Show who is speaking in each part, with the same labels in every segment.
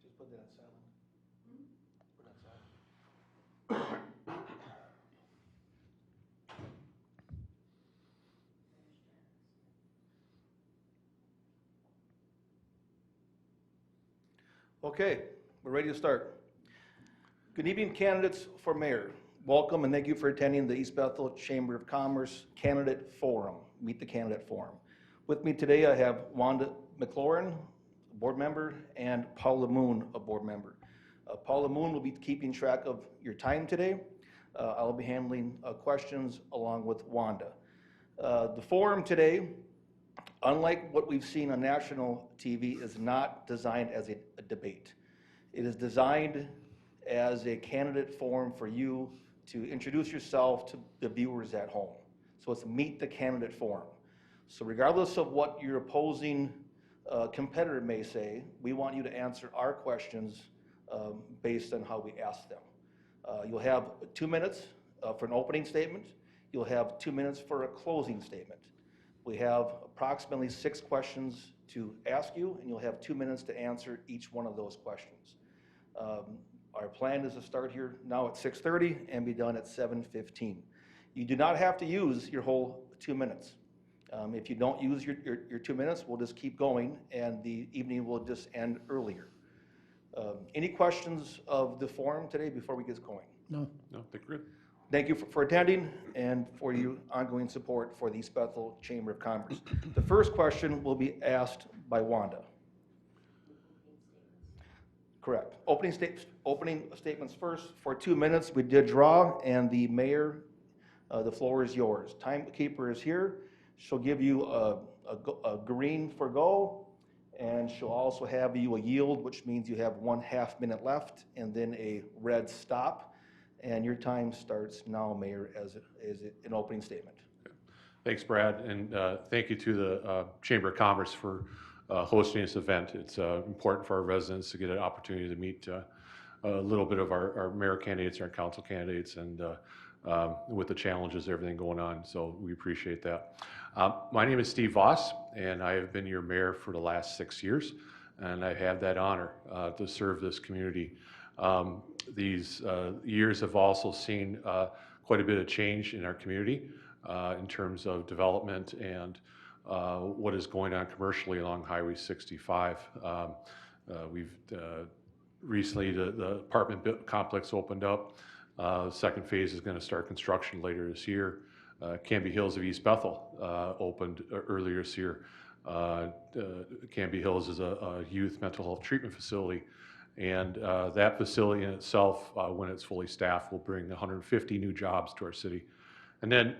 Speaker 1: Just put that on silent. Put it on silent. Okay, we're ready to start. Good evening, candidates for mayor. Welcome and thank you for attending the East Bethel Chamber of Commerce Candidate Forum, Meet the Candidate Forum. With me today, I have Wanda McLaurin, a board member, and Paula Moon, a board member. Paula Moon will be keeping track of your time today. I'll be handling questions along with Wanda. The forum today, unlike what we've seen on national TV, is not designed as a debate. It is designed as a candidate forum for you to introduce yourself to the viewers at home. So it's Meet the Candidate Forum. So regardless of what your opposing competitor may say, we want you to answer our questions based on how we ask them. You'll have 2 minutes for an opening statement. You'll have 2 minutes for a closing statement. We have approximately 6 questions to ask you, and you'll have 2 minutes to answer each one of those questions. Our plan is to start here now at 6:30 and be done at 7:15. You do not have to use your whole 2 minutes. If you don't use your 2 minutes, we'll just keep going and the evening will just end earlier. Any questions of the forum today before we get going?
Speaker 2: No.
Speaker 3: No, they're good.
Speaker 1: Thank you for attending and for your ongoing support for the East Bethel Chamber of Commerce. The first question will be asked by Wanda. Correct. Opening statements first for 2 minutes. We did draw, and the mayor, the floor is yours. Timekeeper is here. She'll give you a green for go, and she'll also have you a yield, which means you have 1/2 minute left, and then a red stop. And your time starts now, Mayor, as an opening statement.
Speaker 3: Okay. Thanks, Brad, and thank you to the Chamber of Commerce for hosting this event. It's important for our residents to get an opportunity to meet a little bit of our mayor candidates, our council candidates, and with the challenges, everything going on. So we appreciate that. My name is Steve Voss, and I have been your mayor for the last 6 years, and I have that honor to serve this community. These years have also seen quite a bit of change in our community in terms of development and what is going on commercially along Highway 65. We've recently, the apartment complex opened up. The second phase is going to start construction later this year. Canby Hills of East Bethel opened earlier this year. Canby Hills is a youth mental health treatment facility. And that facility in itself, when it's fully staffed, will bring 150 new jobs to our city. And then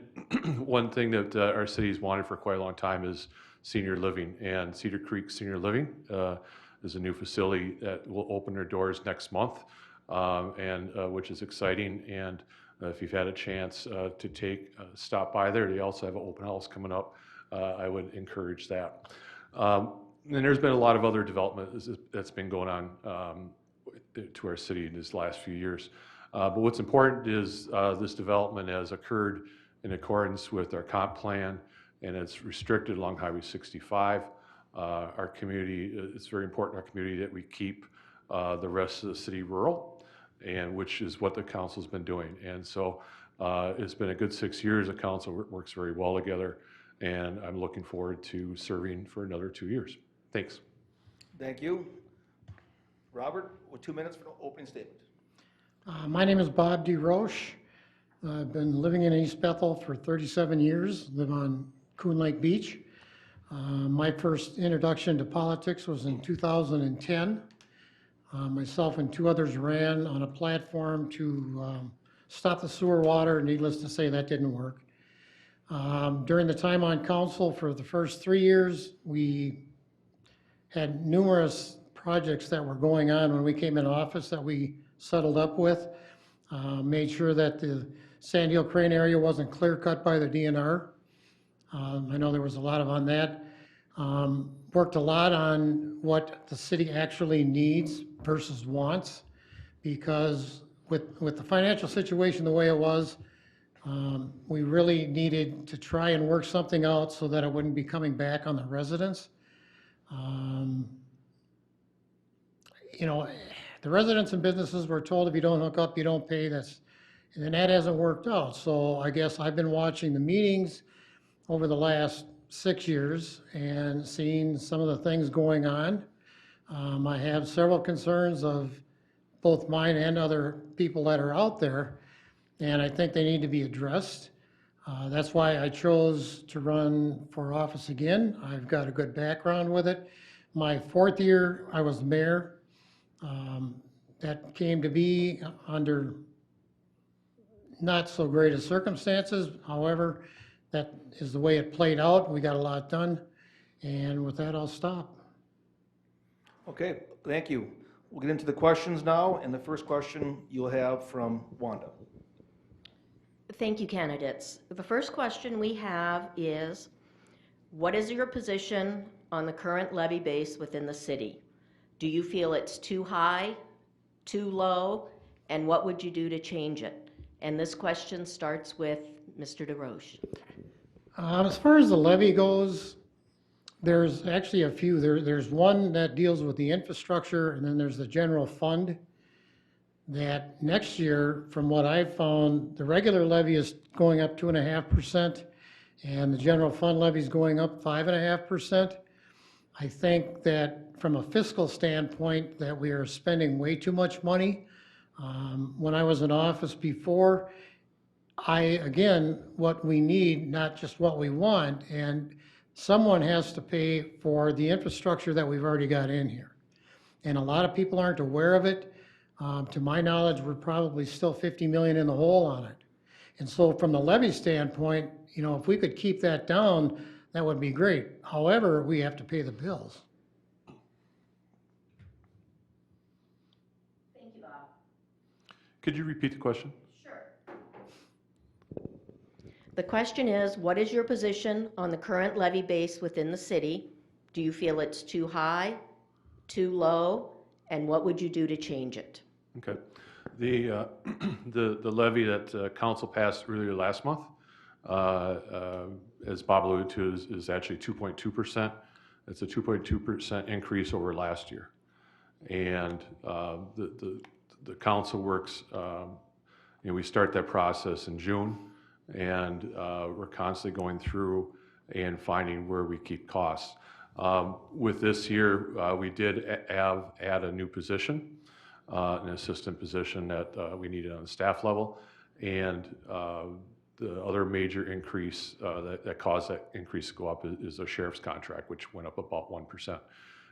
Speaker 3: one thing that our city's wanted for quite a long time is senior living. And Cedar Creek Senior Living is a new facility that will open their doors next month, which is exciting. And if you've had a chance to stop by there, they also have an open house coming up. I would encourage that. And there's been a lot of other development that's been going on to our city in these last few years. But what's important is this development has occurred in accordance with our comp plan, and it's restricted along Highway 65. Our community, it's very important in our community that we keep the rest of the city rural, and which is what the council's been doing. And so it's been a good 6 years. The council works very well together, and I'm looking forward to serving for another 2 years. Thanks.
Speaker 1: Thank you. Robert, with 2 minutes for the opening statement.
Speaker 2: My name is Bob DeRoche. I've been living in East Bethel for 37 years, live on Coon Lake Beach. My first introduction to politics was in 2010. Myself and 2 others ran on a platform to stop the sewer water. Needless to say, that didn't work. During the time on council for the first 3 years, we had numerous projects that were going on when we came in office that we settled up with. Made sure that the Sand Hill Crane area wasn't clear cut by the DNR. I know there was a lot on that. Worked a lot on what the city actually needs versus wants, because with the financial situation the way it was, we really needed to try and work something out so that it wouldn't be coming back on the residents. You know, the residents and businesses were told if you don't hook up, you don't pay. And that hasn't worked out. So I guess I've been watching the meetings over the last 6 years and seeing some of the things going on. I have several concerns of both mine and other people that are out there, and I think they need to be addressed. That's why I chose to run for office again. I've got a good background with it. My 4th year, I was mayor. That came to be under not so great of circumstances. However, that is the way it played out. We got a lot done. And with that, I'll stop.
Speaker 1: Okay, thank you. We'll get into the questions now, and the first question you'll have from Wanda.
Speaker 4: Thank you, candidates. The first question we have is, what is your position on the current levy base within the city? Do you feel it's too high, too low, and what would you do to change it? And this question starts with Mr. DeRoche.
Speaker 2: As far as the levy goes, there's actually a few. There's one that deals with the infrastructure, and then there's the general fund. That next year, from what I've found, the regular levy is going up 2.5%, and the general fund levy is going up 5.5%. I think that from a fiscal standpoint, that we are spending way too much money. When I was in office before, again, what we need, not just what we want, and someone has to pay for the infrastructure that we've already got in here. And a lot of people aren't aware of it. To my knowledge, we're probably still 50 million in the hole on it. And so from the levy standpoint, you know, if we could keep that down, that would be great. However, we have to pay the bills.
Speaker 4: Thank you, Bob.
Speaker 3: Could you repeat the question?
Speaker 4: Sure. The question is, what is your position on the current levy base within the city? Do you feel it's too high, too low, and what would you do to change it?
Speaker 3: Okay. The levy that council passed earlier last month, as Bob alluded to, is actually 2.2%. It's a 2.2% increase over last year. And the council works, we start that process in June, and we're constantly going through and finding where we keep costs. With this year, we did add a new position, an assistant position that we needed on the staff level, and the other major increase that caused that increase to go up is the sheriff's contract, which went up about 1%.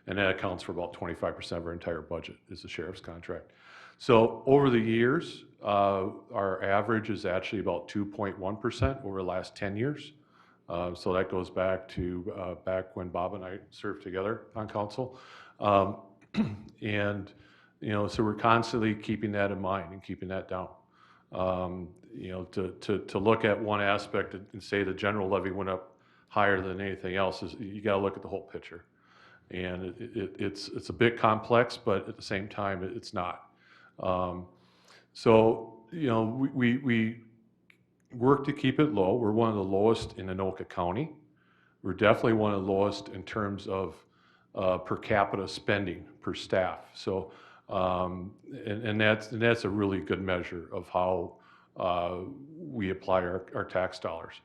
Speaker 3: And that accounts for about 25% of our entire budget is the sheriff's contract. So over the years, our average is actually about 2.1% over the last 10 years. So that goes back to back when Bob and I served together on council. And, so we're constantly keeping that in mind and keeping that down. To look at one aspect and say the general levy went up higher than anything else, is you got to look at the whole picture. And it's a bit complex, but at the same time, it's not. We work to keep it low. We're one of the lowest in Anoka County. We're definitely one of the lowest in terms of per capita spending per staff. So, and that's a really good measure of how we apply our tax dollars.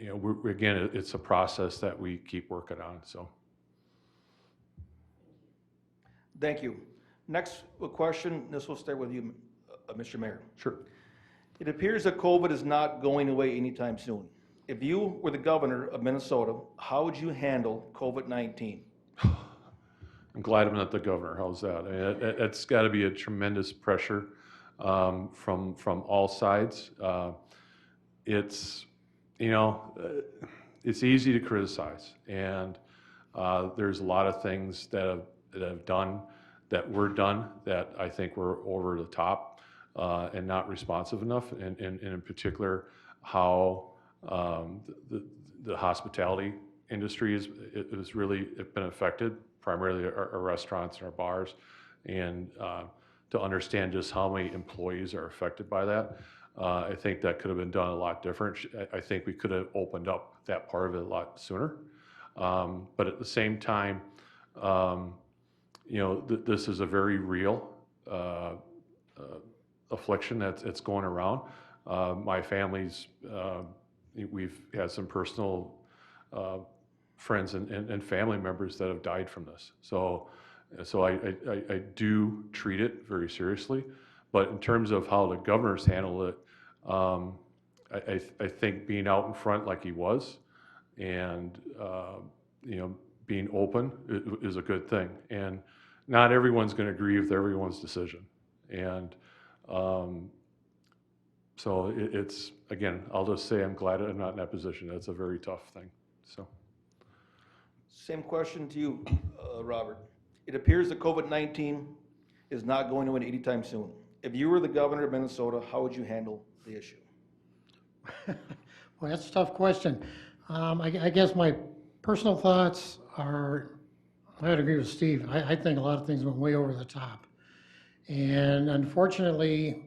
Speaker 3: Again, it's a process that we keep working on. So,
Speaker 1: Thank you. Next question, this will start with you, Mr. Mayor.
Speaker 3: sure.
Speaker 1: It appears that COVID is not going away anytime soon. If you were the governor of Minnesota, how would you handle COVID-19?
Speaker 3: I'm glad I'm not the governor. How's that? It's got to be a tremendous pressure from all sides. It's easy to criticize, and There's a lot of things that were done that I think were over the top and not responsive enough, and in particular, how the hospitality industry is really been affected, primarily our restaurants and our bars, and to understand just how many employees are affected by that. I think that could have been done a lot different. I think we could have opened up that part of it a lot sooner. But at the same time, this is a very real affliction that's going around. My family's, we've had some personal friends and family members that have died from this. So I do treat it very seriously. But in terms of how the governor's handled it, I think being out in front like he was, and being open is a good thing. And not everyone's going to agree with everyone's decision. And so it's, again, I'll just say I'm glad I'm not in that position. That's a very tough thing. So.
Speaker 1: Same question to you, Robert. It appears that COVID-19 is not going away anytime soon. If you were the governor of Minnesota, how would you handle the issue?
Speaker 2: Well, that's a tough question. I guess my personal thoughts are, I would agree with Steve. I think a lot of things went way over the top. And unfortunately,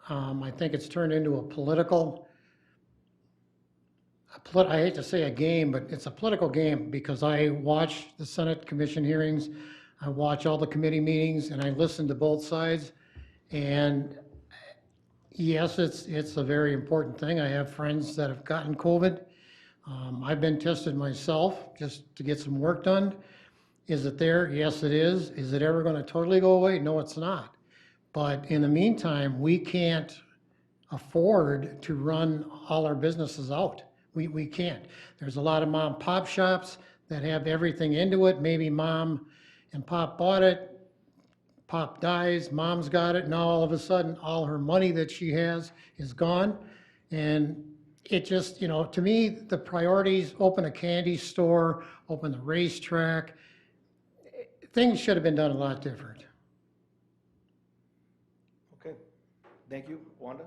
Speaker 2: I think it's turned into a political, I hate to say a game, but it's a political game, because I watch the Senate commission hearings, I watch all the committee meetings, and I listen to both sides. And yes, it's a very important thing. I have friends that have gotten COVID. I've been tested myself just to get some work done. Is it there? Yes, it is. Is it ever going to totally go away? No, it's not. But in the meantime, we can't afford to run all our businesses out. We can't. There's a lot of mom and pop shops that have everything into it. Maybe mom and pop bought it. Pop dies, mom's got it, now all of a sudden, all her money that she has is gone. And it just, to me, the priorities, open a candy store, open the racetrack, things should have been done a lot different.
Speaker 1: Okay, thank you. Wanda?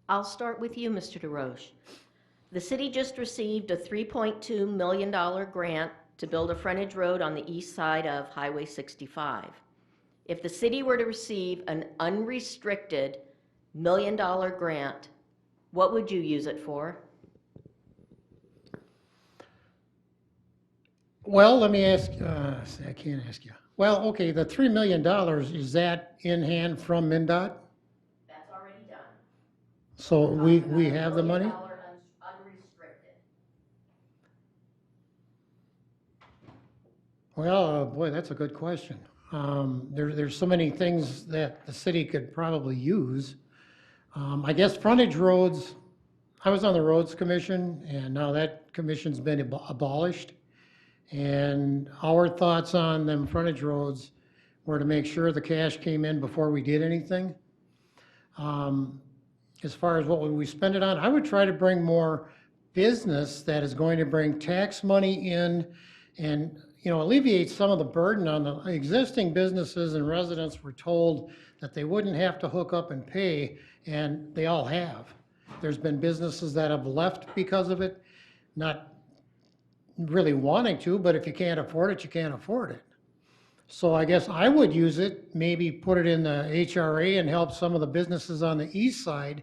Speaker 4: I'll start with you, Mr. DeRoche. The city just received a $3.2 million grant to build a frontage road on the east side of Highway 65. If the city were to receive an unrestricted $1 million grant, what would you use it for?
Speaker 2: Well, let me ask, I can't ask you. Well, okay, the $3 million, is that in hand from MnDOT?
Speaker 4: That's already done.
Speaker 2: So we have the money?
Speaker 4: Unrestricted.
Speaker 2: Well, boy, that's a good question. There's so many things that the city could probably use. I guess frontage roads, I was on the roads commission, and now that commission's been abolished. And our thoughts on them frontage roads were to make sure the cash came in before we did anything. As far as what would we spend it on, I would try to bring more business that is going to bring tax money in and alleviate some of the burden on the existing businesses. And residents were told that they wouldn't have to hook up and pay, and they all have. There's been businesses that have left because of it, not really wanting to, but if you can't afford it, you can't afford it. So I guess I would use it, maybe put it in the HRA and help some of the businesses on the east side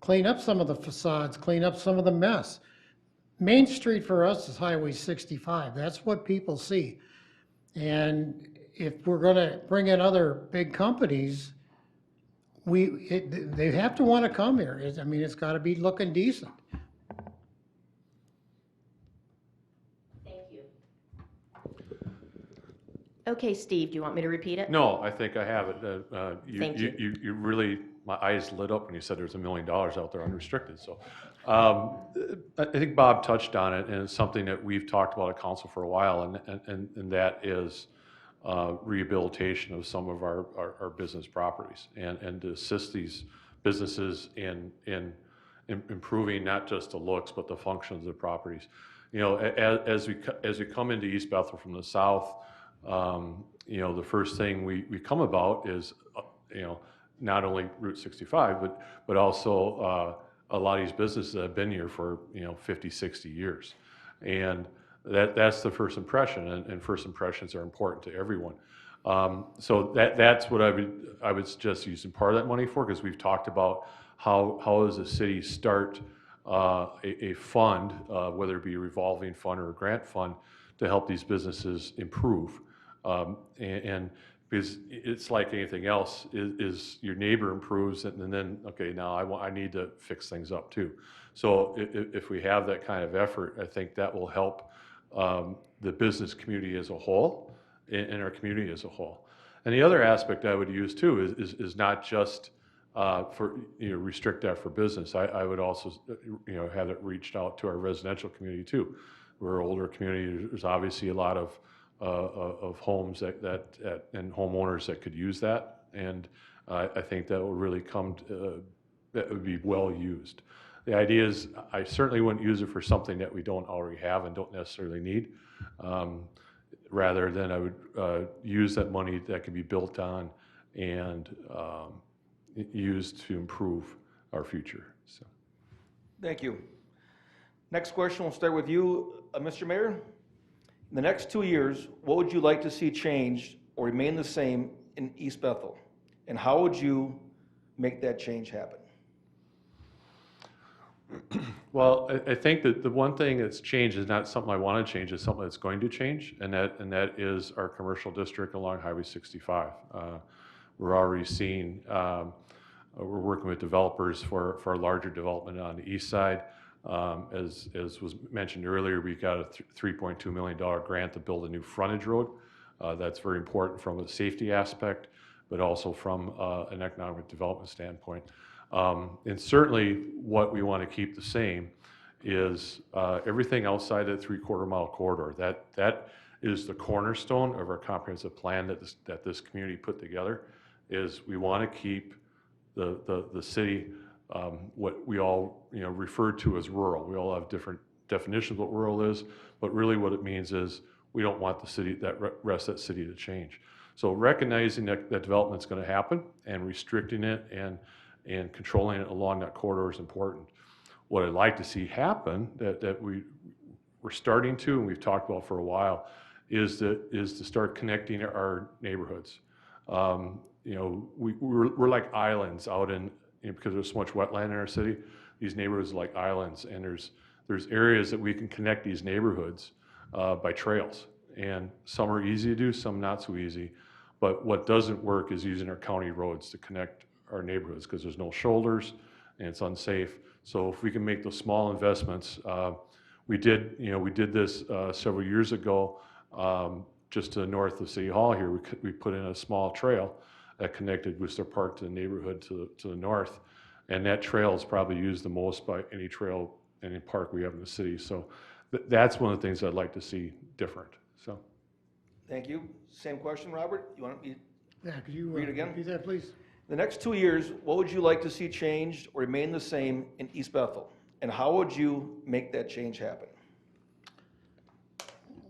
Speaker 2: clean up some of the facades, clean up some of the mess. Main Street for us is Highway 65. That's what people see. And if we're going to bring in other big companies, they have to want to come here. It's got to be looking decent.
Speaker 4: Thank you. Okay, Steve, do you want me to repeat it?
Speaker 3: No, I think I have it.
Speaker 4: Thank you.
Speaker 3: You really, my eyes lit up when you said there's $1 million out there unrestricted. So I think Bob touched on it, and it's something that we've talked about at council for a while, and that is rehabilitation of some of our business properties, and to assist these businesses in improving not just the looks but the functions of the properties. you know, as we come into East Bethel from the south, you know, the first thing we come about is, you know, not only Route 65, but also a lot of these businesses that have been here for, you know, 50, 60 years. And that's the first impression, and first impressions are important to everyone. So that's what I would suggest using part of that money for, because we've talked about how does the city start a fund, whether it be a revolving fund or a grant fund, to help these businesses improve. And because it's like anything else, is your neighbor improves and then, okay, now I need to fix things up too. So if we have that kind of effort, I think that will help the business community as a whole and our community as a whole. And the other aspect I would use too is not just for, you know, restrict that for business. I would also, you know, have it reached out to our residential community too. We're an older community. There's obviously a lot of homes and homeowners that could use that, and I think that will really that would be well used. The idea is, I certainly wouldn't use it for something that we don't already have and don't necessarily need. Rather than I would use that money that can be built on and used to improve our future. So.
Speaker 1: Thank you. Next question, we'll start with you, Mr. Mayor. In the next 2 years, what would you like to see changed or remain the same in East Bethel? And how would you make that change happen?
Speaker 3: Well, I think that the one thing that's changed is not something I want to change, it's something that's going to change, and that is our commercial district along Highway 65. We're already seeing, we're working with developers for a larger development on the east side. As was mentioned earlier, we got a $3.2 million grant to build a new frontage road. That's very important from a safety aspect, but also from an economic development standpoint. And certainly what we want to keep the same is everything outside that 3/4 mile corridor. That is the cornerstone of our comprehensive plan that this community put together. Is we want to keep the city what we all, you know, refer to as rural. We all have different definitions of what rural is, but really what it means is we don't want the city, rest of that city, to change. So recognizing that development is going to happen and restricting it and controlling it along that corridor is important. What I'd like to see happen that we're starting to, and we've talked about for a while, is to start connecting our neighborhoods. You know, we're like islands out in, you know, because there's so much wetland in our city. These neighborhoods are like islands, and there's areas that we can connect these neighborhoods by trails, and some are easy to do, some not so easy. But what doesn't work is using our county roads to connect our neighborhoods, because there's no shoulders and it's unsafe. So if we can make those small investments, we did this several years ago, just to the north of City Hall here. We put in a small trail that connected Worcester Park to the neighborhood to the north, and that trail is probably used the most by any trail, any park we have in the city. So that's one of the things I'd like to see different. So.
Speaker 1: Thank you. Same question, Robert. You want me
Speaker 2: Yeah, could you
Speaker 1: read again?
Speaker 2: repeat that, please?
Speaker 1: The next 2 years, what would you like to see changed or remain the same in East Bethel? And how would you make that change happen?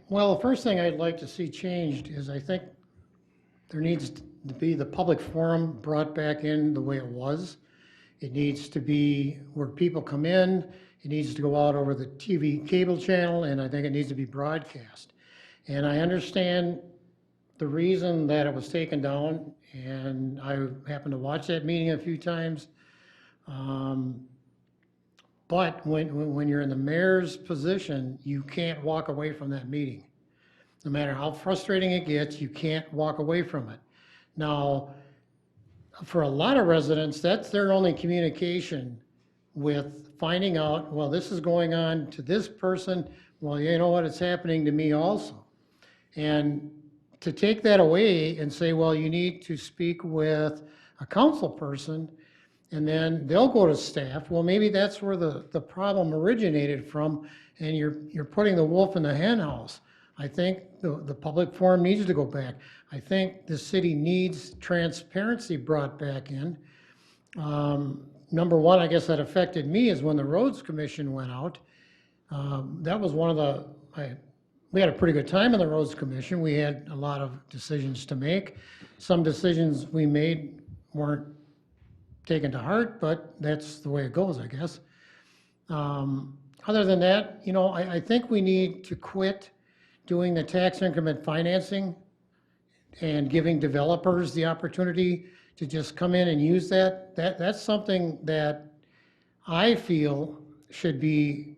Speaker 2: Well, the first thing I'd like to see changed is I think there needs to be the public forum brought back in the way it was. It needs to be where people come in. It needs to go out over the TV cable channel, and I think it needs to be broadcast. And I understand the reason that it was taken down, and I happened to watch that meeting a few times. But when you're in the mayor's position, you can't walk away from that meeting. No matter how frustrating it gets, you can't walk away from it. Now, for a lot of residents, that's their only communication with finding out, well, this is going on to this person. Well, you know what, it's happening to me also. And to take that away and say, well, you need to speak with a council person, and then they'll go to staff. Well, maybe that's where the problem originated from, and you're putting the wolf in the hen house. I think the public forum needs to go back. I think the city needs transparency brought back in. Number one, I guess that affected me is when the roads commission went out. That was one of we had a pretty good time in the Roads Commission. We had a lot of decisions to make. Some decisions we made weren't taken to heart, but that's the way it goes, I guess. Other than that, I think we need to quit doing the tax increment financing and giving developers the opportunity to just come in and use that. That's something that I feel should be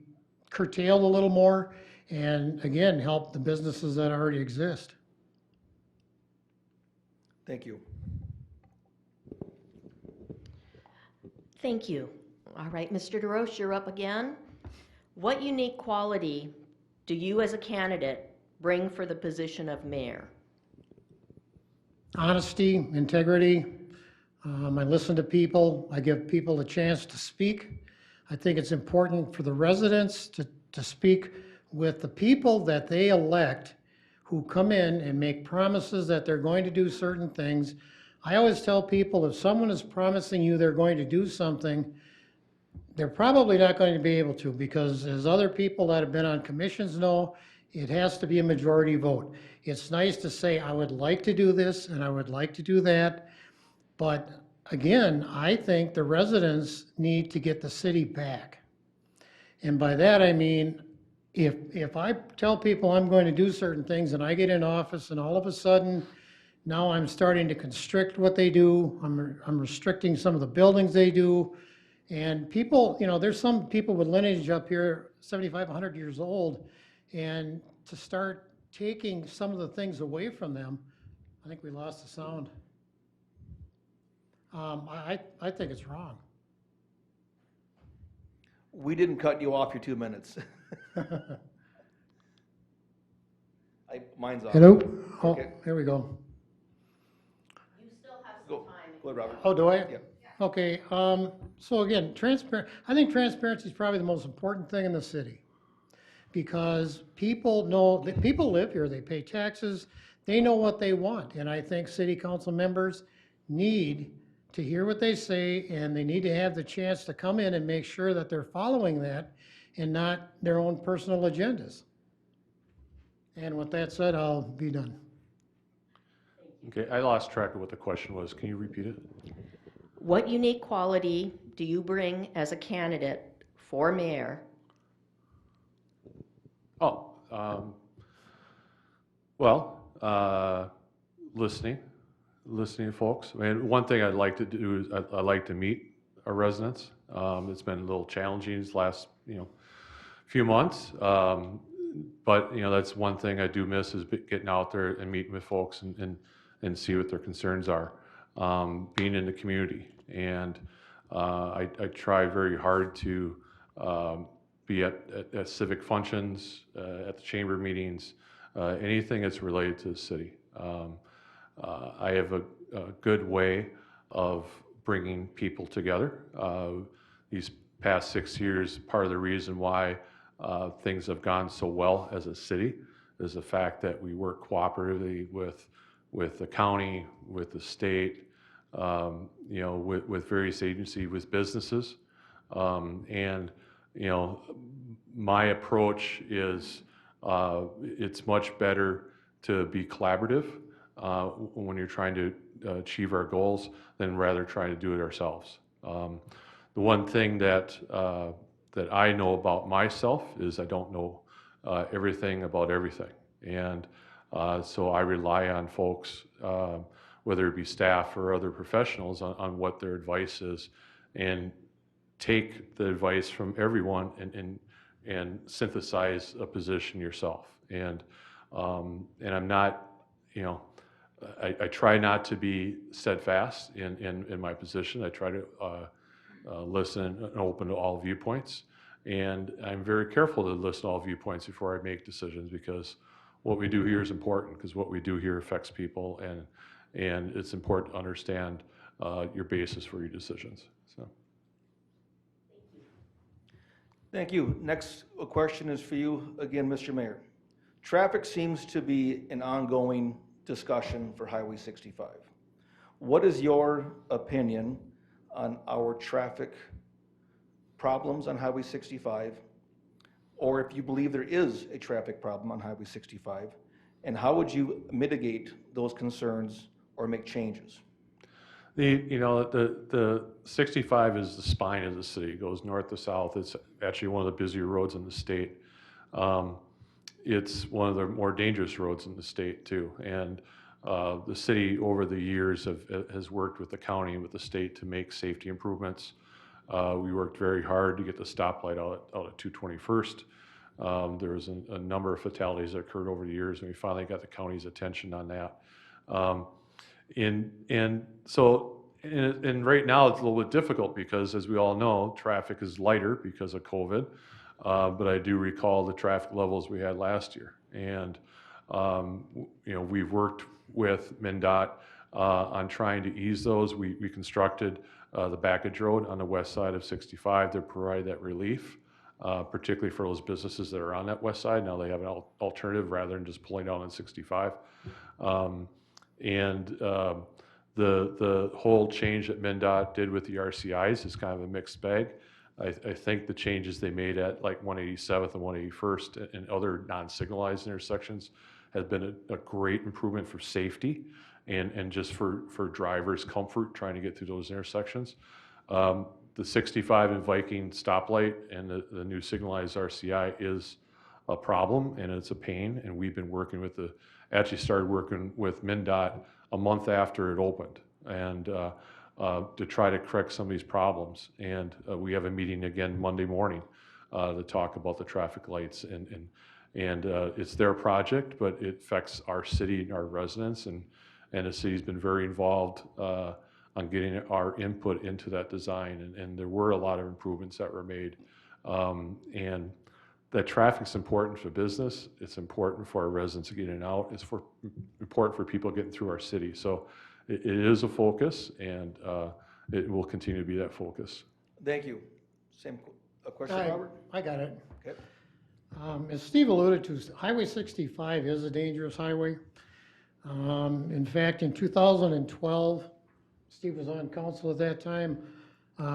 Speaker 2: curtailed a little more and again, help the businesses that already exist.
Speaker 1: Thank you.
Speaker 4: Thank you. All right, Mr. DeRoche, you're up again. What unique quality do you as a candidate bring for the position of mayor?
Speaker 2: Honesty, integrity. I listen to people. I give people a chance to speak. I think it's important for the residents to speak with the people that they elect who come in and make promises that they're going to do certain things. I always tell people if someone is promising you they're going to do something, they're probably not going to be able to, because as other people that have been on commissions know, it has to be a majority vote. It's nice to say, I would like to do this and I would like to do that. But again, I think the residents need to get the city back. And by that, I mean, if I tell people I'm going to do certain things and I get in office and all of a sudden, now I'm starting to constrict what they do, I'm restricting some of the buildings they do. And people, there's some people with lineage up here, 7,500 years old, and to start taking some of the things away from them, I think we lost the sound. I think it's wrong.
Speaker 1: We didn't cut you off your 2 minutes. Mine's off.
Speaker 2: Hello? Oh,
Speaker 1: Okay.
Speaker 2: here we go.
Speaker 4: You still have
Speaker 1: Go.
Speaker 4: some time.
Speaker 1: Go ahead, Robert.
Speaker 2: Oh, do I?
Speaker 1: Yeah.
Speaker 2: Okay, so again, I think transparency is probably the most important thing in the city. Because people know, that people live here, they pay taxes, they know what they want. And I think city council members need to hear what they say, and they need to have the chance to come in and make sure that they're following that and not their own personal agendas. And with that said, I'll be done.
Speaker 3: Okay, I lost track of what the question was. Can you repeat it?
Speaker 4: What unique quality do you bring as a candidate for mayor?
Speaker 3: Oh, listening to folks. I mean, one thing I'd like to do is I like to meet our residents. It's been a little challenging these last, few months. But, that's one thing I do miss is getting out there and meeting with folks and see what their concerns are. Being in the community. And I try very hard to be at civic functions, at the chamber meetings, anything that's related to the city. I have a good way of bringing people together. These past 6 years, part of the reason why things have gone so well as a city is the fact that we work cooperatively with the county, with the state, with various agencies, with businesses. My approach is it's much better to be collaborative when you're trying to achieve our goals than rather trying to do it ourselves. The one thing that I know about myself is I don't know everything about everything. And so I rely on folks, whether it be staff or other professionals, on what their advice is, and take the advice from everyone and synthesize a position yourself. And I'm not, I try not to be steadfast in my position. I try to listen and open to all viewpoints. And I'm very careful to listen to all viewpoints before I make decisions, because what we do here is important, because what we do here affects people, and it's important to understand your basis for your decisions. So.
Speaker 1: Thank you. Next question is for you again, Mr. Mayor. Traffic seems to be an ongoing discussion for Highway 65. What is your opinion on our traffic problems on Highway 65? or if you believe there is a traffic problem on Highway 65, and how would you mitigate those concerns or make changes?
Speaker 3: The 65 is the spine of the city. It goes north to south. It's actually one of the busier roads in the state. It's one of the more dangerous roads in the state too. And the city over the years has worked with the county and with the state to make safety improvements. We worked very hard to get the stoplight out at 221st. There was a number of fatalities that occurred over the years, and we finally got the county's attention on that. And right now it's a little bit difficult because, as we all know, traffic is lighter because of COVID. But I do recall the traffic levels we had last year, and we've worked with MnDOT on trying to ease those. We constructed the backage road on the west side of 65 to provide that relief, particularly for those businesses that are on that west side. Now they have an alternative rather than just pulling down on 65. The whole change that MnDOT did with the RCIs is kind of a mixed bag. I think the changes they made at like 187th and 181st and other non-signalized intersections has been a great improvement for safety and just for drivers' comfort trying to get through those intersections. The 65 and Viking stoplight and the new signalized RCI is a problem and it's a pain, and we've been working with actually started working with MnDOT a month after it opened, and to try to correct some of these problems. And we have a meeting again Monday morning to talk about the traffic lights, and it's their project, but it affects our city and our residents, and the city's been very involved on getting our input into that design, and there were a lot of improvements that were made. And that traffic's important for business, it's important for our residents to get in and out, it's important for people getting through our city. So it is a focus, and it will continue to be that focus.
Speaker 1: Thank you. A question, Robert?
Speaker 2: I got it.
Speaker 1: Okay.
Speaker 2: As Steve alluded to, Highway 65 is a dangerous highway. In fact, in 2012, Steve was on council at that time,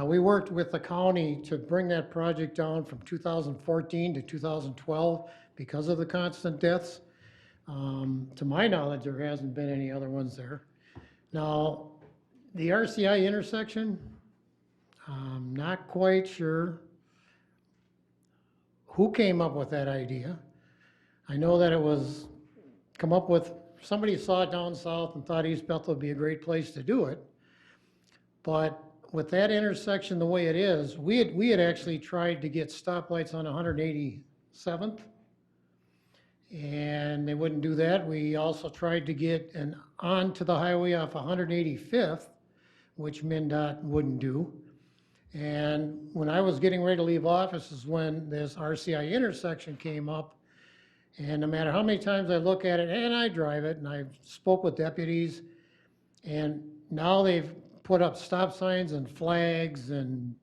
Speaker 2: we worked with the county to bring that project down from 2014 to 2012 because of the constant deaths. To my knowledge, there hasn't been any other ones there. Now, the RCI intersection, I'm not quite sure who came up with that idea. I know that it was come up with, somebody saw it down south and thought East Bethel would be a great place to do it. But with that intersection the way it is, we had actually tried to get stoplights on 187th, and they wouldn't do that. We also tried to get an onto the highway off 185th, which MnDOT wouldn't do. And when I was getting ready to leave office is when this RCI intersection came up, and no matter how many times I look at it, and I drive it, and I spoke with deputies, and now they've put up stop signs and flags and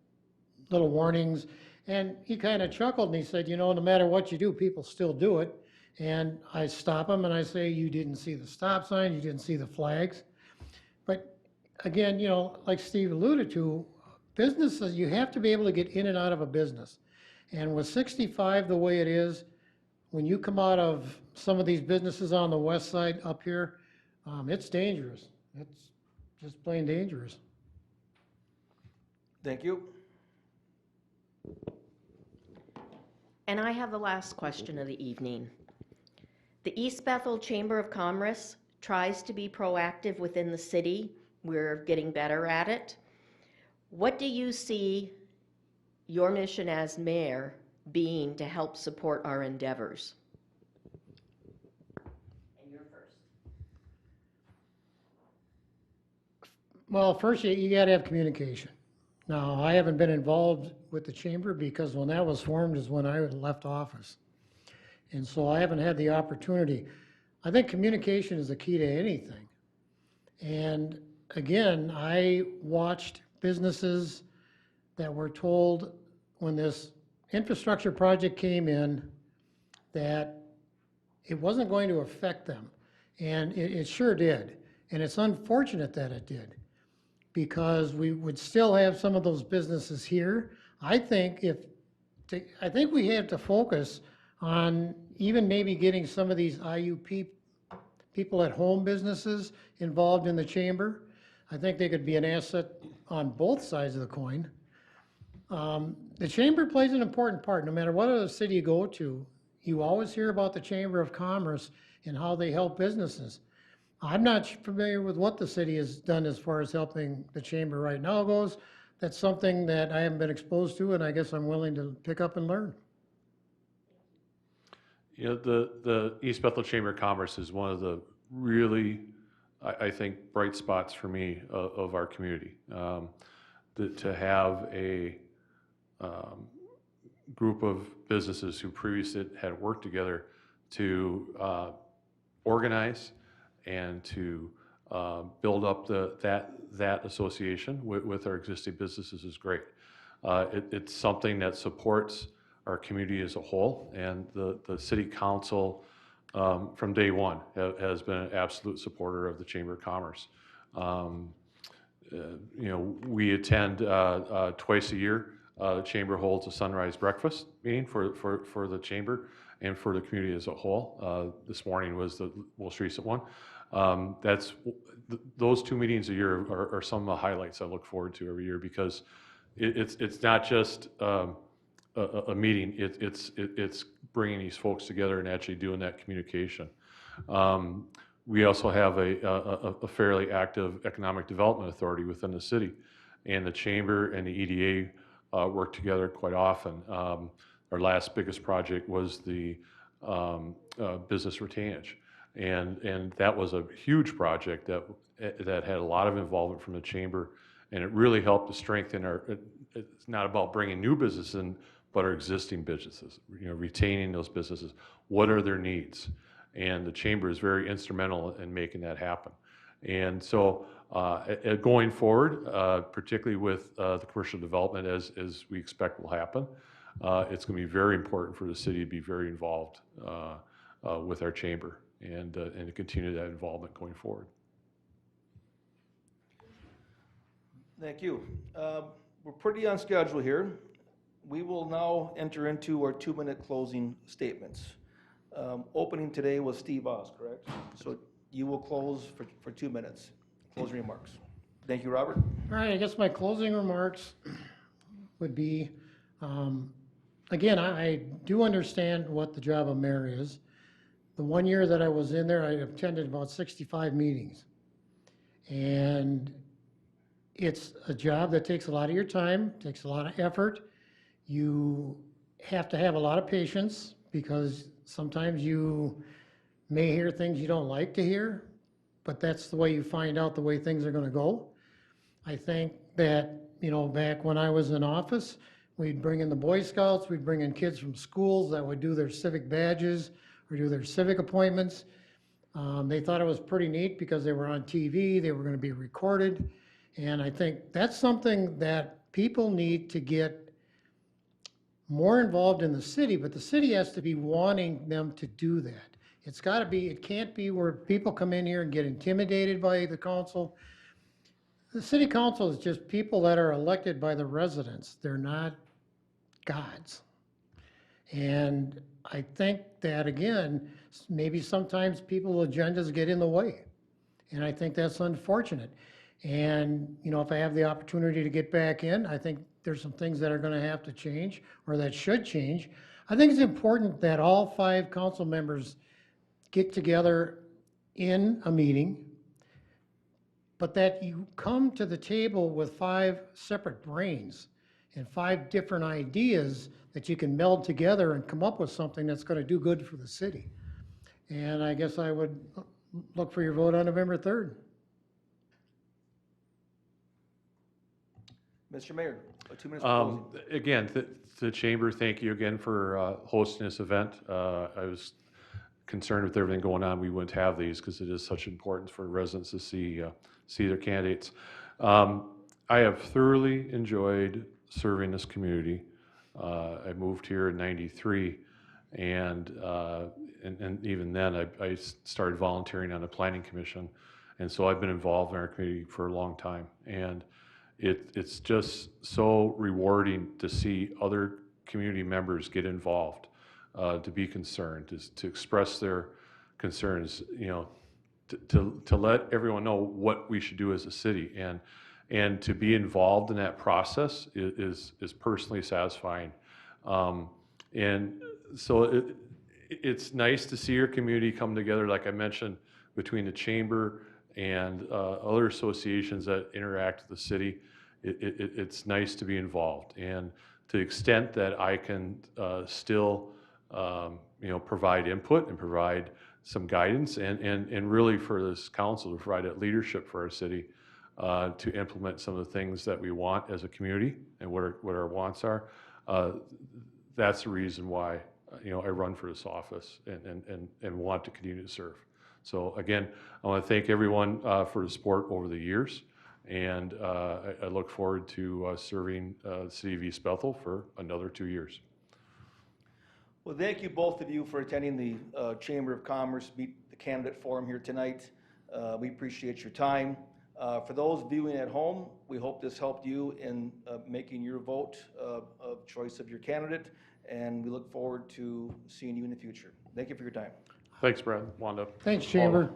Speaker 2: little warnings. And he kind of chuckled and he said, no matter what you do, people still do it. And I stop him and I say, you didn't see the stop sign, you didn't see the flags. But again, like Steve alluded to, businesses, you have to be able to get in and out of a business. And with 65 the way it is, when you come out of some of these businesses on the west side up here, it's dangerous. It's just plain dangerous.
Speaker 1: Thank you.
Speaker 4: And I have the last question of the evening. The East Bethel Chamber of Commerce tries to be proactive within the city. We're getting better at it. What do you see your mission as mayor being to help support our endeavors? And you're first.
Speaker 2: Well, first you got to have communication. Now, I haven't been involved with the chamber because when that was formed is when I left office. And so I haven't had the opportunity. I think communication is the key to anything. And again, I watched businesses that were told when this infrastructure project came in that it wasn't going to affect them. And it sure did. And it's unfortunate that it did, because we would still have some of those businesses here. I think if I think we have to focus on even maybe getting some of these IUP people at home businesses involved in the chamber. I think they could be an asset on both sides of the coin. The chamber plays an important part, no matter what other city you go to. You always hear about the Chamber of Commerce and how they help businesses. I'm not familiar with what the city has done as far as helping the chamber right now goes. That's something that I haven't been exposed to, and I guess I'm willing to pick up and learn.
Speaker 3: You know, the East Bethel Chamber of Commerce is one of the really, I think, bright spots for me of our community. To have a group of businesses who previously had worked together to organize and to build up that association with our existing businesses is great. It's something that supports our community as a whole, and the city council from day one has been an absolute supporter of the Chamber of Commerce. You know, we attend twice a year. The chamber holds a sunrise breakfast meeting for the chamber and for the community as a whole. This morning was the most recent one. Those two meetings a year are some of the highlights I look forward to every year, because it's not just a meeting. It's bringing these folks together and actually doing that communication. We also have a fairly active economic development authority within the city, and the chamber and the EDA work together quite often. Our last biggest project was the business retainage, and that was a huge project that had a lot of involvement from the chamber, and it really helped to strengthen our. It's not about bringing new business in, but our existing businesses. You know, retaining those businesses. What are their needs? And the chamber is very instrumental in making that happen. And so going forward, particularly with the commercial development as we expect will happen, it's going to be very important for the city to be very involved with our chamber and to continue that involvement going forward.
Speaker 1: Thank you. We're pretty on schedule here. We will now enter into our 2-minute closing statements. Opening today was Steve Oz, correct? So you will close for 2 minutes. Closing remarks. Thank you, Robert.
Speaker 2: All right, I guess my closing remarks would be, again, I do understand what the job of mayor is. The 1 year that I was in there, I attended about 65 meetings. And it's a job that takes a lot of your time, takes a lot of effort. You have to have a lot of patience, because sometimes you may hear things you don't like to hear, but that's the way you find out the way things are going to go. I think that, you know, back when I was in office, we'd bring in the Boy Scouts, we'd bring in kids from schools that would do their civic badges or do their civic appointments. They thought it was pretty neat because they were on TV, they were going to be recorded. And I think that's something that people need to get more involved in the city, but the city has to be wanting them to do that. It's got to be, it can't be where people come in here and get intimidated by the council. The city council is just people that are elected by the residents. They're not gods. And I think that, again, maybe sometimes people's agendas get in the way. And I think that's unfortunate. And, you know, if I have the opportunity to get back in, I think there's some things that are going to have to change, or that should change. I think it's important that all 5 council members get together in a meeting, but that you come to the table with 5 separate brains and 5 different ideas that you can meld together and come up with something that's going to do good for the city. And I guess I would look for your vote on November 3rd.
Speaker 1: Mr. Mayor, 2 minutes for closing.
Speaker 3: Again, to the chamber, thank you again for hosting this event. I was concerned with everything going on, we wouldn't have these, because it is such importance for residents to see their candidates. I have thoroughly enjoyed serving this community. I moved here in '93, and even then I started volunteering on the planning commission, and so I've been involved in our community for a long time. And it's just so rewarding to see other community members get involved, to be concerned, to express their concerns, to let everyone know what we should do as a city, and to be involved in that process is personally satisfying. And so it's nice to see your community come together, like I mentioned, between the chamber and other associations that interact with the city. It's nice to be involved, and to the extent that I can still provide input and provide some guidance, and really for this council to provide that leadership for our city, to implement some of the things that we want as a community and what our wants are. That's the reason why I run for this office, and want to continue to serve. So again, I want to thank everyone for the support over the years, and I look forward to serving the city of East Bethel for another 2 years.
Speaker 1: Well, thank you, both of you, for attending the Chamber of Commerce Meet the Candidate Forum here tonight. We appreciate your time. For those viewing at home, we hope this helped you in making your vote of choice of your candidate, and we look forward to seeing you in the future. Thank you for your time.
Speaker 3: Thanks, Brad, Wanda.
Speaker 2: Thanks, Chamber.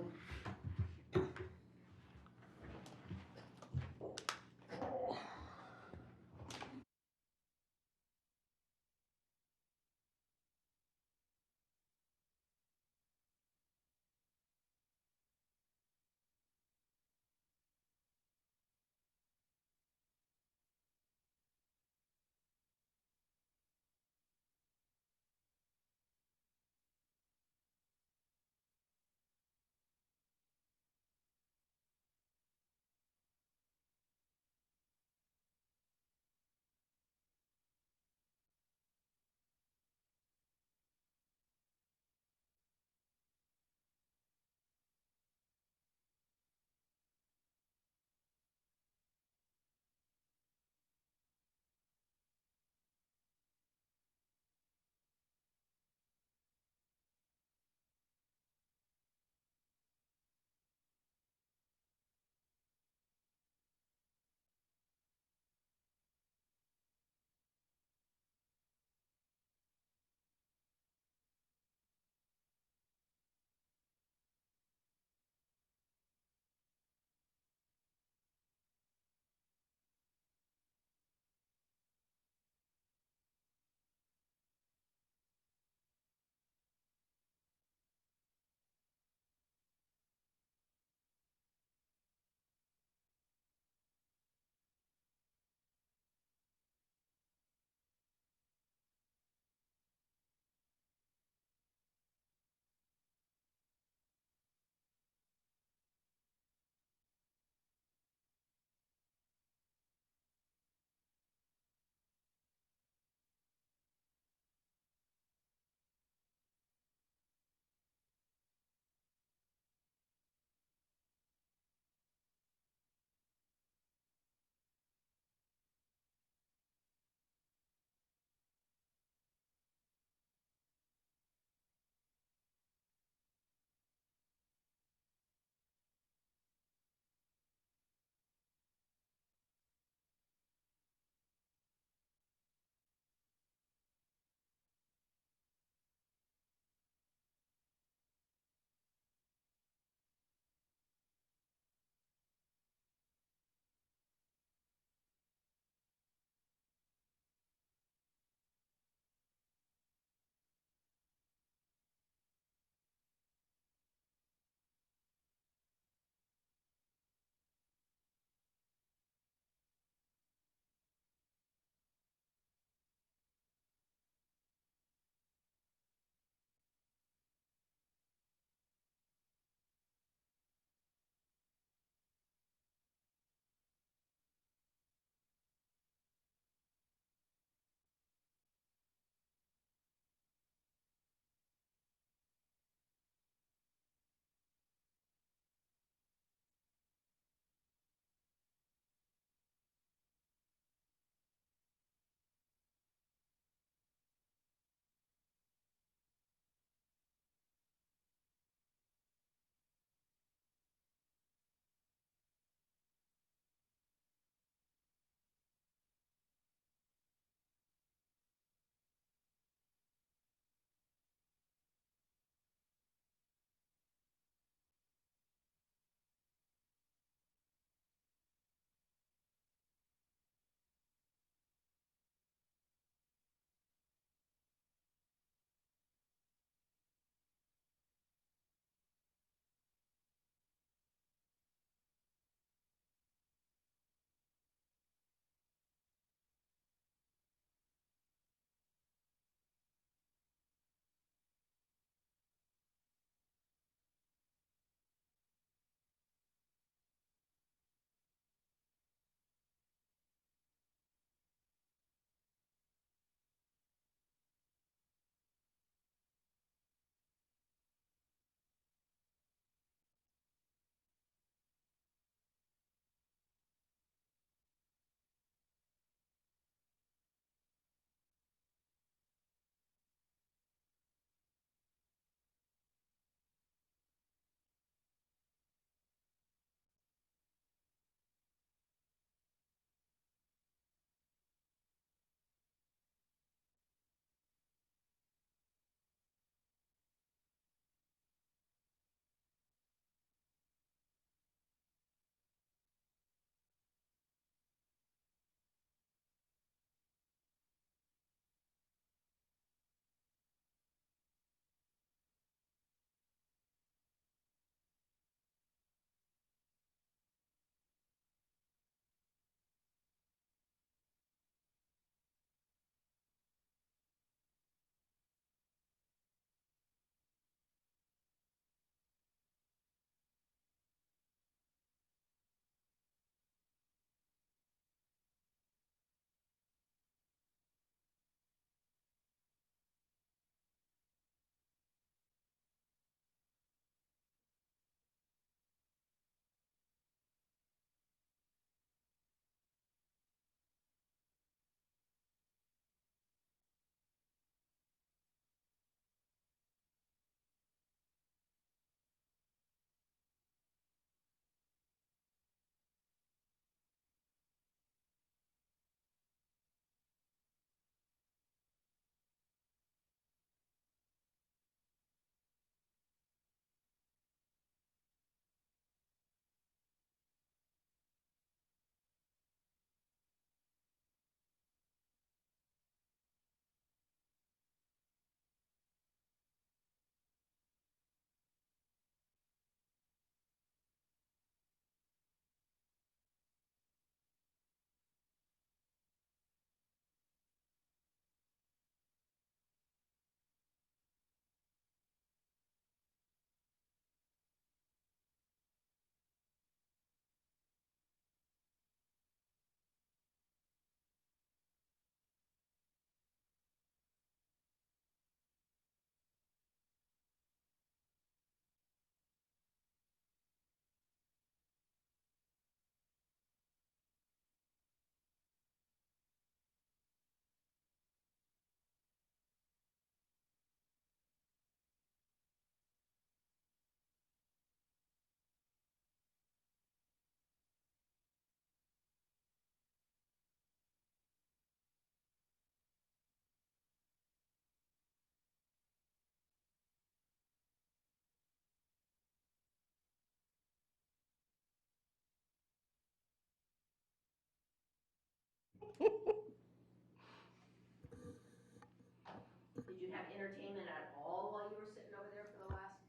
Speaker 4: Did you have entertainment at all while you were sitting over there for the last?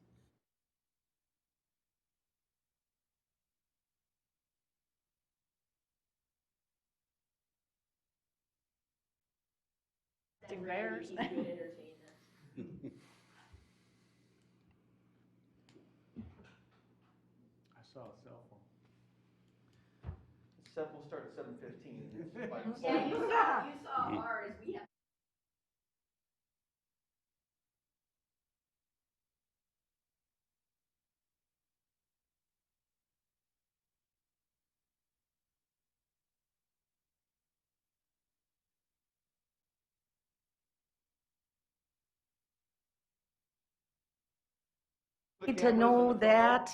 Speaker 5: Bears.
Speaker 4: Good entertainment.
Speaker 3: I saw a cell phone.
Speaker 1: We'll start at 7:15.
Speaker 4: Yeah, you saw ours. We have.
Speaker 5: Need to know that.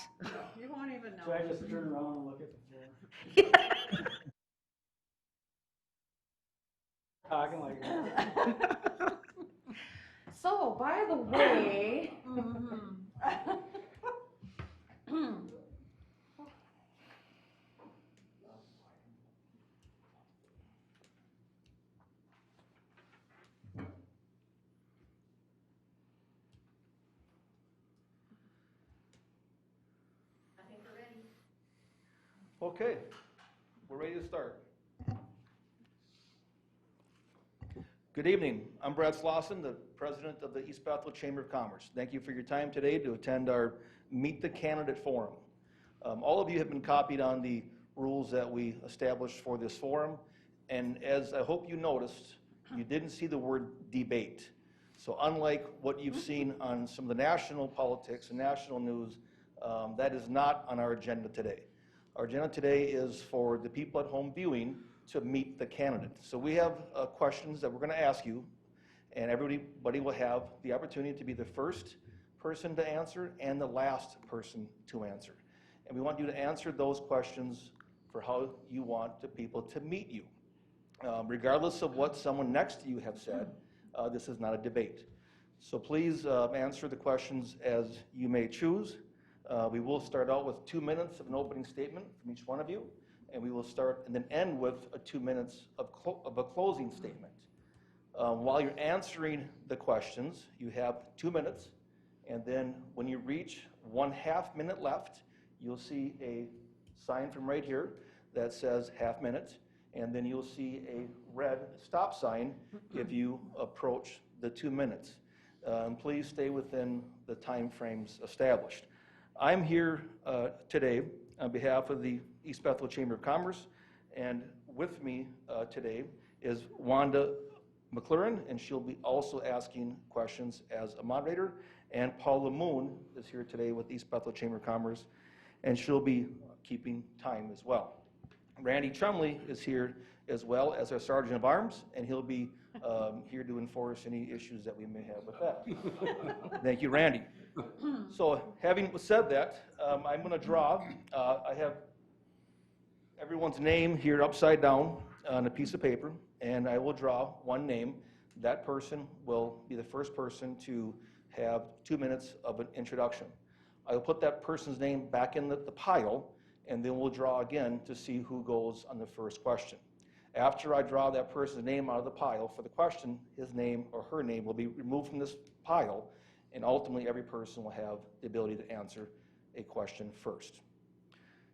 Speaker 6: You won't even know.
Speaker 7: So I just turn around and look at the floor? Talking like that.
Speaker 5: So, by the way,
Speaker 4: I think we're ready.
Speaker 1: Okay, we're ready to start. Good evening. I'm Brad Slauson, the president of the East Bethel Chamber of Commerce. Thank you for your time today to attend our Meet the Candidate Forum. All of you have been copied on the rules that we established for this forum, and as I hope you noticed, you didn't see the word debate. So unlike what you've seen on some of the national politics and national news, that is not on our agenda today. Our agenda today is for the people at home viewing to meet the candidate. So we have questions that we're going to ask you, and everybody will have the opportunity to be the first person to answer and the last person to answer. And we want you to answer those questions for how you want the people to meet you. Regardless of what someone next to you have said, this is not a debate. So please answer the questions as you may choose. We will start out with 2 minutes of an opening statement from each one of you, and we will start and then end with 2 minutes of a closing statement. While you're answering the questions, you have 2 minutes, and then when you reach 1/2 minute left, you'll see a sign from right here that says ½ minute, and then you'll see a red stop sign if you approach the 2 minutes. Please stay within the time frames established. I'm here today on behalf of the East Bethel Chamber of Commerce, and with me today is Wanda McLaurin, and she'll be also asking questions as a moderator, and Paula Moon is here today with East Bethel Chamber of Commerce, and she'll be keeping time as well. Randy Chumley is here as well as our Sergeant of Arms, and he'll be here to enforce any issues that we may have with that. Thank you, Randy. So having said that, I'm going to draw. I have everyone's name here upside down on a piece of paper, and I will draw one name. That person will be the first person to have 2 minutes of an introduction. I will put that person's name back in the pile, and then we'll draw again to see who goes on the first question. After I draw that person's name out of the pile for the question, his name or her name will be removed from this pile, and ultimately every person will have the ability to answer a question first.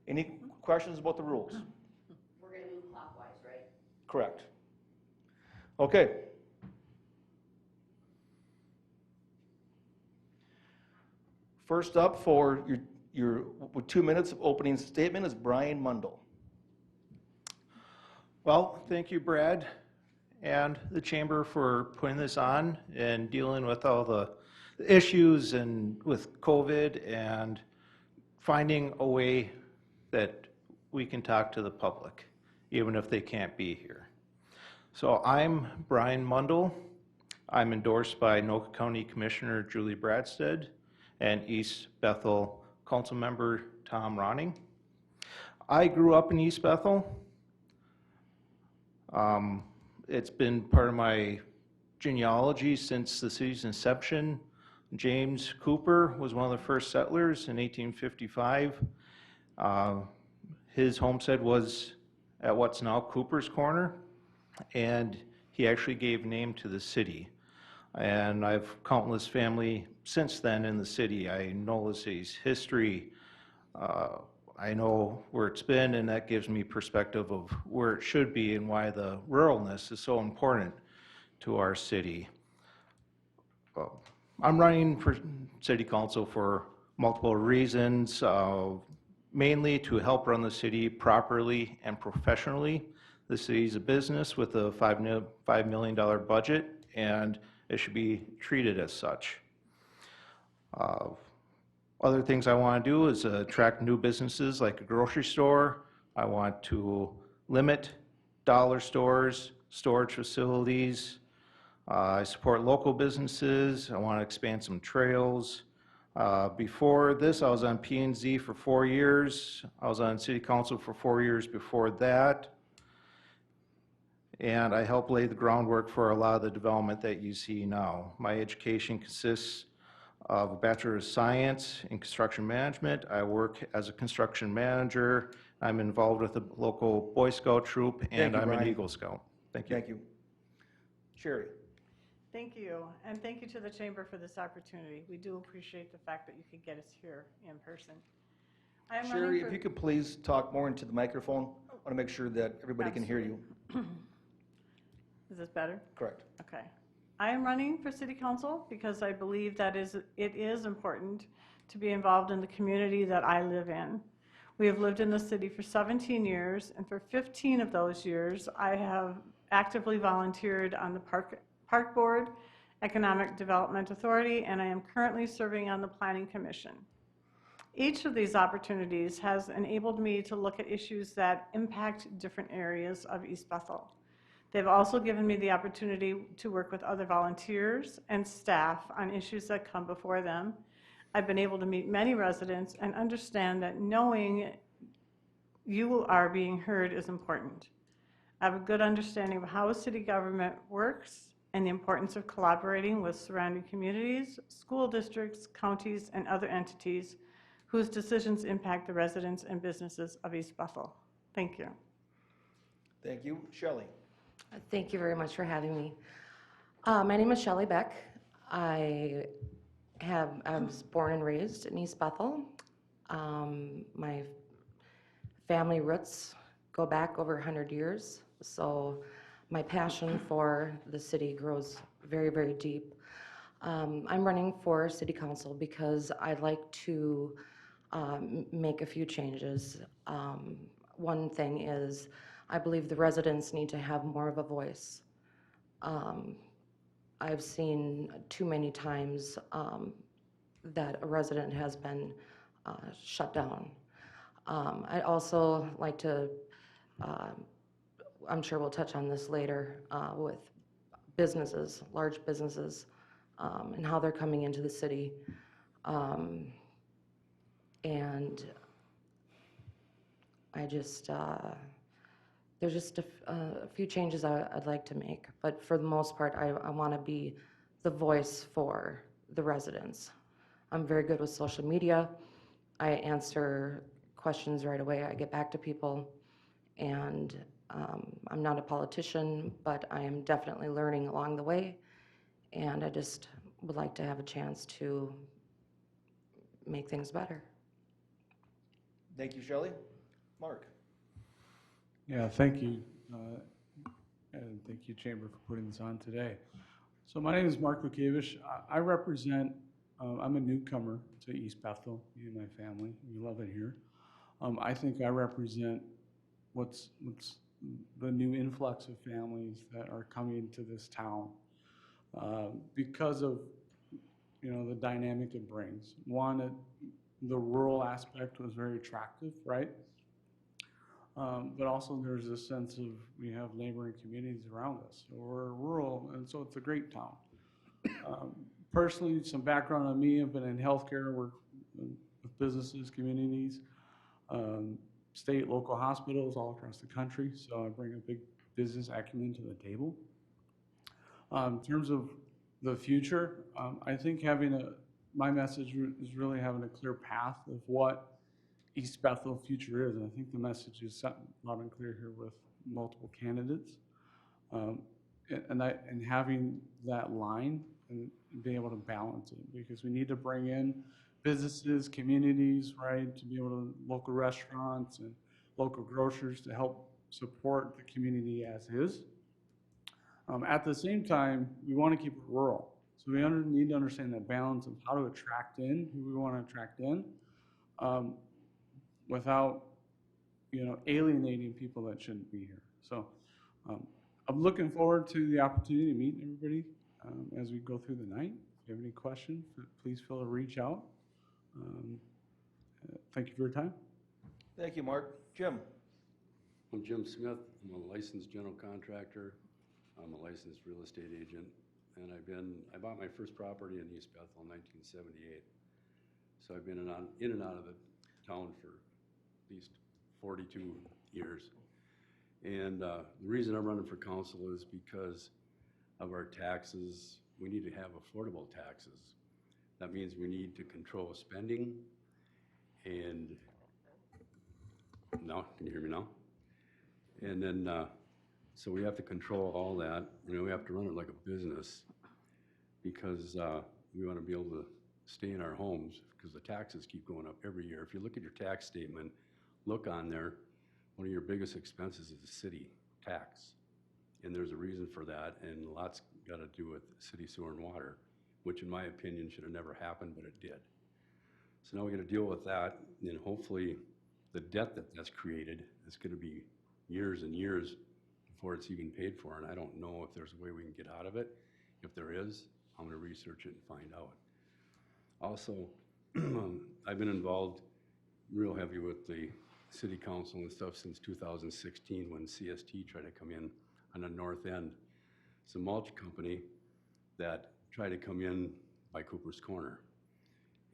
Speaker 1: Any questions about the rules?
Speaker 4: We're going to move clockwise, right?
Speaker 1: Correct. Okay. First up for your 2 minutes of opening statement is Brian Mundell.
Speaker 8: Well, thank you, Brad, and the Chamber for putting this on and dealing with all the issues and with COVID and finding a way that we can talk to the public, even if they can't be here. So I'm Brian Mundell. I'm endorsed by Anoka County Commissioner Julie Bradstead and East Bethel Councilmember Tom Ronning. I grew up in East Bethel. It's been part of my genealogy since the city's inception. James Cooper was one of the first settlers in 1855. His homestead was at what's now Cooper's Corner. and he actually gave name to the city. And I've countless family since then in the city. I know the city's history. Uh, I know where it's been, and that gives me perspective of where it should be and why the ruralness is so important to our city. I'm running for city council for multiple reasons, mainly to help run the city properly and professionally. The city's a business with a $5 million budget, and it should be treated as such. Uh, Other things I want to do is attract new businesses like a grocery store. I want to limit dollar stores, storage facilities. I support local businesses. I want to expand some trails. Before this, I was on P&Z for 4 years. I was on city council for 4 years before that. And I helped lay the groundwork for a lot of the development that you see now. My education consists of a Bachelor of Science in Construction Management. I work as a construction manager. I'm involved with the local Boy Scout troop, and
Speaker 1: you,
Speaker 8: I'm an
Speaker 1: Brian.
Speaker 8: Eagle Scout. Thank you.
Speaker 1: Thank you. Sherry?
Speaker 6: Thank you, and thank you to the Chamber for this opportunity. We do appreciate the fact that you could get us here in person. I am
Speaker 1: Sherry,
Speaker 6: running
Speaker 1: if
Speaker 6: for-
Speaker 1: you could please talk more into the microphone. I want to make sure that everybody can hear you.
Speaker 6: Is this better?
Speaker 1: Correct.
Speaker 6: Okay. I am running for City Council because I believe that it is important to be involved in the community that I live in. We have lived in the city for 17 years, and for 15 of those years, I have actively volunteered on the Park Board, Economic Development Authority, and I am currently serving on the Planning Commission. Each of these opportunities has enabled me to look at issues that impact different areas of East Bethel. They've also given me the opportunity to work with other volunteers and staff on issues that come before them. I've been able to meet many residents and understand that knowing you are being heard is important. I have a good understanding of how city government works and the importance of collaborating with surrounding communities, school districts, counties, and other entities whose decisions impact the residents and businesses of East Bethel. Thank you.
Speaker 1: Thank you. Shelley?
Speaker 9: Thank you very much for having me. My name is Shelley Beck. I was born and raised in East Bethel. My family roots go back over 100 years, so my passion for the city grows very, very deep. I'm running for city council because I'd like to make a few changes. One thing is, I believe the residents need to have more of a voice. I've seen too many times that a resident has been shut down. I'd also like to, I'm sure we'll touch on this later, with businesses, large businesses, and how they're coming into the city. And I just, there's just a few changes I'd like to make, but for the most part, I want to be the voice for the residents. I'm very good with social media. I answer questions right away. I get back to people, and I'm not a politician, but I am definitely learning along the way, and I just would like to have a chance to make things better.
Speaker 1: Thank you, Shelley. Mark?
Speaker 10: Yeah, thank you. And thank you, Chamber, for putting this on today. So my name is Mark Lukiewicz. I represent, I'm a newcomer to East Bethel, me and my family. We love it here. I think I represent what's the new influx of families that are coming into this town because of, the dynamic it brings. One, the rural aspect was very attractive, right? But also there's a sense of we have neighboring communities around us. So we're rural, and so it's a great town. Personally, some background on me, I've been in healthcare, worked with businesses, communities, state, local hospitals all across the country. So I bring a big business acumen to the table. In terms of the future, I think my message is really having a clear path of what East Bethel future is, and I think the message is set loud and clear here with multiple candidates. And having that line and being able to balance it, because we need to bring in businesses, communities, right, to be able to, local restaurants and local grocers to help support the community as is. At the same time, we want to keep it rural. So we need to understand that balance of how to attract in who we want to attract in, without, alienating people that shouldn't be here. So I'm looking forward to the opportunity to meet everybody as we go through the night. If you have any questions, please feel to reach out. Thank you for your time.
Speaker 1: Thank you, Mark. Jim?
Speaker 11: I'm Jim Smith. I'm a licensed general contractor. I'm a licensed real estate agent, and I bought my first property in East Bethel in 1978. So I've been in and out of the town for at least 42 years. And the reason I'm running for council is because of our taxes. We need to have affordable taxes. That means we need to control spending. And now, can you hear me now? And then, so we have to control all that. We have to run it like a business because we want to be able to stay in our homes because the taxes keep going up every year. If you look at your tax statement, look on there, one of your biggest expenses is the city tax. And there's a reason for that, and lots got to do with city sewer and water, which in my opinion should have never happened, but it did. So now we got to deal with that, and hopefully the debt that's created is going to be years and years before it's even paid for, and I don't know if there's a way we can get out of it. If there is, I'm going to research it and find out. Also, I've been involved real heavy with the city council and stuff since 2016 when CST tried to come in on the north end. It's a mulch company that tried to come in by Cooper's Corner,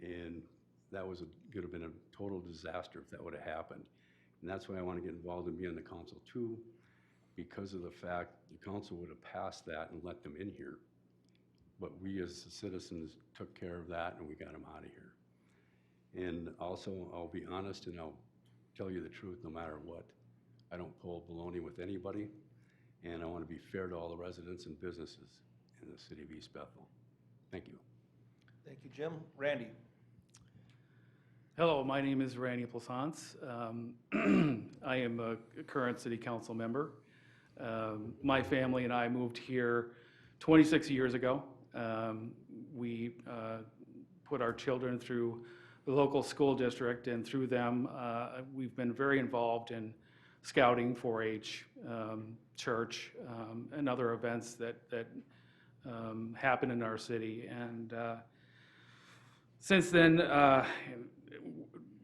Speaker 11: and that could have been a total disaster if that would have happened. And that's why I want to get involved in being on the council too, because of the fact the council would have passed that and let them in here. But we as the citizens took care of that and we got them out of here. And also, I'll be honest and I'll tell you the truth no matter what. I don't pull baloney with anybody, and I want to be fair to all the residents and businesses in the city of East Bethel. Thank you.
Speaker 1: Thank you, Jim. Randy?
Speaker 12: Hello, my name is Randy Plaisance. I am a current city council member. My family and I moved here 26 years ago. We put our children through the local school district, and through them, we've been very involved in scouting, 4-H, church, and other events that happen in our city. And since then,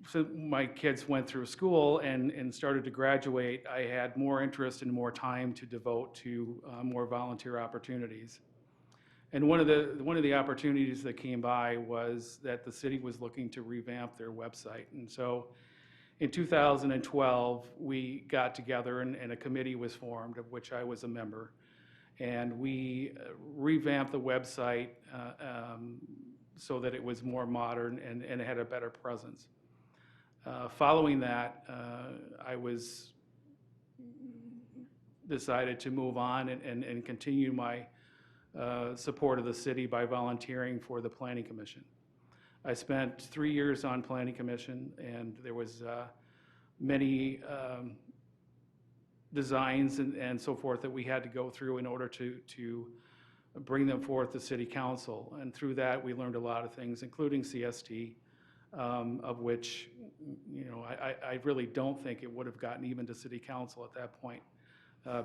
Speaker 12: so my kids went through school and started to graduate, I had more interest and more time to devote to more volunteer opportunities. And one of the opportunities that came by was that the city was looking to revamp their website. And so in 2012, we got together and a committee was formed, of which I was a member. And we revamped the website so that it was more modern and it had a better presence. Following that, I decided to move on and continue my support of the city by volunteering for the Planning Commission. I spent 3 years on Planning Commission, and there was many designs and so forth that we had to go through in order to bring them forth to City Council. And through that, we learned a lot of things, including CST, of which, I really don't think it would have gotten even to City Council at that point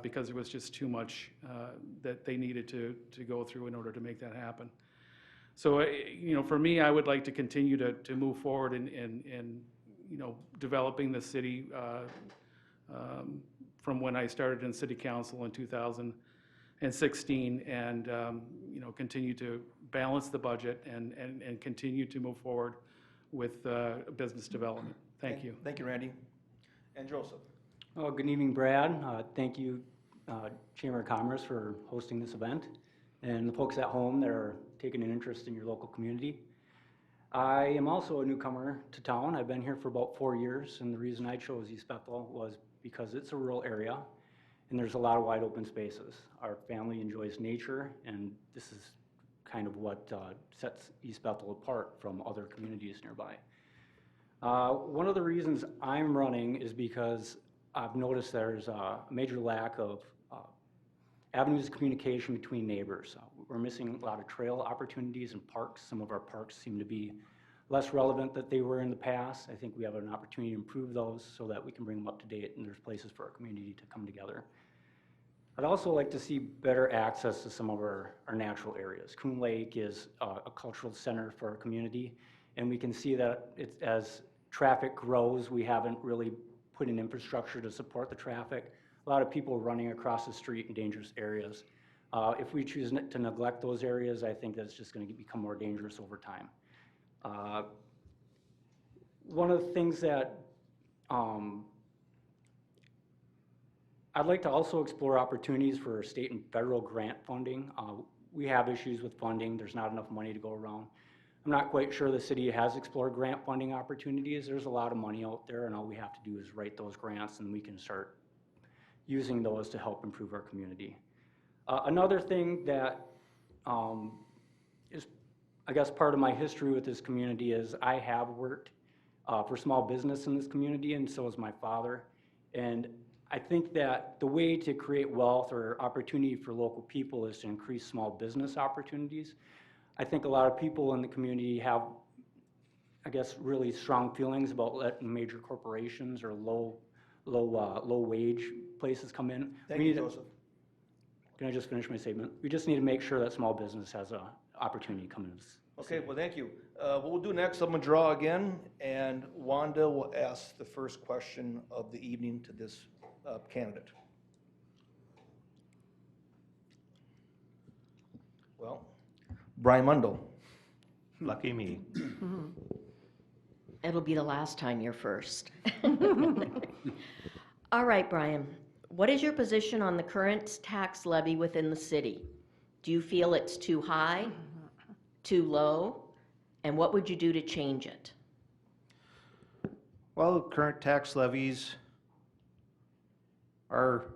Speaker 12: because there was just too much that they needed to go through in order to make that happen. So, for me, I would like to continue to move forward in developing the city from when I started in City Council in 2016 and, continue to balance the budget and continue to move forward with business development. Thank you.
Speaker 1: Thank you, Randy. And Joseph?
Speaker 7: Oh, good evening, Brad. Thank you, Chamber of Commerce, for hosting this event, and the folks at home that are taking an interest in your local community. I am also a newcomer to town. I've been here for about 4 years, and the reason I chose East Bethel was because it's a rural area, and there's a lot of wide open spaces. Our family enjoys nature, and this is kind of what sets East Bethel apart from other communities nearby. One of the reasons I'm running is because I've noticed there's a major lack of avenues of communication between neighbors. We're missing a lot of trail opportunities and parks. Some of our parks seem to be less relevant than they were in the past. I think we have an opportunity to improve those so that we can bring them up to date and there's places for our community to come together. I'd also like to see better access to some of our natural areas. Coon Lake is a cultural center for our community, and we can see that as traffic grows, we haven't really put in infrastructure to support the traffic. A lot of people running across the street in dangerous areas. If we choose to neglect those areas, I think that's just going to become more dangerous over time. One of the things that I'd like to also explore opportunities for state and federal grant funding. We have issues with funding. There's not enough money to go around. I'm not quite sure the city has explored grant funding opportunities. There's a lot of money out there, and all we have to do is write those grants, and we can start using those to help improve our community. Another thing that is, I guess, part of my history with this community is I have worked for small business in this community, and so has my father. And I think that the way to create wealth or opportunity for local people is to increase small business opportunities. I think a lot of people in the community have, I guess, really strong feelings about letting major corporations or low wage places come in.
Speaker 1: Thank you, Joseph.
Speaker 7: Can I just finish my statement? We just need to make sure that small business has an opportunity to come in.
Speaker 1: Okay, well, thank you. What we'll do next, I'm gonna draw again, and Wanda will ask the first question of the evening to this candidate. Well, Brian Mundell.
Speaker 8: Lucky me.
Speaker 4: It'll be the last time you're first. All right, Brian, what is your position on the current tax levy within the city? Do you feel it's too high, too low, and what would you do to change it?
Speaker 8: Well, current tax levies are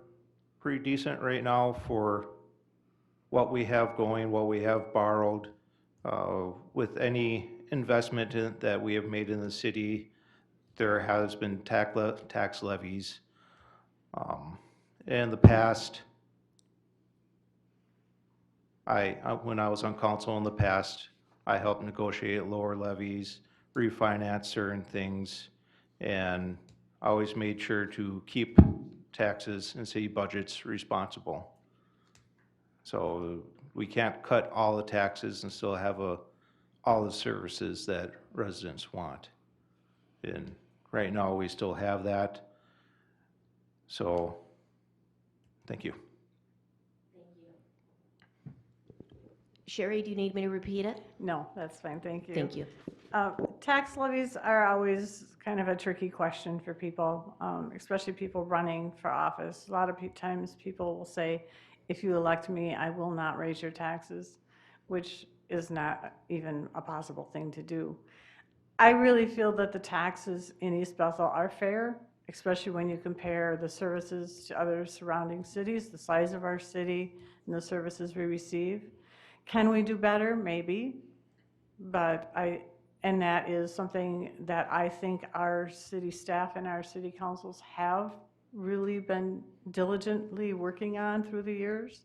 Speaker 8: pretty decent right now for what we have going, what we have borrowed. With any investment that we have made in the city, there has been tax levies. In the past, when I was on council in the past, I helped negotiate lower levies, refinance certain things, and I always made sure to keep taxes and city budgets responsible. So we can't cut all the taxes and still have all the services that residents want. And right now, we still have that. So, thank you.
Speaker 4: Sherry, do you need me to repeat it?
Speaker 6: No, that's fine, thank you.
Speaker 4: Thank you.
Speaker 6: Tax levies are always kind of a tricky question for people, especially people running for office. A lot of times people will say, if you elect me, I will not raise your taxes, which is not even a possible thing to do. I really feel that the taxes in East Bethel are fair, especially when you compare the services to other surrounding cities, the size of our city, and the services we receive. Can we do better? Maybe. And that is something that I think our city staff and our city councils have really been diligently working on through the years.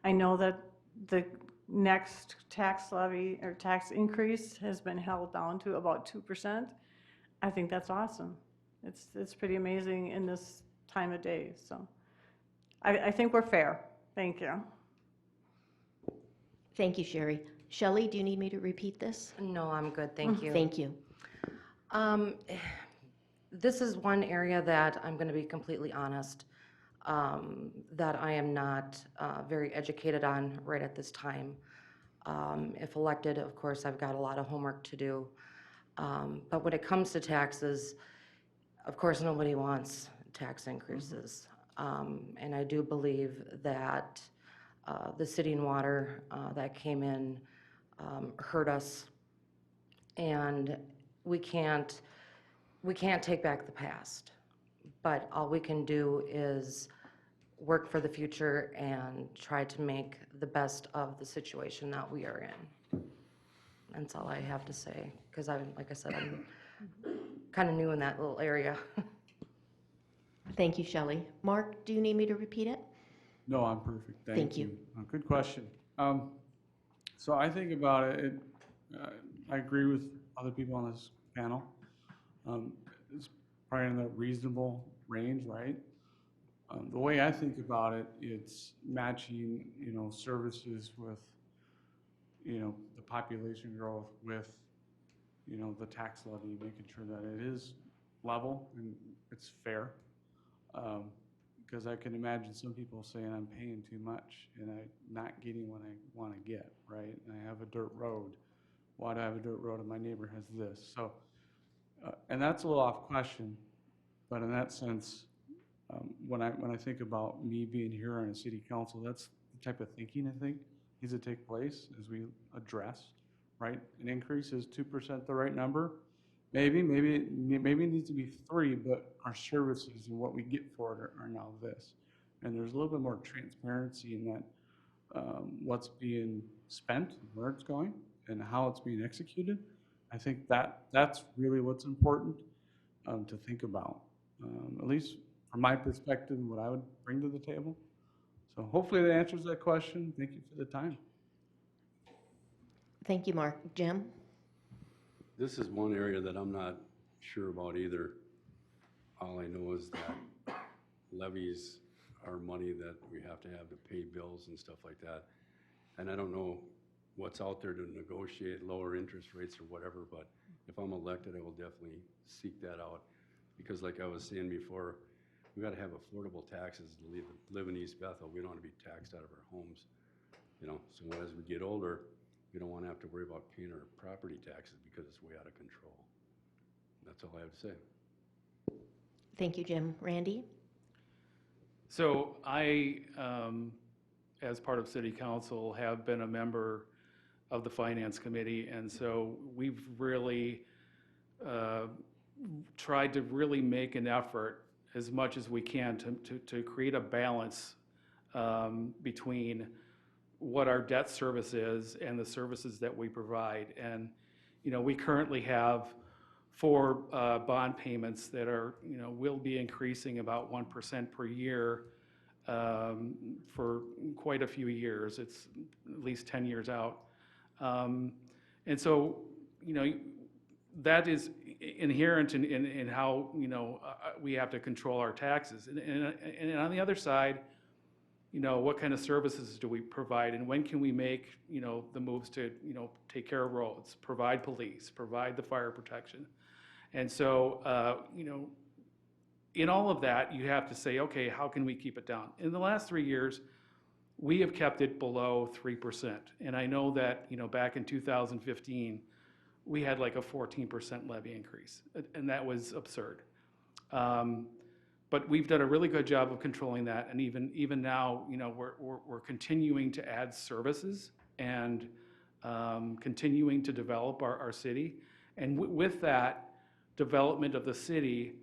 Speaker 6: I know that the next tax levy or tax increase has been held down to about 2%. I think that's awesome. It's pretty amazing in this time of day. So I think we're fair. Thank you.
Speaker 4: Thank you, Sherry. Shelley, do you need me to repeat this?
Speaker 9: No, I'm good, thank you.
Speaker 4: Thank you.
Speaker 9: This is one area that I'm going to be completely honest, that I am not very educated on right at this time. If elected, of course, I've got a lot of homework to do. But when it comes to taxes, of course, nobody wants tax increases. And I do believe that the city and water that came in hurt us, and we can't take back the past, but all we can do is work for the future and try to make the best of the situation that we are in. That's all I have to say, because like I said, I'm kind of new in that little area.
Speaker 4: Thank you, Shelley. Mark, do you need me to repeat it?
Speaker 10: No, I'm perfect.
Speaker 4: Thank
Speaker 10: Thank
Speaker 4: you.
Speaker 10: you. Good question. So I think about it, I agree with other people on this panel. It's probably in the reasonable range, right? The way I think about it, it's matching, services with, the population growth with, the tax levy, making sure that it is level and it's fair. Because I can imagine some people saying I'm paying too much and I'm not getting what I want to get, right? And I have a dirt road. Why do I have a dirt road and my neighbor has this? So, and that's a little off question, but in that sense, when I think about me being here on a city council, that's the type of thinking I think needs to take place as we address, right? An increase is 2% the right number. Maybe it needs to be 3, but our services and what we get for it are now this. And there's a little bit more transparency in that what's being spent, where it's going, and how it's being executed. I think that's really what's important to think about, at least from my perspective, what I would bring to the table. So hopefully that answers that question. Thank you for the time.
Speaker 4: Thank you, Mark. Jim?
Speaker 11: This is one area that I'm not sure about either. All I know is that levies are money that we have to pay bills and stuff like that. And I don't know what's out there to negotiate lower interest rates or whatever, but if I'm elected, I will definitely seek that out. Because like I was saying before, we got to have affordable taxes to live in East Bethel. We don't want to be taxed out of our homes. So as we get older, we don't want to have to worry about paying our property taxes because it's way out of control. That's all I have to say.
Speaker 4: Thank you, Jim. Randy?
Speaker 12: So I, as part of city council, have been a member of the finance committee, and so we've really tried to really make an effort as much as we can to create a balance between what our debt service is and the services that we provide. And, we currently have 4 bond payments that are, will be increasing about 1% per year for quite a few years. It's at least 10 years out. And so, that is inherent in how, we have to control our taxes. And on the other side, what kind of services do we provide, and when can we make, the moves to, take care of roads, provide police, provide the fire protection. And so, in all of that, you have to say, okay, how can we keep it down? In the last 3 years, we have kept it below 3%. And I know that, back in 2015, we had like a 14% levy increase, and that was absurd. But we've done a really good job of controlling that, and even now, we're continuing to add services and continuing to develop our city. And with that development of the city,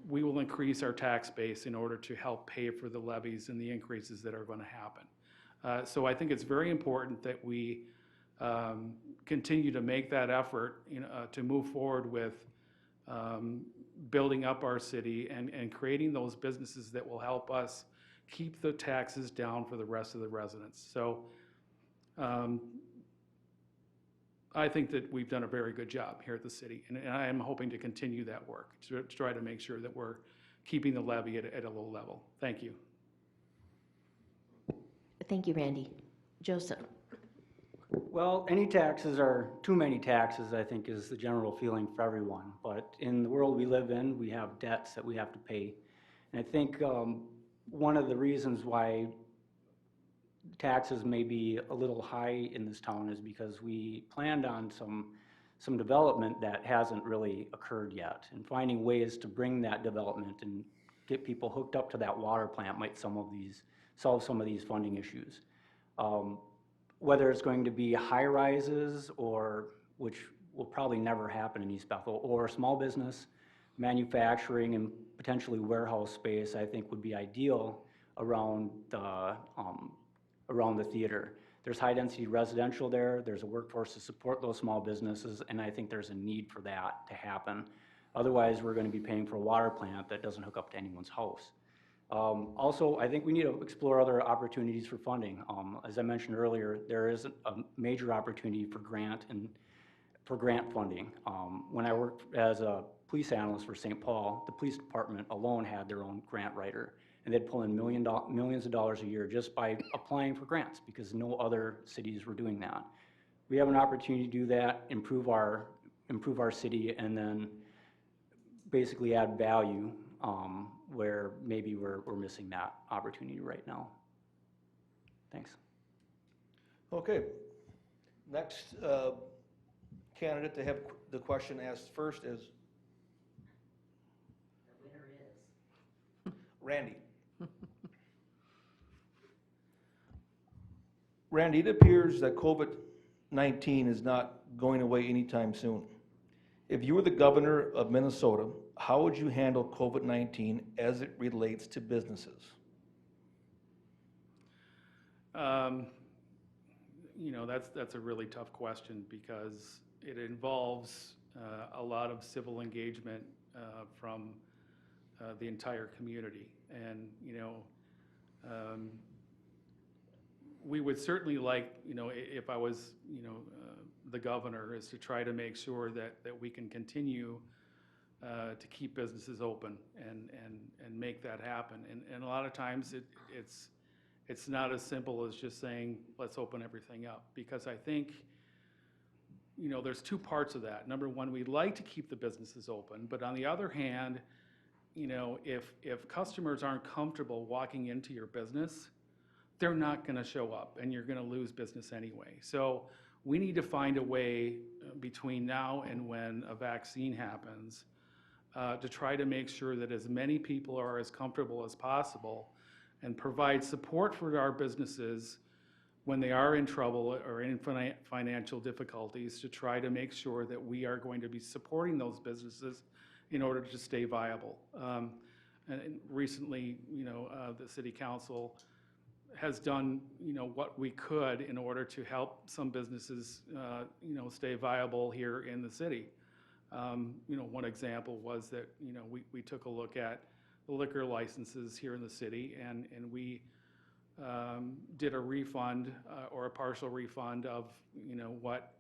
Speaker 12: we will increase our tax base in order to help pay for the levies and the increases that are going to happen. So I think it's very important that we continue to make that effort, to move forward with building up our city and creating those businesses that will help us keep the taxes down for the rest of the residents. So I think that we've done a very good job here at the city, and I am hoping to continue that work to try to make sure that we're keeping the levy at a low level. Thank you.
Speaker 4: Thank you, Randy. Joseph?
Speaker 7: Well, any taxes are too many taxes, I think, is the general feeling for everyone. But in the world we live in, we have debts that we have to pay. And I think one of the reasons why taxes may be a little high in this town is because we planned on some development that hasn't really occurred yet. And finding ways to bring that development and get people hooked up to that water plant might solve some of these funding issues. Whether it's going to be high rises, or which will probably never happen in East Bethel, or small business, manufacturing, and potentially warehouse space, I think would be ideal around the theater. There's high-density residential there, there's a workforce to support those small businesses, and I think there's a need for that to happen. Otherwise, we're gonna be paying for a water plant that doesn't hook up to anyone's house. Also, I think we need to explore other opportunities for funding. As I mentioned earlier, there is a major opportunity for grant funding. When I worked as a police analyst for St. Paul, the police department alone had their own grant writer, and they'd pull in millions of dollars a year just by applying for grants because no other cities were doing that. We have an opportunity to do that, improve our city, and then basically add value where maybe we're missing that opportunity right now. Thanks.
Speaker 1: Okay. Next candidate to have the question asked first is Randy. Randy, it appears that COVID-19 is not going away anytime soon. If you were the governor of Minnesota, how would you handle COVID-19 as it relates to businesses?
Speaker 12: You know, that's a really tough question because it involves a lot of civil engagement from the entire community. And, you know, we would certainly like, you know, if I was, you know, the governor, is to try to make sure that we can continue to keep businesses open and make that happen. And a lot of times it's not as simple as just saying, let's open everything up, because I think, you know, there's two parts of that. Number one, we'd like to keep the businesses open, but on the other hand, you know, if customers aren't comfortable walking into your business, they're not going to show up and you're going to lose business anyway. So we need to find a way between now and when a vaccine happens to try to make sure that as many people are as comfortable as possible and provide support for our businesses when they are in trouble or in financial difficulties, to try to make sure that we are going to be supporting those businesses in order to stay viable. And recently, you know, the city council has done, you know, what we could in order to help some businesses, you know, stay viable here in the city. You know, one example was that, you know, we took a look at the liquor licenses here in the city, and we did a refund or a partial refund of, you know, what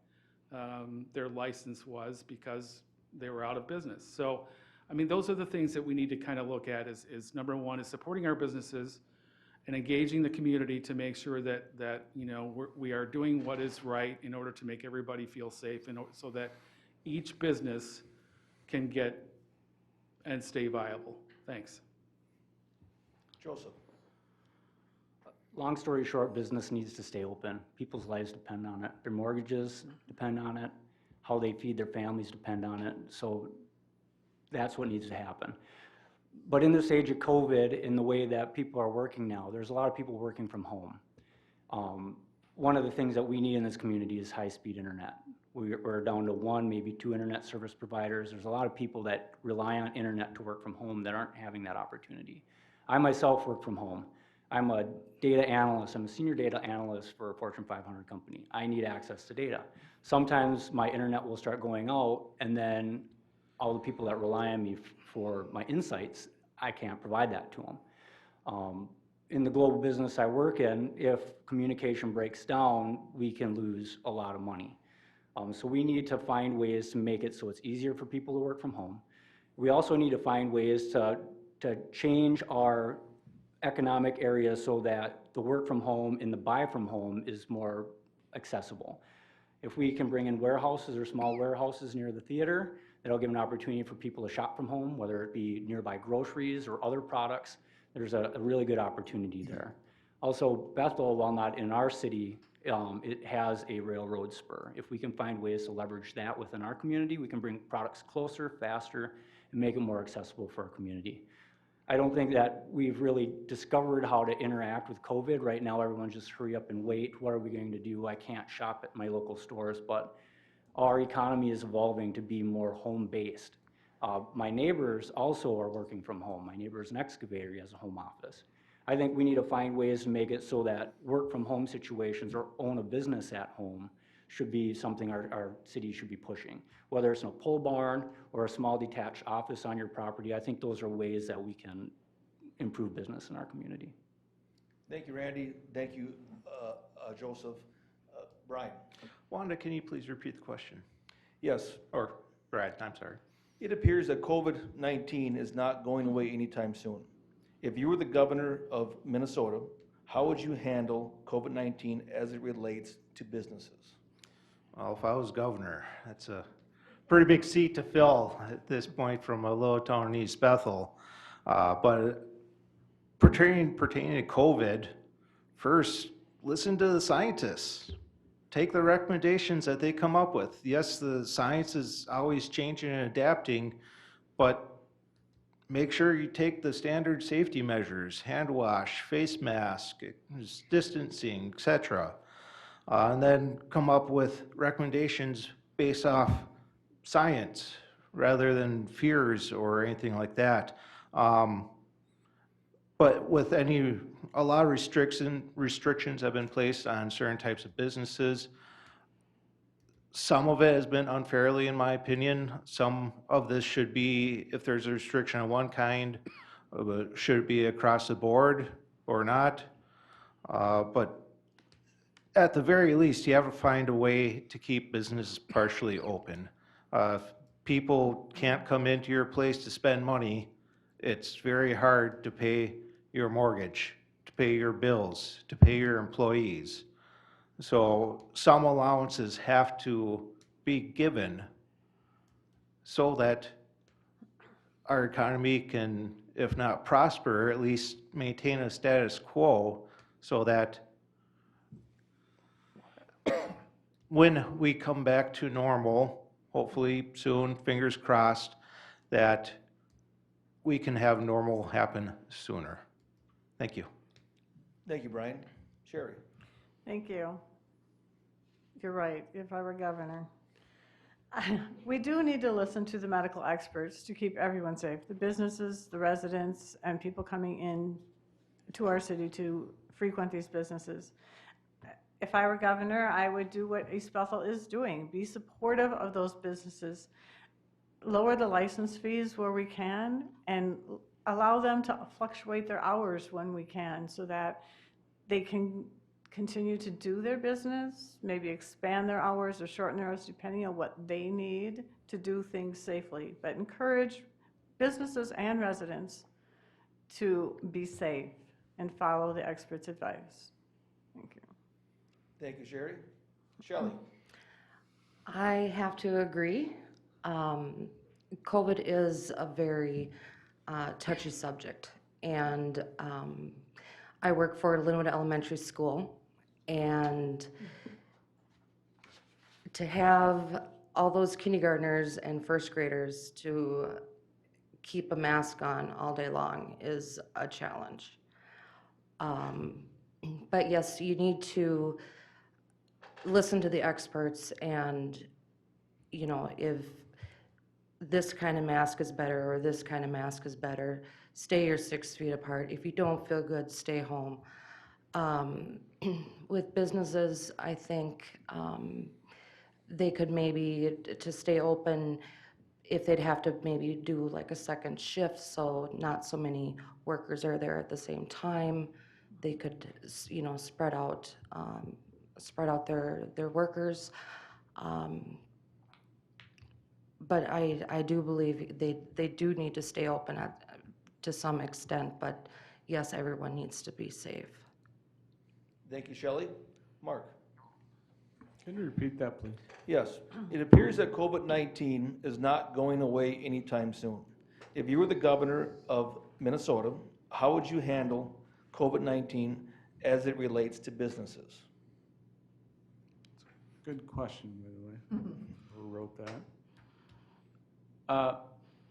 Speaker 12: their license was because they were out of business. So, I mean, those are the things that we need to kind of look at is number one is supporting our businesses and engaging the community to make sure that you know, we are doing what is right in order to make everybody feel safe, and so that each business can get and stay viable. Thanks.
Speaker 1: Joseph.
Speaker 7: Long story short, business needs to stay open. People's lives depend on it. Their mortgages depend on it. How they feed their families depend on it. So that's what needs to happen. But in this age of COVID, in the way that people are working now, there's a lot of people working from home. One of the things that we need in this community is high-speed internet. We're down to one, maybe two internet service providers. There's a lot of people that rely on internet to work from home that aren't having that opportunity. I myself work from home. I'm a data analyst. I'm a senior data analyst for a Fortune 500 company. I need access to data. Sometimes my internet will start going out, and then all the people that rely on me for my insights, I can't provide that to them. In the global business I work in, if communication breaks down, we can lose a lot of money. So we need to find ways to make it so it's easier for people to work from home. We also need to find ways to change our economic areas so that the work from home and the buy from home is more accessible. If we can bring in warehouses or small warehouses near the theater, that'll give an opportunity for people to shop from home, whether it be nearby groceries or other products. There's a really good opportunity there. Also, Bethel, while not in our city, it has a railroad spur. If we can find ways to leverage that within our community, we can bring products closer, faster, and make it more accessible for our community. I don't think that we've really discovered how to interact with COVID. Right now, everyone's just hurry up and wait. What are we going to do? I can't shop at my local stores, but our economy is evolving to be more home-based. My neighbors also are working from home. My neighbor is an excavator, he has a home office. I think we need to find ways to make it so that work from home situations or own a business at home should be something our city should be pushing. Whether it's in a pole barn or a small detached office on your property, I think those are ways that we can improve business in our community.
Speaker 1: Thank you, Randy. Thank you, Joseph. Brian?
Speaker 8: Wanda, can you please repeat the question?
Speaker 1: Yes.
Speaker 8: Or Brad, I'm sorry.
Speaker 1: It appears that COVID-19 is not going away anytime soon. If you were the governor of Minnesota, how would you handle COVID-19 as it relates to businesses?
Speaker 8: Well, if I was governor, that's a pretty big seat to fill at this point from a little town in East Bethel. But pertaining to COVID, first, listen to the scientists. Take the recommendations that they come up with. Yes, the science is always changing and adapting, but make sure you take the standard safety measures, hand wash, face mask, distancing, etc. And then come up with recommendations based off science rather than fears or anything like that. But with a lot of restrictions have been placed on certain types of businesses. Some of it has been unfairly, in my opinion. Some of this should be, if there's a restriction of one kind, should it be across the board or not? But at the very least, you have to find a way to keep business partially open. If people can't come into your place to spend money, it's very hard to pay your mortgage, to pay your bills, to pay your employees. So some allowances have to be given so that our economy can, if not prosper, at least maintain a status quo so that when we come back to normal, hopefully soon, fingers crossed, that we can have normal happen sooner. Thank you.
Speaker 1: Thank you, Brian. Sherry?
Speaker 6: Thank you. You're right, if I were governor. We do need to listen to the medical experts to keep everyone safe, the businesses, the residents, and people coming in to our city to frequent these businesses. If I were governor, I would do what East Bethel is doing, be supportive of those businesses, lower the license fees where we can, and allow them to fluctuate their hours when we can so that they can continue to do their business, maybe expand their hours or shorten their hours depending on what they need to do things safely. But encourage businesses and residents to be safe and follow the experts' advice. Thank you.
Speaker 1: Thank you, Sherry. Shelley?
Speaker 9: I have to agree. COVID is a very touchy subject, and I work for Linwood Elementary School, and to have all those kindergartners and first graders to keep a mask on all day long is a challenge. But yes, you need to listen to the experts, and you know, if this kind of mask is better or this kind of mask is better, stay your 6 feet apart. If you don't feel good, stay home. With businesses, I think they could maybe, to stay open, if they'd have to maybe do like a second shift, so not so many workers are there at the same time, they could, you know, spread out their workers. But I do believe they do need to stay open to some extent, but yes, everyone needs to be safe.
Speaker 1: Thank you, Shelley. Mark?
Speaker 10: Can you repeat that, please?
Speaker 1: Yes. It appears that COVID-19 is not going away anytime soon. If you were the governor of Minnesota, how would you handle COVID-19 as it relates to businesses?
Speaker 10: Good question, by the way. Who wrote that?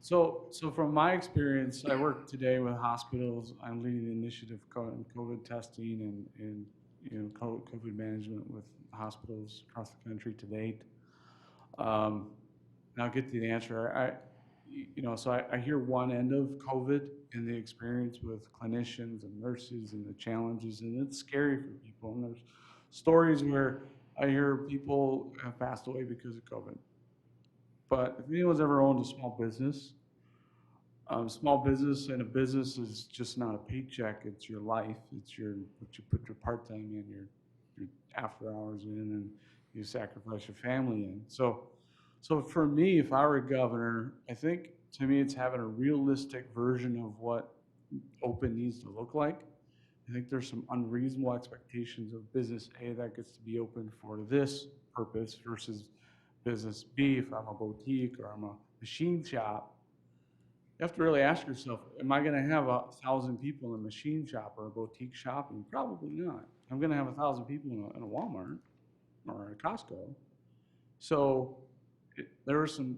Speaker 10: So from my experience, I work today with hospitals. I'm leading the initiative on COVID testing and you know, COVID management with hospitals across the country to date. And I'll get to the answer. so I hear one end of COVID and the experience with clinicians and nurses and the challenges, and it's scary for people. And there's stories where I hear people have passed away because of COVID. But if anyone's ever owned a small business and a business is just not a paycheck, it's your life, it's what you put your part-time in, your after hours in, and you sacrifice your family in. So for me, if I were governor, I think to me it's having a realistic version of what open needs to look like. I think there's some unreasonable expectations of business A that gets to be open for this purpose versus business B. If I'm a boutique or I'm a machine shop, you have to really ask yourself, am I going to have 1,000 people in a machine shop or a boutique shopping? Probably not. I'm going to have 1,000 people in a Walmart or a Costco. So there was some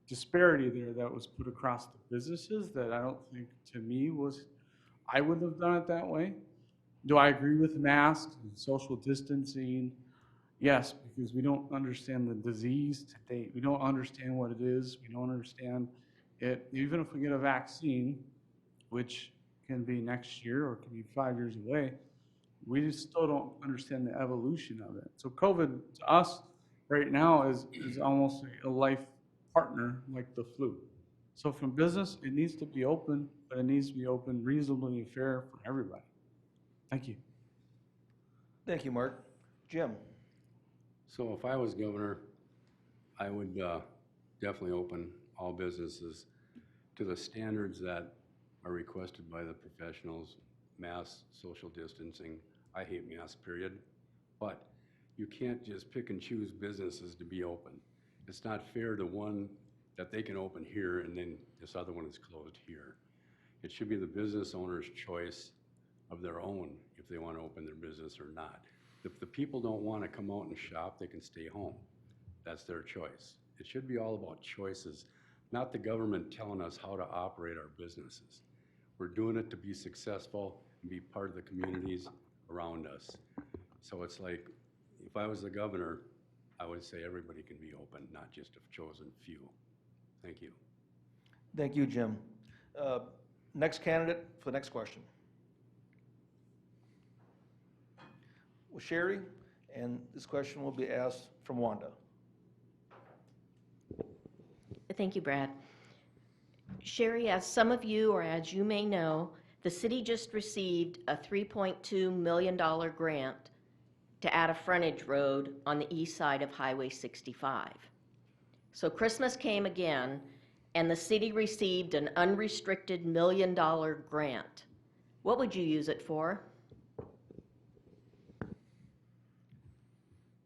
Speaker 10: disparity there that was put across the businesses that I don't think, to me, I wouldn't have done it that way. Do I agree with masks and social distancing? Yes, because we don't understand the disease to date. We don't understand what it is. We don't understand it. Even if we get a vaccine, which can be next year or can be 5 years away, we just still don't understand the evolution of it. So COVID to us right now is almost a life partner like the flu. So from business, it needs to be open, but it needs to be open reasonably and fair for everybody. Thank you.
Speaker 1: Thank you, Mark. Jim?
Speaker 11: So if I was governor, I would definitely open all businesses to the standards that are requested by the professionals, mask, social distancing. I hate masks, period. But you can't just pick and choose businesses to be open. It's not fair to one that they can open here and then this other one is closed here. It should be the business owner's choice of their own if they want to open their business or not. If the people don't want to come out and shop, they can stay home. That's their choice. It should be all about choices, not the government telling us how to operate our businesses. We're doing it to be successful and be part of the communities around us. So it's like, if I was the governor, I would say everybody can be open, not just a chosen few. Thank you.
Speaker 1: Thank you, Jim. Next candidate for the next question. Well, Sherry, and this question will be asked from Wanda.
Speaker 4: Thank you, Brad. Sherry, as some of you, or as you may know, the city just received a $3.2 million grant to add a frontage road on the east side of Highway 65. So Christmas came again, and the city received an unrestricted $1 million grant. What would you use it for?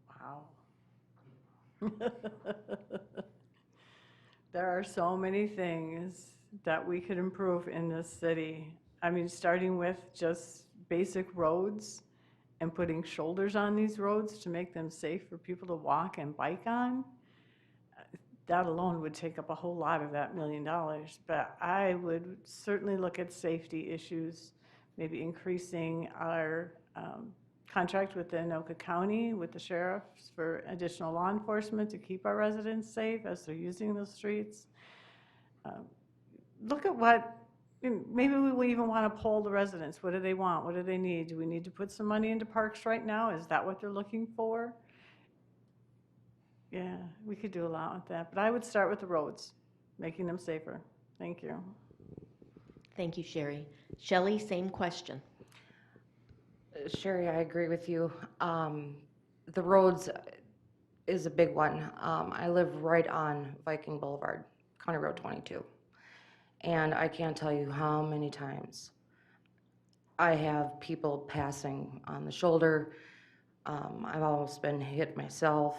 Speaker 6: Wow. There are so many things that we could improve in this city. I mean, starting with just basic roads and putting shoulders on these roads to make them safe for people to walk and bike on. That alone would take up a whole lot of that $1 million. But I would certainly look at safety issues, maybe increasing our contract with the Anoka County, with the sheriffs for additional law enforcement to keep our residents safe as they're using the streets. Look at what, maybe we will even want to poll the residents. What do they want? What do they need? Do we need to put some money into parks right now? Is that what they're looking for? Yeah, we could do a lot with that. But I would start with the roads, making them safer. Thank you.
Speaker 4: Thank you, Sherry. Shelley, same question.
Speaker 9: Sherry, I agree with you. The roads is a big one. I live right on Viking Boulevard, County Road 22. And I can't tell you how many times I have people passing on the shoulder. I've almost been hit myself.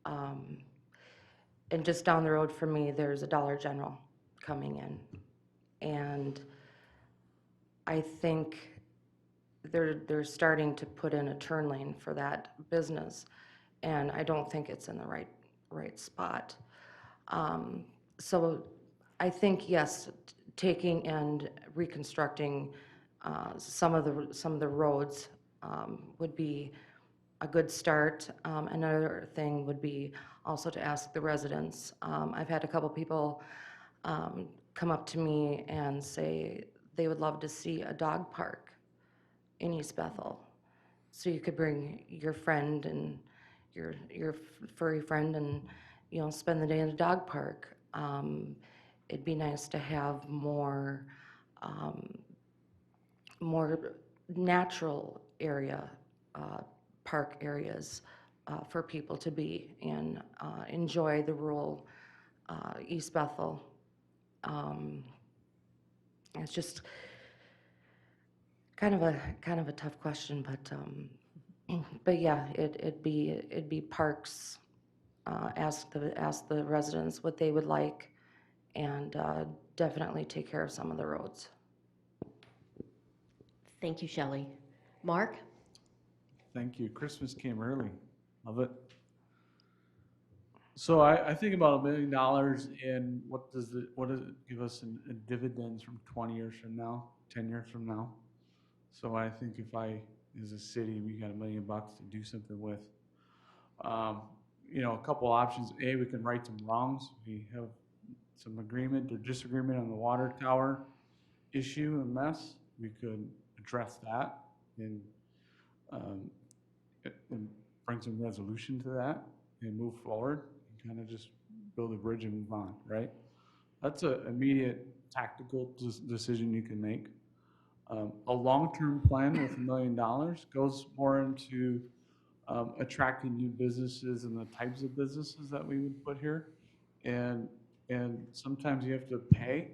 Speaker 9: And just down the road from me, there's a Dollar General coming in. And I think they're starting to put in a turn lane for that business, and I don't think it's in the right spot. So I think, yes, taking and reconstructing some of the roads would be a good start. Another thing would be also to ask the residents. I've had a couple people come up to me and say they would love to see a dog park in East Bethel. So you could bring your friend and your furry friend and, you know, spend the day in a dog park. It'd be nice to have more, more natural area, park areas for people to be and enjoy the rural East Bethel. It's just kind of a tough question, but yeah, it'd be parks. Ask the residents what they would like, and definitely take care of some of the roads.
Speaker 4: Thank you, Shelley. Mark?
Speaker 10: Thank you. Christmas came early. Love it. So I think about $1 million in what does it give us in dividends from 20 years from now, 10 years from now? So I think if as a city, we got $1 million to do something with. You know, a couple options. A, we can right some wrongs. We have some agreement or disagreement on the water tower issue and mess. We could address that and bring some resolution to that and move forward and kind of just build a bridge and move on, right? That's an immediate tactical decision you can make. A long-term plan with $1 million goes more into attracting new businesses and the types of businesses that we would put here. And sometimes you have to pay,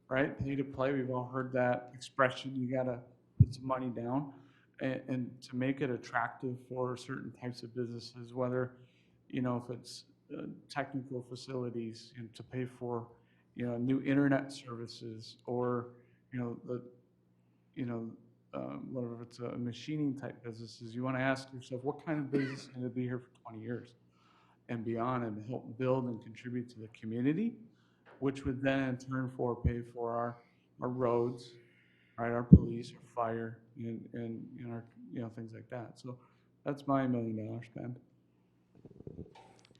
Speaker 10: right? Pay to play. We've all heard that expression. You got to put some money down. And to make it attractive for certain types of businesses, whether, you know, if it's technical facilities, you know, to pay for, you know, new internet services or, you know, whatever, if it's a machining type businesses, you want to ask yourself, what kind of business is going to be here for 20 years and beyond and help build and contribute to the community, which would then in turn pay for our roads, right, our police, our fire, and you know, our, you know, things like that. So that's my $1 million spend.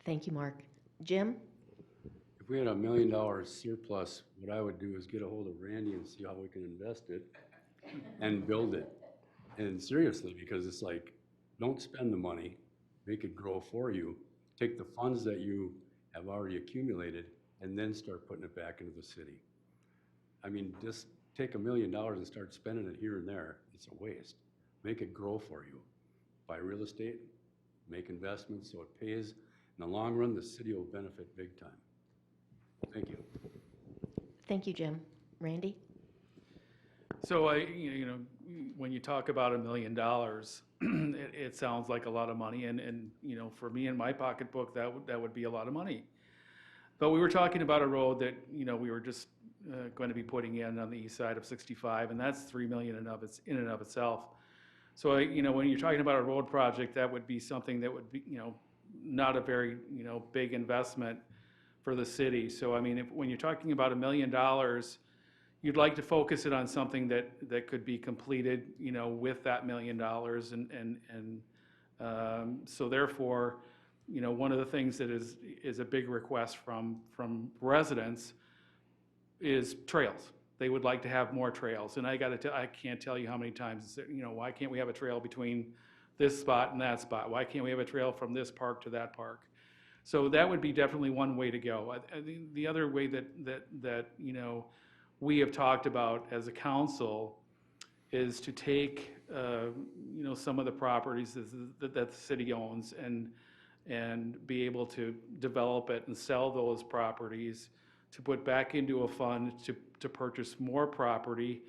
Speaker 4: Thank you, Mark. Jim?
Speaker 11: If we had $1 million surplus, what I would do is get a hold of Randy and see how we can invest it and build it. And seriously, because it's like, don't spend the money, make it grow for you. Take the funds that you have already accumulated and then start putting it back into the city. I mean, just take $1 million and start spending it here and there. It's a waste. Make it grow for you. Buy real estate, make investments so it pays. In the long run, the city will benefit big time. Thank you.
Speaker 4: Thank you, Jim. Randy?
Speaker 12: So you know, when you talk about $1 million, it sounds like a lot of money, and you know, for me in my pocketbook, that would be a lot of money. But we were talking about a road that, you know, we were just going to be putting in on the east side of 65, and that's $3 million in and of itself. So you know, when you're talking about a road project, that would be something that would be, you know, not a very, you know, big investment for the city. So I mean, when you're talking about $1 million, you'd like to focus it on something that could be completed, you know, with that $1 million, and so therefore, you know, one of the things that is a big request from residents is trails. They would like to have more trails, and I can't tell you how many times, you know, why can't we have a trail between this spot and that spot? Why can't we have a trail from this park to that park? So that would be definitely one way to go. I think the other way that you know, we have talked about as a council is to take you know, some of the properties that the city owns and be able to develop it and sell those properties to put back into a fund to purchase more property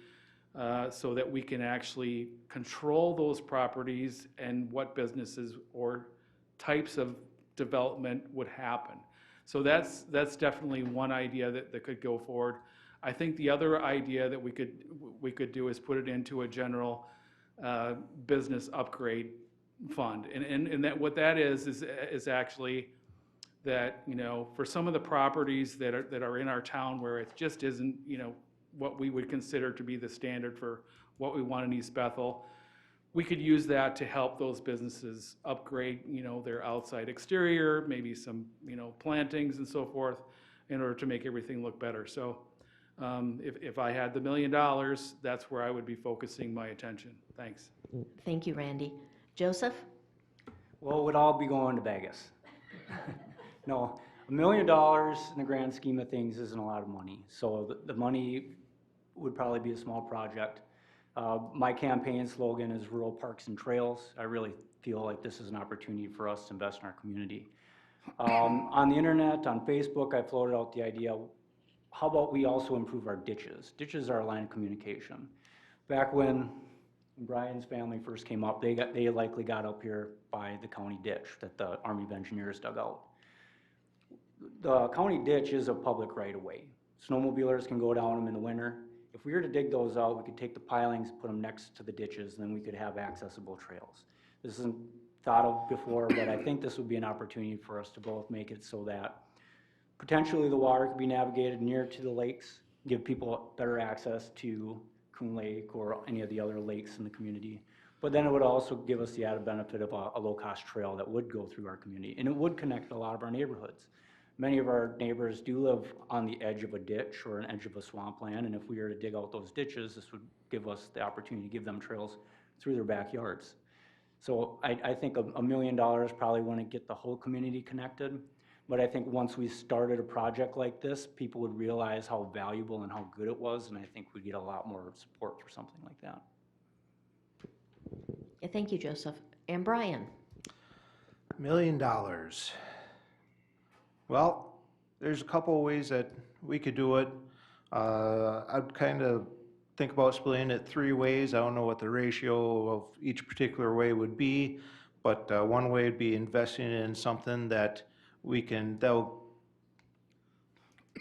Speaker 12: so that we can actually control those properties and what businesses or types of development would happen. So that's definitely one idea that could go forward. I think the other idea that we could do is put it into a general business upgrade fund, and that what that is actually that, you know, for some of the properties that are in our town where it just isn't, you know, what we would consider to be the standard for what we want in East Bethel, we could use that to help those businesses upgrade, you know, their outside exterior, maybe some, you know, plantings and so forth, in order to make everything look better. So if I had the $1 million, that's where I would be focusing my attention. Thanks.
Speaker 4: Thank you, Randy. Joseph?
Speaker 7: Well, it would all be going to Vegas. No, $1 million in the grand scheme of things isn't a lot of money. So the money would probably be a small project. My campaign slogan is rural parks and trails. I really feel like this is an opportunity for us to invest in our community. On the internet, on Facebook, I floated out the idea, how about we also improve our ditches? Ditches are a line of communication. Back when Brian's family first came up, they likely got up here by the county ditch that the Army of Engineers dug out. The county ditch is a public right-of-way. Snowmobilers can go down them in the winter. If we were to dig those out, we could take the pilings, put them next to the ditches, and then we could have accessible trails. This isn't thought of before, but I think this would be an opportunity for us to both make it so that potentially the water could be navigated near to the lakes, give people better access to Coon Lake or any of the other lakes in the community. But then it would also give us the added benefit of a low-cost trail that would go through our community, and it would connect a lot of our neighborhoods. Many of our neighbors do live on the edge of a ditch or an edge of a swampland, and if we were to dig out those ditches, this would give us the opportunity to give them trails through their backyards. So I think $1 million probably wouldn't get the whole community connected, but I think once we started a project like this, people would realize how valuable and how good it was, and I think we'd get a lot more support for something like that.
Speaker 4: Yeah, thank you, Joseph. And Brian?
Speaker 8: $1 million. Well, there's a couple of ways that we could do it. I'd kind of think about splitting it 3 ways. I don't know what the ratio of each particular way would be, but one way would be investing in something that that'll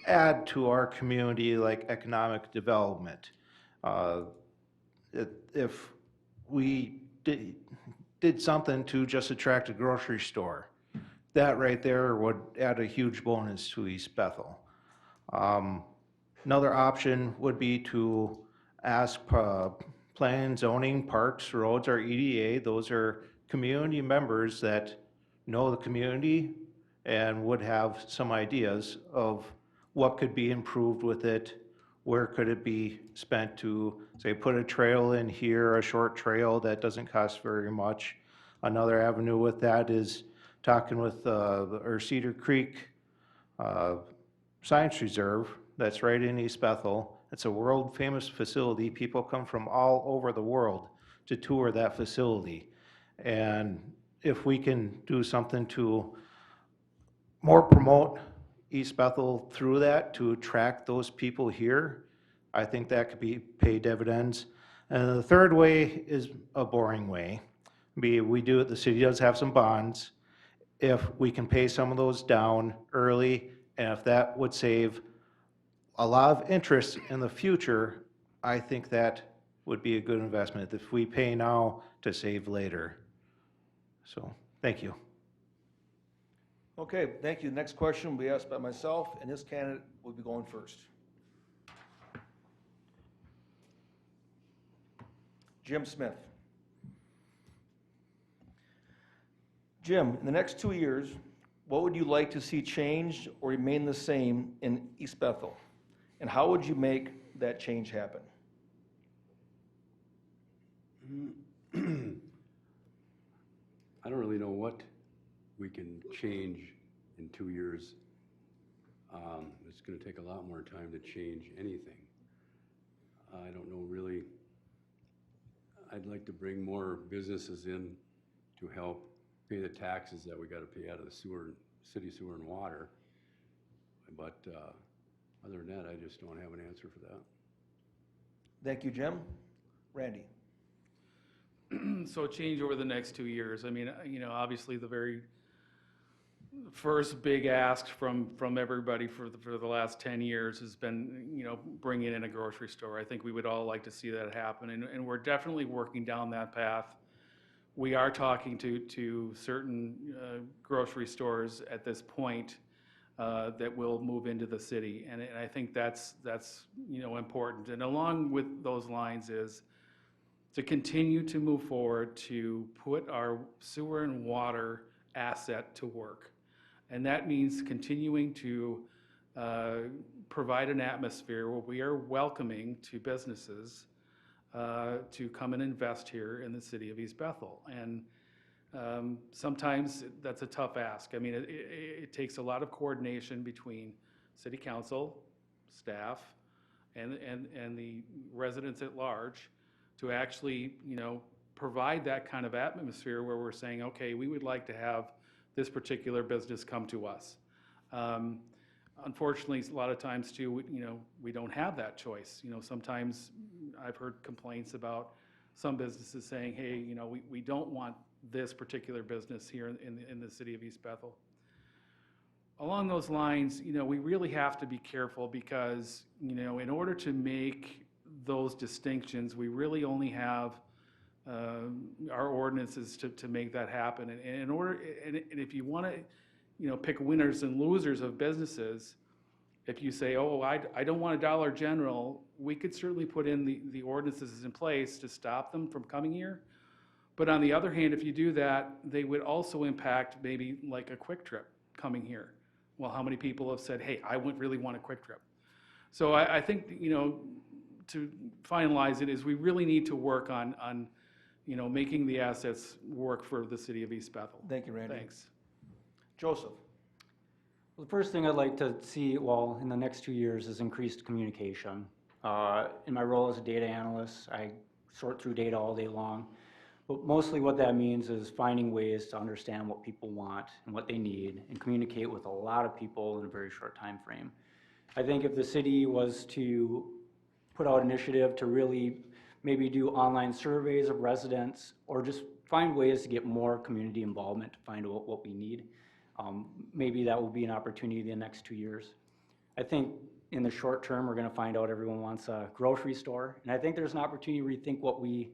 Speaker 8: add to our community, like economic development. If we did something to just attract a grocery store, that right there would add a huge bonus to East Bethel. Another option would be to ask planning and zoning, parks, roads, or EDA. Those are community members that know the community and would have some ideas of what could be improved with it, where could it be spent to, say, put a trail in here, a short trail that doesn't cost very much. Another avenue with that is talking with our Cedar Creek Science Reserve that's right in East Bethel. It's a world-famous facility. People come from all over the world to tour that facility. And if we can do something to more promote East Bethel through that to attract those people here, I think that could pay dividends. And the third way is a boring way. The city does have some bonds. If we can pay some of those down early, and if that would save a lot of interest in the future, I think that would be a good investment if we pay now to save later. So, thank you.
Speaker 1: Okay, thank you. The next question will be asked by myself, and this candidate will be going first. Jim Smith. Jim, in the next 2 years, what would you like to see changed or remain the same in East Bethel? And how would you make that change happen?
Speaker 11: I don't really know what we can change in 2 years. It's going to take a lot more time to change anything. I don't know really. I'd like to bring more businesses in to help pay the taxes that we got to pay out of the city sewer and water. But other than that, I just don't have an answer for that.
Speaker 1: Thank you, Jim. Randy.
Speaker 12: So change over the next 2 years. I mean, obviously the very first big ask from everybody for the last 10 years has been, bringing in a grocery store. I think we would all like to see that happen, and we're definitely working down that path. We are talking to certain grocery stores at this point that will move into the city, and I think that's important. And along with those lines is to continue to move forward to put our sewer and water asset to work. And that means continuing to provide an atmosphere where we are welcoming to businesses to come and invest here in the city of East Bethel. And sometimes that's a tough ask. I mean, it takes a lot of coordination between city council, staff, and the residents at large to actually, provide that kind of atmosphere where we're saying, okay, we would like to have this particular business come to us. Unfortunately, a lot of times too, we don't have that choice. Sometimes I've heard complaints about some businesses saying, hey, we don't want this particular business here in the city of East Bethel. Along those lines, we really have to be careful because, in order to make those distinctions, we really only have our ordinances to make that happen. And if you want to, pick winners and losers of businesses, if you say, oh, I don't want a Dollar General, we could certainly put in the ordinances in place to stop them from coming here. But on the other hand, if you do that, they would also impact maybe like a Quick Trip coming here. Well, how many people have said, hey, I wouldn't really want a Quick Trip? So I think, to finalize it is we really need to work on making the assets work for the city of East Bethel.
Speaker 1: Thank you, Randy.
Speaker 12: Thanks.
Speaker 1: Joseph?
Speaker 7: Well, the first thing I'd like to see, well, in the next 2 years is increased communication. In my role as a data analyst, I sort through data all day long. But mostly what that means is finding ways to understand what people want and what they need and communicate with a lot of people in a very short time frame. I think if the city was to put out initiative to really maybe do online surveys of residents or just find ways to get more community involvement to find out what we need, maybe that will be an opportunity in the next 2 years. I think in the short term, we're going to find out everyone wants a grocery store. And I think there's an opportunity to rethink what we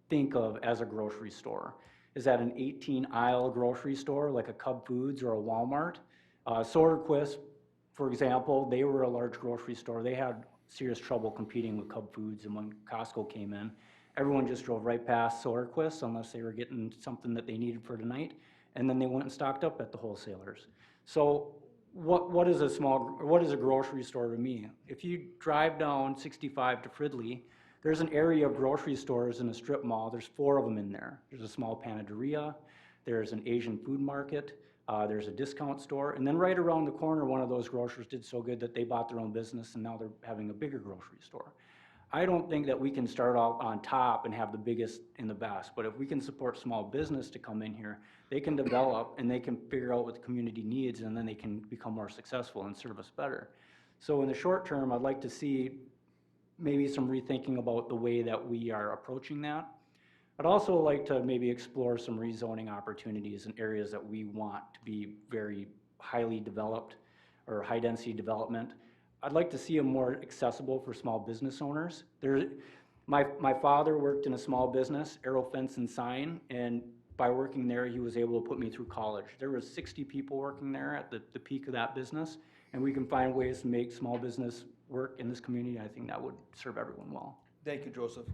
Speaker 7: think of as a grocery store. Is that an 18-aisle grocery store like a Cub Foods or a Walmart? Soderquist, for example, they were a large grocery store. They had serious trouble competing with Cub Foods, and when Costco came in, everyone just drove right past Soderquist unless they were getting something that they needed for tonight, and then they went and stocked up at the wholesalers. So what is a grocery store to me? If you drive down 65 to Fridley, there's an area of grocery stores in a strip mall. There's 4 of them in there. There's a small panaderia, there's an Asian food market, there's a discount store, and then right around the corner, one of those grocers did so good that they bought their own business, and now they're having a bigger grocery store. I don't think that we can start out on top and have the biggest and the best, but if we can support small business to come in here, they can develop and they can figure out what the community needs, and then they can become more successful and serve us better. So in the short term, I'd like to see maybe some rethinking about the way that we are approaching that. I'd also like to maybe explore some rezoning opportunities in areas that we want to be very highly developed or high density development. I'd like to see them more accessible for small business owners. My father worked in a small business, Aero Fence and Sign, and by working there, he was able to put me through college. There was 60 people working there at the peak of that business, and we can find ways to make small business work in this community. I think that would serve everyone well.
Speaker 1: Thank you, Joseph.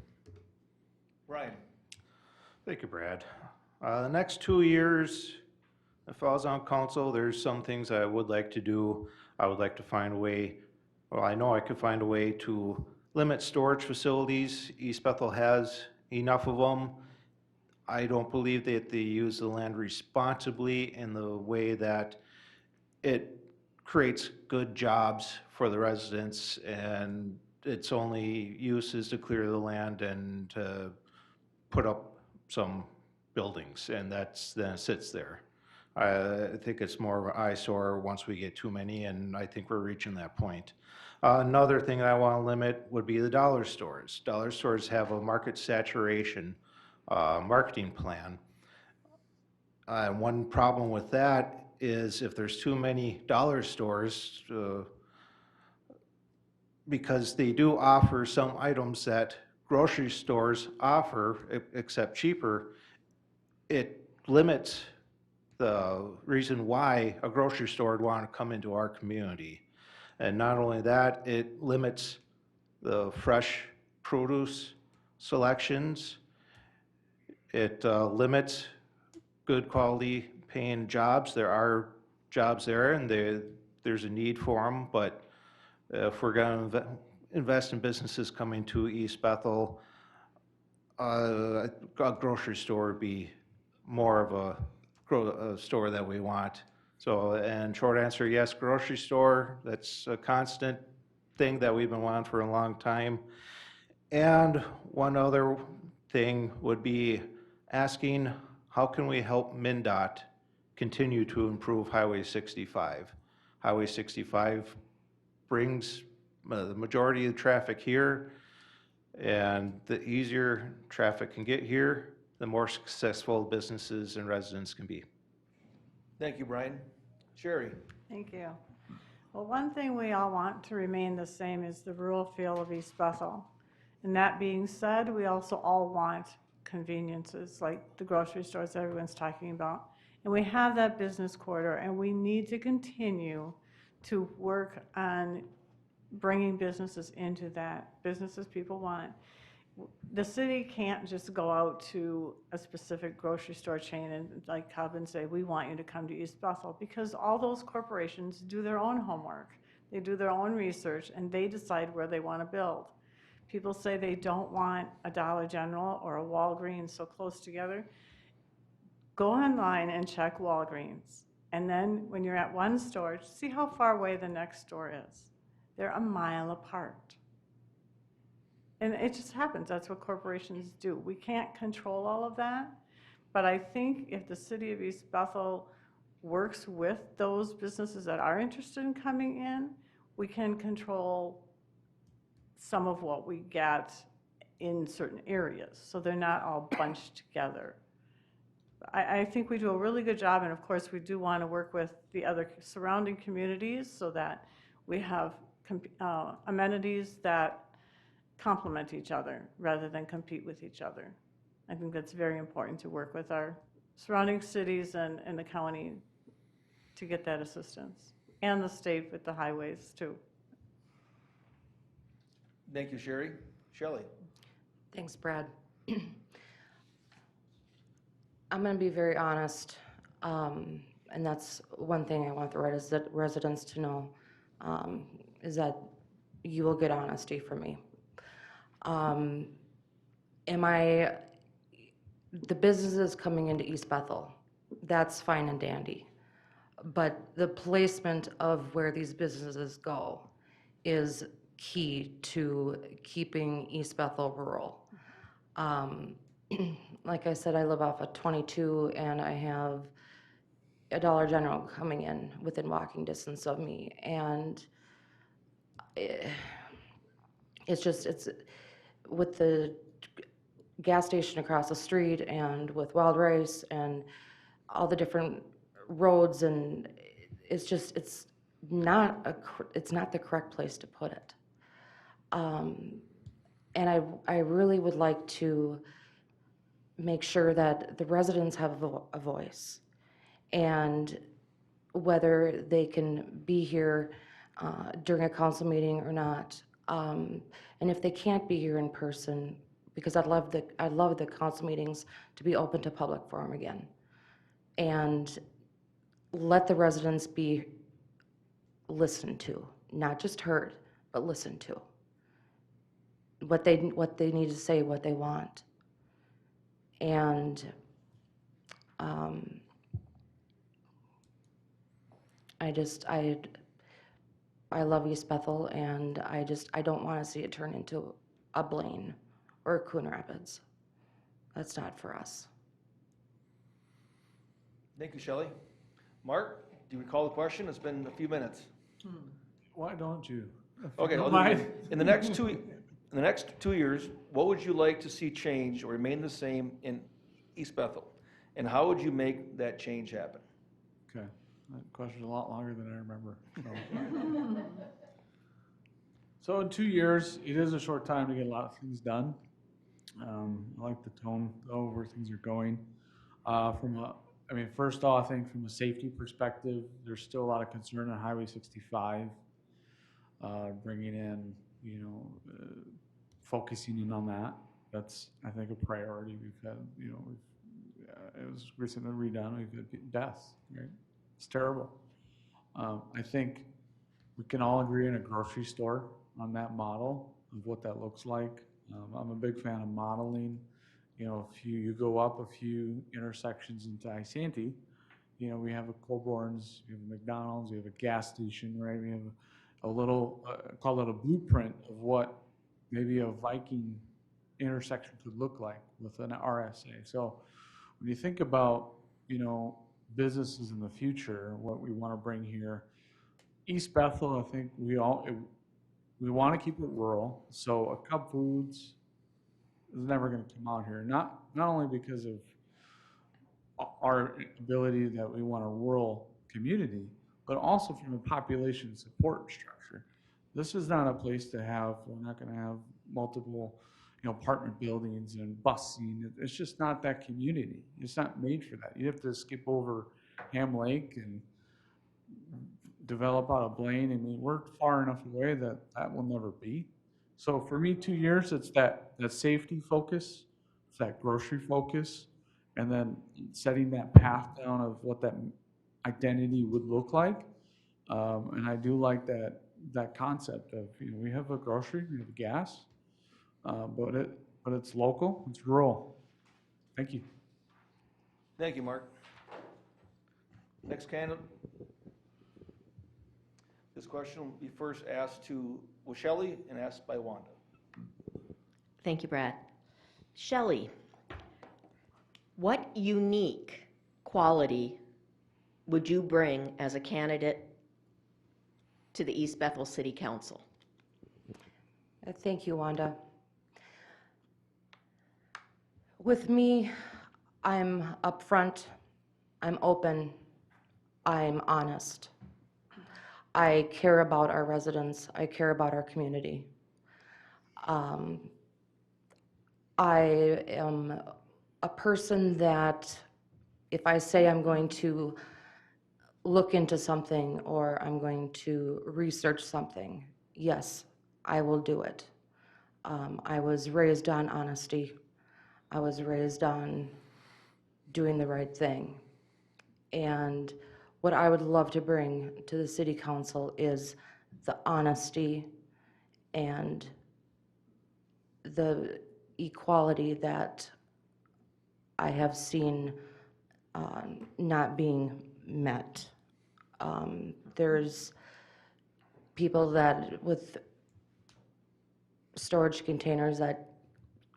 Speaker 1: Ryan?
Speaker 8: Thank you, Brad. The next 2 years, if I was on council, there's some things I would like to do. I would like to find a way, well, I know I could find a way to limit storage facilities. East Bethel has enough of them. I don't believe that they use the land responsibly in the way that it creates good jobs for the residents, and its only use is to clear the land and to put up some buildings, and then it sits there. I think it's more of an eyesore once we get too many, and I think we're reaching that point. Another thing I want to limit would be the dollar stores. Dollar stores have a market saturation marketing plan. One problem with that is if there's too many dollar stores, because they do offer some items that grocery stores offer, except cheaper, it limits the reason why a grocery store would want to come into our community. And not only that, it limits the fresh produce selections. It limits good quality paying jobs. There are jobs there, and there's a need for them, but if we're going to invest in businesses coming to East Bethel, a grocery store would be more of a store that we want. So, and short answer, yes, grocery store, that's a constant thing that we've been wanting for a long time. And one other thing would be asking, how can we help MnDOT continue to improve Highway 65? Highway 65 brings the majority of the traffic here, and the easier traffic can get here, the more successful businesses and residents can be.
Speaker 1: Thank you, Brian. Sherry?
Speaker 6: Thank you. Well, one thing we all want to remain the same is the rural feel of East Bethel. And that being said, we also all want conveniences like the grocery stores that everyone's talking about. And we have that business corridor, and we need to continue to work on bringing businesses into that. Businesses people want. The city can't just go out to a specific grocery store chain and like Cub and say, we want you to come to East Bethel, because all those corporations do their own homework. They do their own research, and they decide where they want to build. People say they don't want a Dollar General or a Walgreens so close together. Go online and check Walgreens. And then when you're at one store, see how far away the next store is. They're a mile apart. And it just happens. That's what corporations do. We can't control all of that. But I think if the city of East Bethel works with those businesses that are interested in coming in, we can control some of what we get in certain areas, so they're not all bunched together. I think we do a really good job, and of course we do want to work with the other surrounding communities so that we have amenities that complement each other rather than compete with each other. I think that's very important to work with our surrounding cities and the county to get that assistance, and the state with the highways too.
Speaker 1: Thank you, Sherry. Shelley?
Speaker 9: Thanks, Brad. I'm going to be very honest, and that's one thing I want the residents to know, is that you will get honesty from me. The businesses coming into East Bethel, that's fine and dandy, but the placement of where these businesses go is key to keeping East Bethel rural. Like I said, I live off of 22, and I have a Dollar General coming in within walking distance of me, and it's with the gas station across the street and with Wild Rice and all the different roads, and it's not the correct place to put it. And I really would like to make sure that the residents have a voice, and whether they can be here during a council meeting or not. And if they can't be here in person, because I'd love the council meetings to be open to public forum again, and let the residents be listened to, not just heard, but listened to. What they need to say, what they want. And I love East Bethel, and I don't want to see it turn into a Blaine or a Coon Rapids. That's not for us.
Speaker 1: Thank you, Shelley. Mark, do you recall the question? It's been a few minutes.
Speaker 10: Why don't you?
Speaker 1: Okay,
Speaker 10: Don't
Speaker 1: well,
Speaker 10: mind.
Speaker 1: in the next 2 years, what would you like to see change or remain the same in East Bethel? And how would you make that change happen?
Speaker 10: Okay, that question's a lot longer than I remember. So in 2 years, it is a short time to get a lot of things done. I like the tone of where things are going. First off, I think from a safety perspective, there's still a lot of concern on Highway 65. Bringing in, focusing in on that. That's, I think, a priority. We've had, it was recently redone. We've had deaths, right? It's terrible. I think we can all agree in a grocery store on that model of what that looks like. I'm a big fan of modeling. You know, if you go up a few intersections into Isanti, you know, we have a Colborn's, we have a McDonald's, we have a gas station, right? We have a little, call it a blueprint of what maybe a Viking intersection could look like with an RSA. So when you think about, you know, businesses in the future, what we want to bring here, East Bethel, I think we want to keep it rural. So a Cub Foods is never going to come out here. Not only because of our ability that we want a rural community, but also from a population support structure. This is not a place to have, we're not going to have multiple, you know, apartment buildings and busing. It's just not that community. It's not made for that. You have to skip over Ham Lake and develop out of Blaine. I mean, we're far enough away that that will never be. So for me, 2 years, it's that safety focus, it's that grocery focus, and then setting that path down of what that identity would look like. And I do like that concept of, you know, we have a grocery, we have gas, but it's local, it's rural. Thank you.
Speaker 1: Thank you, Mark. Next candidate. This question will be first asked to Shelley and asked by Wanda.
Speaker 4: Thank you, Brad. Shelley, what unique quality would you bring as a candidate to the East Bethel City Council?
Speaker 9: Thank you, Wanda. With me, I'm upfront, I'm open, I'm honest. I care about our residents, I care about our community. I am a person that if I say I'm going to look into something or I'm going to research something, yes, I will do it. I was raised on honesty. I was raised on doing the right thing. And what I would love to bring to the city council is the honesty and the equality that I have seen not being met. There's people that with storage containers that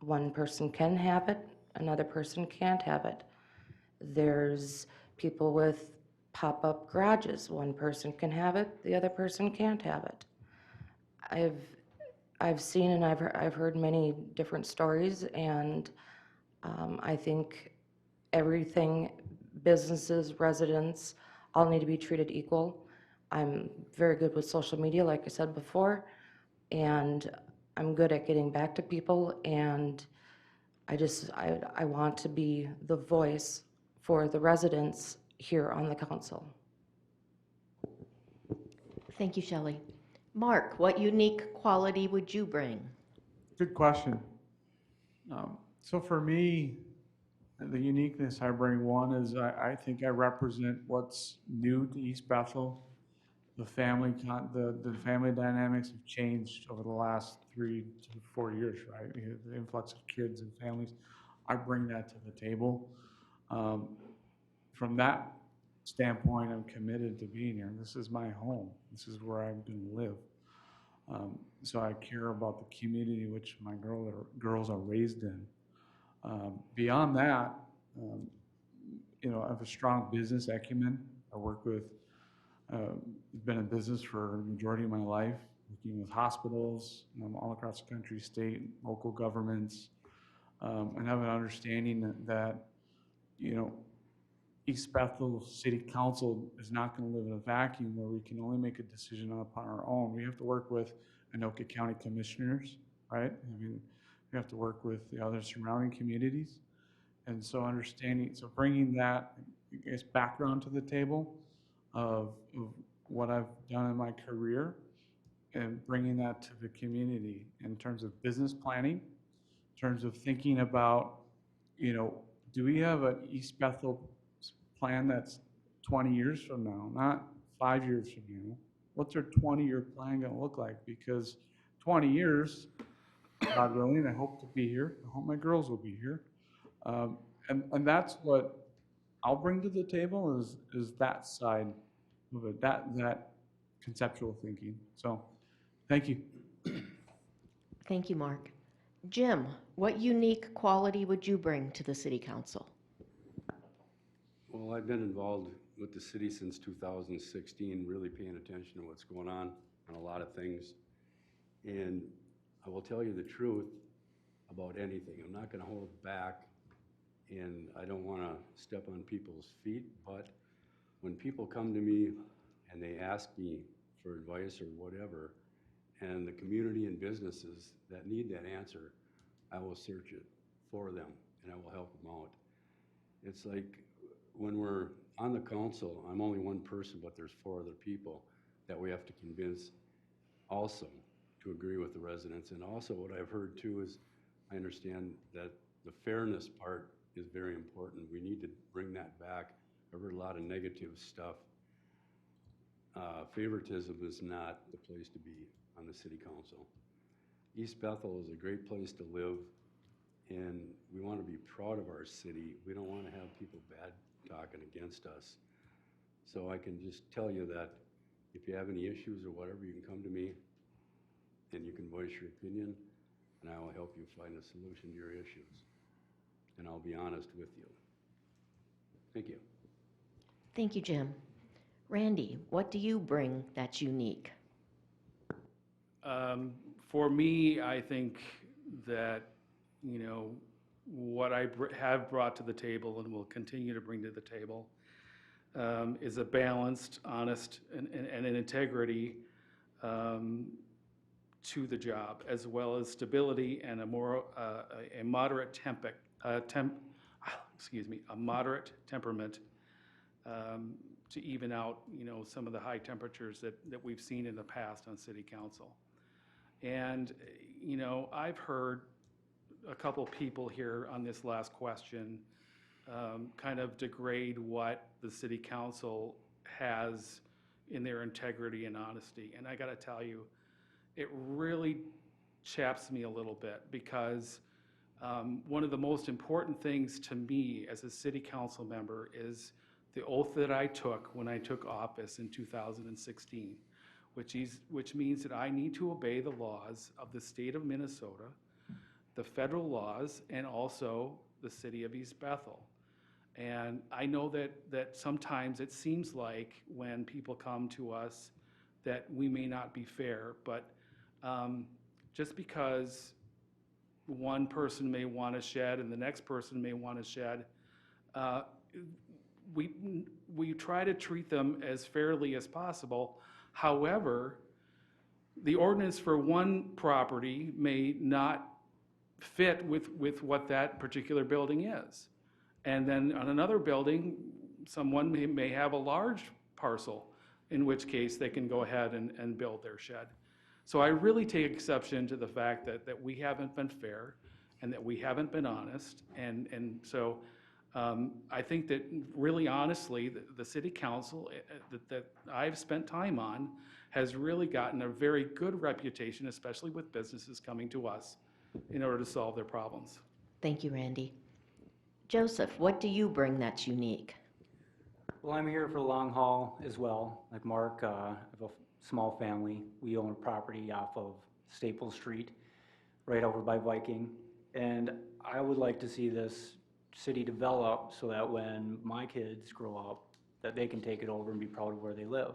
Speaker 9: one person can have it, another person can't have it. There's people with pop-up garages. One person can have it, the other person can't have it. I've seen and I've heard many different stories, and I think everything, businesses, residents, all need to be treated equal. I'm very good with social media, like I said before, and I'm good at getting back to people, and I want to be the voice for the residents here on the council.
Speaker 4: Thank you, Shelley. Mark, what unique quality would you bring?
Speaker 10: Good question. So for me, the uniqueness I bring, one is I think I represent what's new to East Bethel. The family dynamics have changed over the last 3 to 4 years, right? We have the influx of kids and families. I bring that to the table. From that standpoint, I'm committed to being here. This is my home. This is where I'm going to live. So I care about the community which my girls are raised in. Beyond that, you know, I have a strong business acumen. I work with, been in business for the majority of my life, working with hospitals all across the country, state, local governments, and have an understanding that, you know, East Bethel City Council is not going to live in a vacuum where we can only make a decision upon our own. We have to work with Anoka County Commissioners, right? I mean, we have to work with the other surrounding communities. And so bringing that, I guess, background to the table of what I've done in my career and bringing that to the community in terms of business planning, in terms of thinking about, you know, do we have an East Bethel plan that's 20 years from now, not 5 years from now? What's their 20-year plan going to look like? Because 20 years, God willing, I hope to be here. I hope my girls will be here. And that's what I'll bring to the table is that side of it, that conceptual thinking. So, thank you.
Speaker 4: Thank you, Mark. Jim, what unique quality would you bring to the city council?
Speaker 11: Well, I've been involved with the city since 2016, really paying attention to what's going on a lot of things. And I will tell you the truth about anything. I'm not gonna hold back, and I don't wanna step on people's feet, but when people come to me and they ask me for advice or whatever, and the community and businesses that need that answer, I will search it for them and I will help them out. It's like when we're on the council, I'm only one person, but there's 4 other people that we have to convince also to agree with the residents. And also what I've heard too is, I understand that the fairness part is very important. We need to bring that back. I've heard a lot of negative stuff. Favoritism is not the place to be on the city council. East Bethel is a great place to live, and we want to be proud of our city. We don't want to have people bad talking against us. So I can just tell you that if you have any issues or whatever, you can come to me and you can voice your opinion, and I will help you find a solution to your issues. And I'll be honest with you. Thank you.
Speaker 4: Thank you, Jim. Randy, what do you bring that's unique?
Speaker 12: For me, I think that, what I have brought to the table and will continue to bring to the table is a balanced, honest, and an integrity to the job, as well as stability and a moderate temperament to even out, some of the high temperatures that we've seen in the past on city council. And, I've heard a couple people here on this last question kind of degrade what the city council has in their integrity and honesty. And I got to tell you, it really chaps me a little bit, because one of the most important things to me as a city council member is the oath that I took when I took office in 2016, which means that I need to obey the laws of the state of Minnesota, the federal laws, and also the city of East Bethel. And I know that sometimes it seems like when people come to us that we may not be fair, but just because one person may want a shed and the next person may want a shed, we try to treat them as fairly as possible. However, the ordinance for one property may not fit with what that particular building is. And then on another building, someone may have a large parcel, in which case they can go ahead and build their shed. So I really take exception to the fact that we haven't been fair and that we haven't been honest. And so I think that really honestly, the city council that I've spent time on has really gotten a very good reputation, especially with businesses coming to us in order to solve their problems.
Speaker 4: Thank you, Randy. Joseph, what do you bring that's unique?
Speaker 7: Well, I'm here for the long haul as well. Like Mark, I have a small family. We own a property off of Staples Street, right over by Viking. And I would like to see this city develop so that when my kids grow up, that they can take it over and be proud of where they live.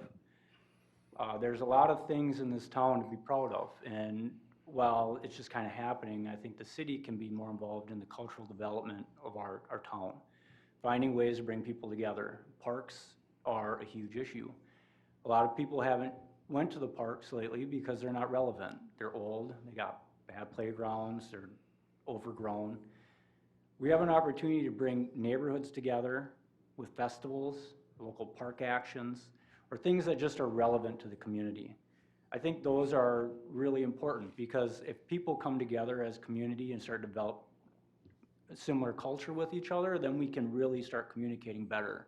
Speaker 7: There's a lot of things in this town to be proud of, and while it's just kind of happening, I think the city can be more involved in the cultural development of our town, finding ways to bring people together. Parks are a huge issue. A lot of people haven't went to the parks lately because they're not relevant. They're old, they got bad playgrounds, they're overgrown. We have an opportunity to bring neighborhoods together with festivals, local park actions, or things that just are relevant to the community. I think those are really important, because if people come together as community and start to develop a similar culture with each other, then we can really start communicating better.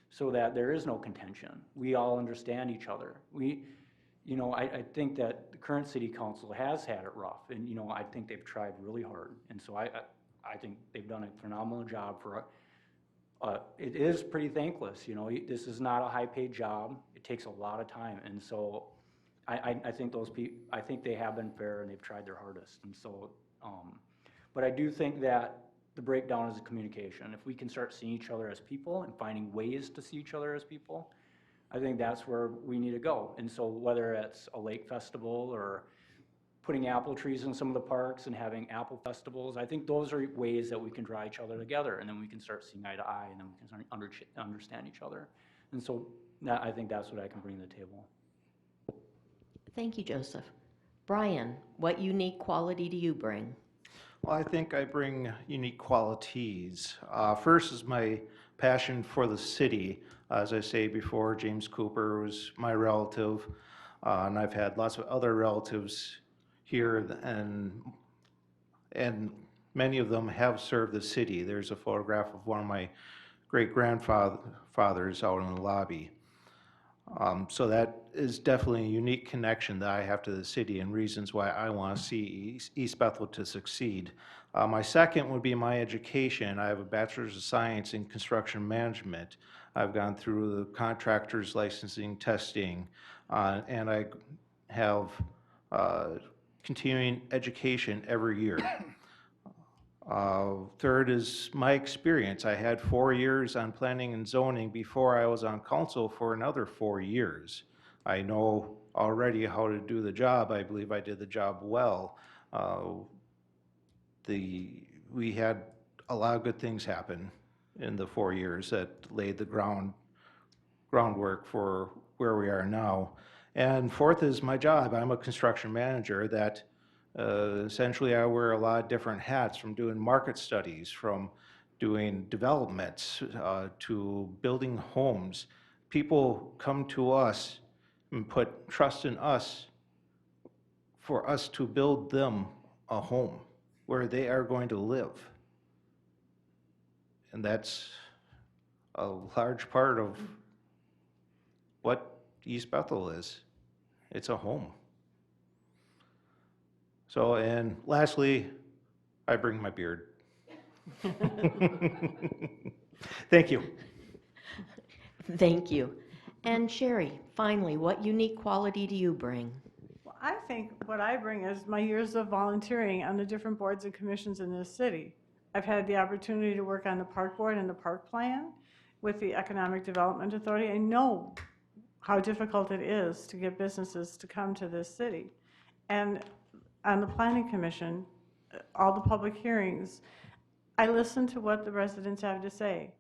Speaker 7: so that there is no contention. We all understand each other. I think that the current city council has had it rough, and, I think they've tried really hard. And so I think they've done a phenomenal job for, it is pretty thankless, this is not a high-paid job. It takes a lot of time, and so I think I think they have been fair and they've tried their hardest. And so, but I do think that the breakdown is the communication. If we can start seeing each other as people and finding ways to see each other as people, I think that's where we need to go. And so whether it's a lake festival or putting apple trees in some of the parks and having apple festivals, I think those are ways that we can draw each other together, and then we can start seeing eye to eye, and then we can understand each other. And so I think that's what I can bring to the table.
Speaker 4: Thank you, Joseph. Brian, what unique quality do you bring?
Speaker 8: Well, I think I bring unique qualities. First is my passion for the city. As I say before, James Cooper was my relative, and I've had lots of other relatives here, and many of them have served the city. There's a photograph of one of my great-grandfathers out in the lobby. So that is definitely a unique connection that I have to the city and reasons why I want to see East Bethel to succeed. My second would be my education. I have a Bachelor's of Science in Construction Management. I've gone through the contractor's licensing testing, and I have continuing education every year. Third is my experience. I had 4 years on planning and zoning before I was on council for another 4 years. I know already how to do the job. I believe I did the job well. We had a lot of good things happen in the 4 years that laid the groundwork for where we are now. And fourth is my job. I'm a construction manager that essentially I wear a lot of different hats, from doing market studies, from doing developments, to building homes. People come to us and put trust in us for us to build them a home where they are going to live. And that's a large part of what East Bethel is. It's a home. So, and lastly, I bring my beard. Thank you.
Speaker 4: Thank you. And Sherry, finally, what unique quality do you bring?
Speaker 6: Well, I think what I bring is my years of volunteering on the different boards and commissions in this city. I've had the opportunity to work on the park board and the park plan with the Economic Development Authority. I know how difficult it is to get businesses to come to this city. And on the Planning Commission, all the public hearings, I listen to what the residents have to say.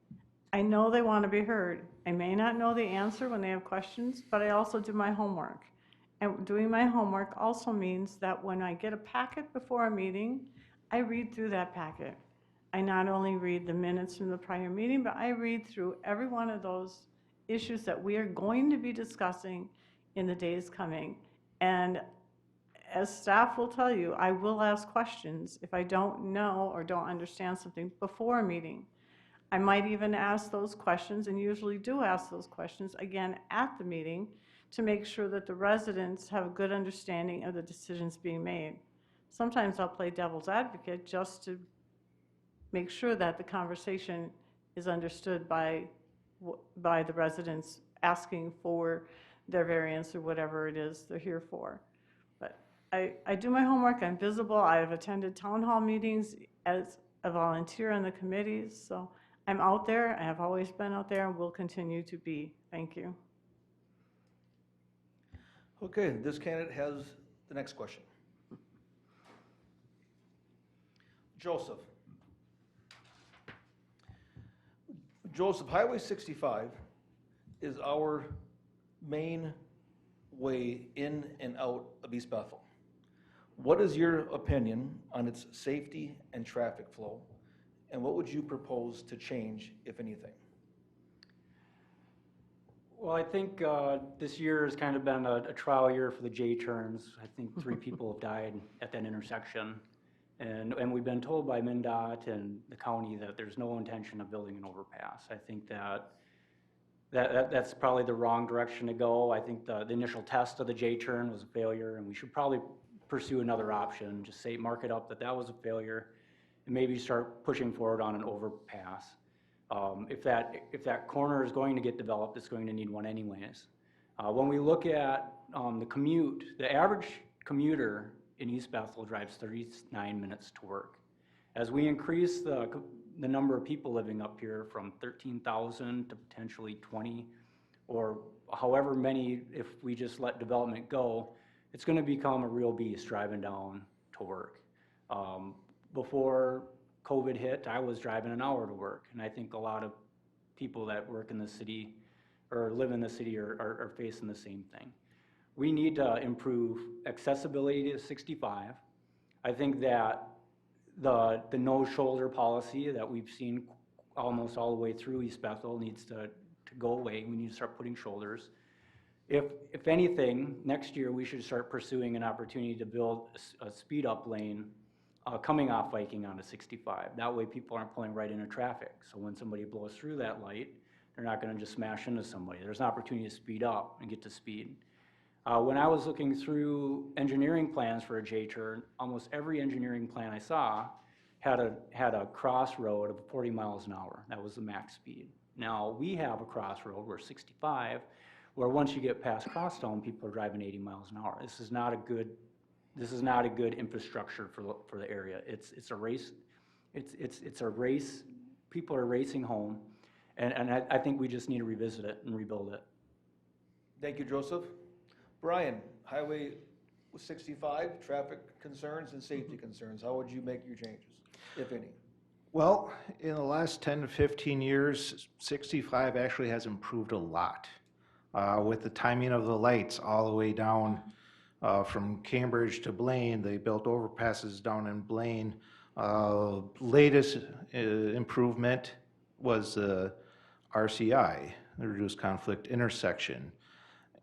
Speaker 6: I know they want to be heard. I may not know the answer when they have questions, but I also do my homework. And doing my homework also means that when I get a packet before a meeting, I read through that packet. I not only read the minutes from the prior meeting, but I read through every one of those issues that we are going to be discussing in the days coming. And as staff will tell you, I will ask questions if I don't know or don't understand something before a meeting. I might even ask those questions, and usually do ask those questions again at the meeting, to make sure that the residents have a good understanding of the decisions being made. Sometimes I'll play devil's advocate just to make sure that the conversation is understood by the residents asking for their variance or whatever it is they're here for. But I do my homework. I'm visible. I have attended town hall meetings as a volunteer on the committees, so I'm out there. I have always been out there and will continue to be. Thank you.
Speaker 1: Okay, this candidate has the next question. Joseph. Joseph, Highway 65 is our main way in and out of East Bethel. What is your opinion on its safety and traffic flow? And what would you propose to change, if anything?
Speaker 7: Well, I think this year has kind of been a trial year for the J-turns. I think 3 people have died at that intersection. And we've been told by MnDOT and the county that there's no intention of building an overpass. I think that That's probably the wrong direction to go. I think the initial test of the J-turn was a failure, and we should probably pursue another option, just say, mark it up that that was a failure, and maybe start pushing forward on an overpass. If that corner is going to get developed, it's going to need one anyways. When we look at the commute, the average commuter in East Bethel drives 39 minutes to work. As we increase the number of people living up here from 13,000 to potentially 20, or however many, if we just let development go, it's going to become a real beast driving down to work. Before COVID hit, I was driving an hour to work, and I think a lot of people that work in the city or live in the city are facing the same thing. We need to improve accessibility to 65. I think that the no shoulder policy that we've seen almost all the way through East Bethel needs to go away. We need to start putting shoulders. If anything, next year we should start pursuing an opportunity to build a speed up lane coming off Viking onto 65. That way people aren't pulling right into traffic. So when somebody blows through that light, they're not going to just smash into somebody. There's an opportunity to speed up and get to speed. When I was looking through engineering plans for a J-turn, almost every engineering plan I saw had a crossroad of 40 miles an hour. That was the max speed. Now we have a crossroad where 65, where once you get past Crosstown, people are driving 80 miles an hour. This is not a good infrastructure for the area. It's a race. It's a race. People are racing home, and I think we just need to revisit it and rebuild it.
Speaker 1: Thank you, Joseph. Brian, Highway 65, traffic concerns and safety concerns. How would you make your changes, if any?
Speaker 8: Well, in the last 10 to 15 years, 65 actually has improved a lot. With the timing of the lights all the way down from Cambridge to Blaine, they built overpasses down in Blaine. Latest improvement was the RCI, the Reduced Conflict Intersection.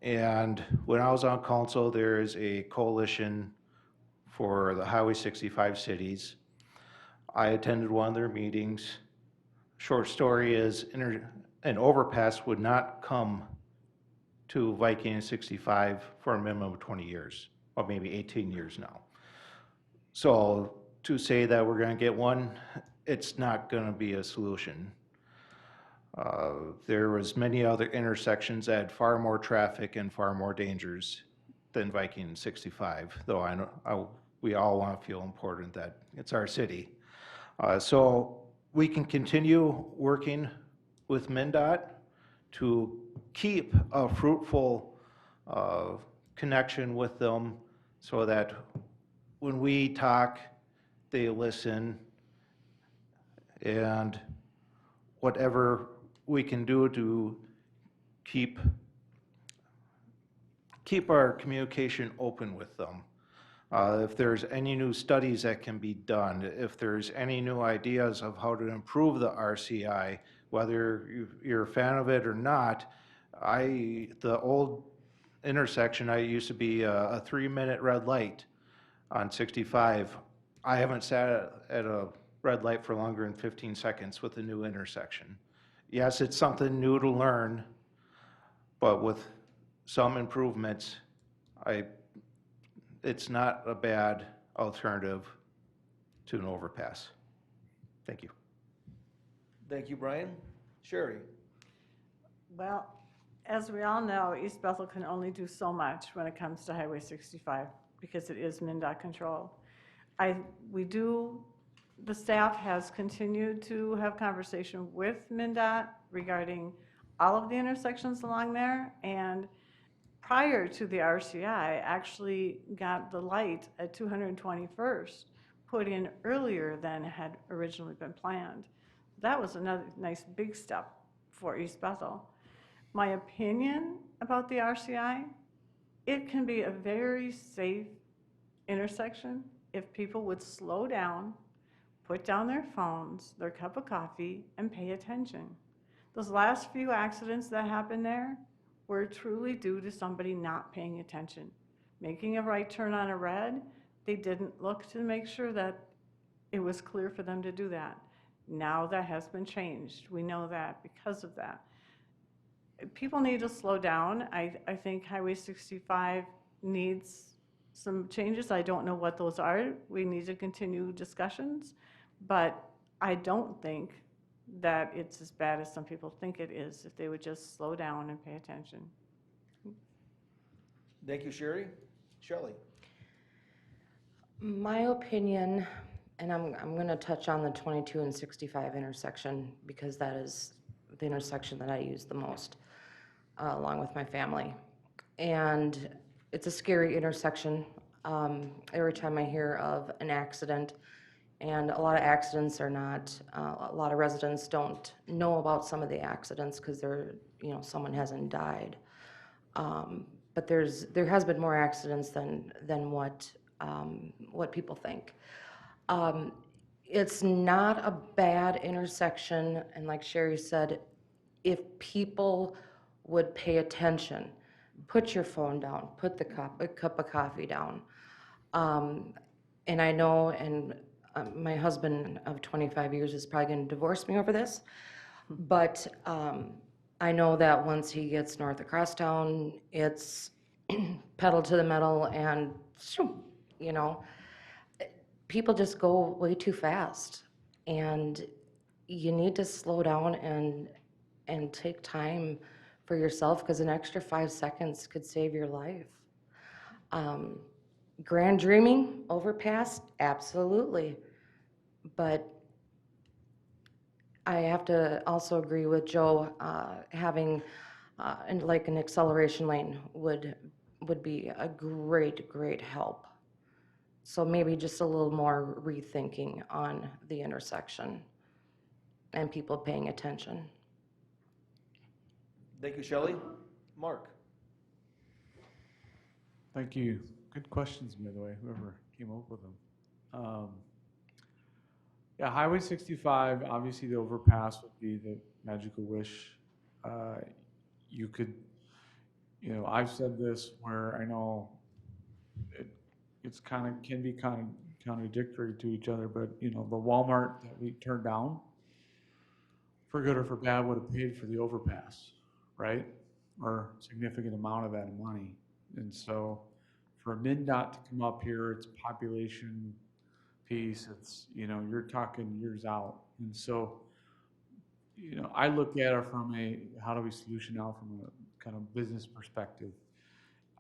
Speaker 8: And when I was on council, there is a coalition for the Highway 65 cities. I attended one of their meetings. Short story is an overpass would not come to Viking and 65 for a minimum of 20 years, or maybe 18 years now. So to say that we're going to get one, it's not going to be a solution. There was many other intersections that had far more traffic and far more dangers than Viking and 65, though I know we all want to feel important that it's our city. So we can continue working with MnDOT to keep a fruitful connection with them so that when we talk, they listen, and whatever we can do to keep our communication open with them. If there's any new studies that can be done, if there's any new ideas of how to improve the RCI, whether you're a fan of it or not, the old intersection, I used to be a 3-minute red light on 65. I haven't sat at a red light for longer than 15 seconds with the new intersection. Yes, it's something new to learn, but with some improvements, it's not a bad alternative to an overpass. Thank you.
Speaker 1: Thank you, Brian. Sherry?
Speaker 6: Well, as we all know, East Bethel can only do so much when it comes to Highway 65 because it is MnDOT controlled. The staff has continued to have conversation with MnDOT regarding all of the intersections along there, and prior to the RCI, actually got the light at 221st put in earlier than had originally been planned. That was another nice big step for East Bethel. My opinion about the RCI, it can be a very safe intersection if people would slow down, put down their phones, their cup of coffee, and pay attention. Those last few accidents that happened there were truly due to somebody not paying attention. Making a right turn on a red, they didn't look to make sure that it was clear for them to do that. Now that has been changed. We know that because of that. people need to slow down. I think Highway 65 needs some changes. I don't know what those are. We need to continue discussions, but I don't think that it's as bad as some people think it is, if they would just slow down and pay attention.
Speaker 1: Thank you, Sherry. Shelley?
Speaker 9: My opinion, and I'm going to touch on the 22 and 65 intersection because that is the intersection that I use the most, along with my family. And it's a scary intersection. Every time I hear of an accident, and a lot of accidents are not, a lot of residents don't know about some of the accidents because someone hasn't died. But there has been more accidents than what people think. It's not a bad intersection, and like Sherry said, if people would pay attention, put your phone down, put a cup of coffee down. And I know, my husband of 25 years is probably going to divorce me over this, but I know that once he gets north of Crosstown, it's pedal to the metal, and people just go way too fast, and you need to slow down and take time for yourself, because an extra 5 seconds could save your life. Grand dreaming, overpass, absolutely. But I have to also agree with Joe, having like an acceleration lane would be a great help. So maybe just a little more rethinking on the intersection and people paying attention.
Speaker 1: Thank you, Shelley. Mark?
Speaker 10: Thank you. Good questions, by the way, whoever came up with them. Yeah, Highway 65, obviously the overpass would be the magical wish. You could, I've said this where I know it's can be kind of contradictory to each other, but the Walmart that we turned down, for good or for bad, would have paid for the overpass, right? Or significant amount of that money. And so for MnDOT to come up here, it's population piece, it's, you're talking years out. And so, I look at it from how do we solution out from a kind of business perspective.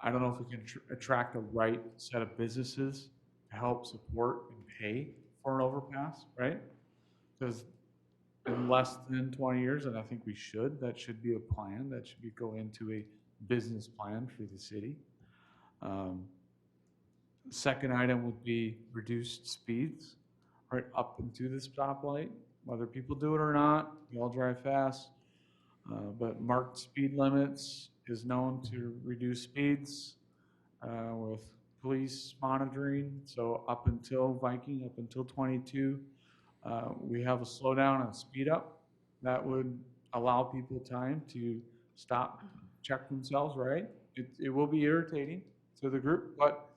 Speaker 10: I don't know if we can attract the right set of businesses to help support and pay for an overpass, right? Because in less than 20 years, and I think that should be a plan, that should go into a business plan for the city. Second item would be reduced speeds, right up into the stoplight. Whether people do it or not, we all drive fast, but marked speed limits is known to reduce speeds with police monitoring. So up until Viking, up until 22, we have a slowdown and speed up. That would allow people time to stop, check themselves, right? It will be irritating to the group, but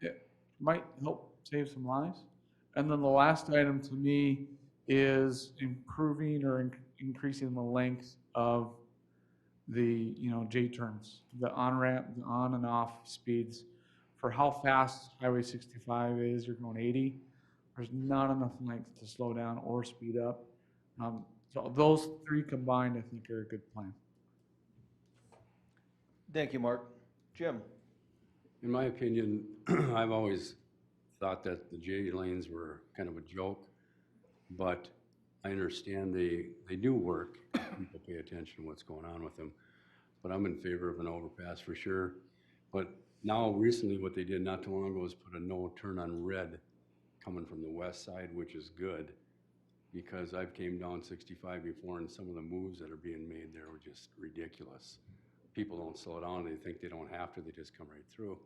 Speaker 10: it might help save some lives. And then the last item to me is improving or increasing the length of the J turns, the on-ramp, the on and off speeds. For how fast Highway 65 is, you're going 80. There's not enough length to slow down or speed up. So those three combined, I think, are a good plan.
Speaker 1: Thank you, Mark. Jim?
Speaker 11: In my opinion, I've always thought that the J lanes were kind of a joke, but I understand they do work. People pay attention to what's going on with them. But I'm in favor of an overpass for sure. But now recently what they did not too long ago is put a no turn on red coming from the west side, which is good, because I've came down 65 before and some of the moves that are being made there were just ridiculous. People don't slow down, they think they don't have to, they just come right through.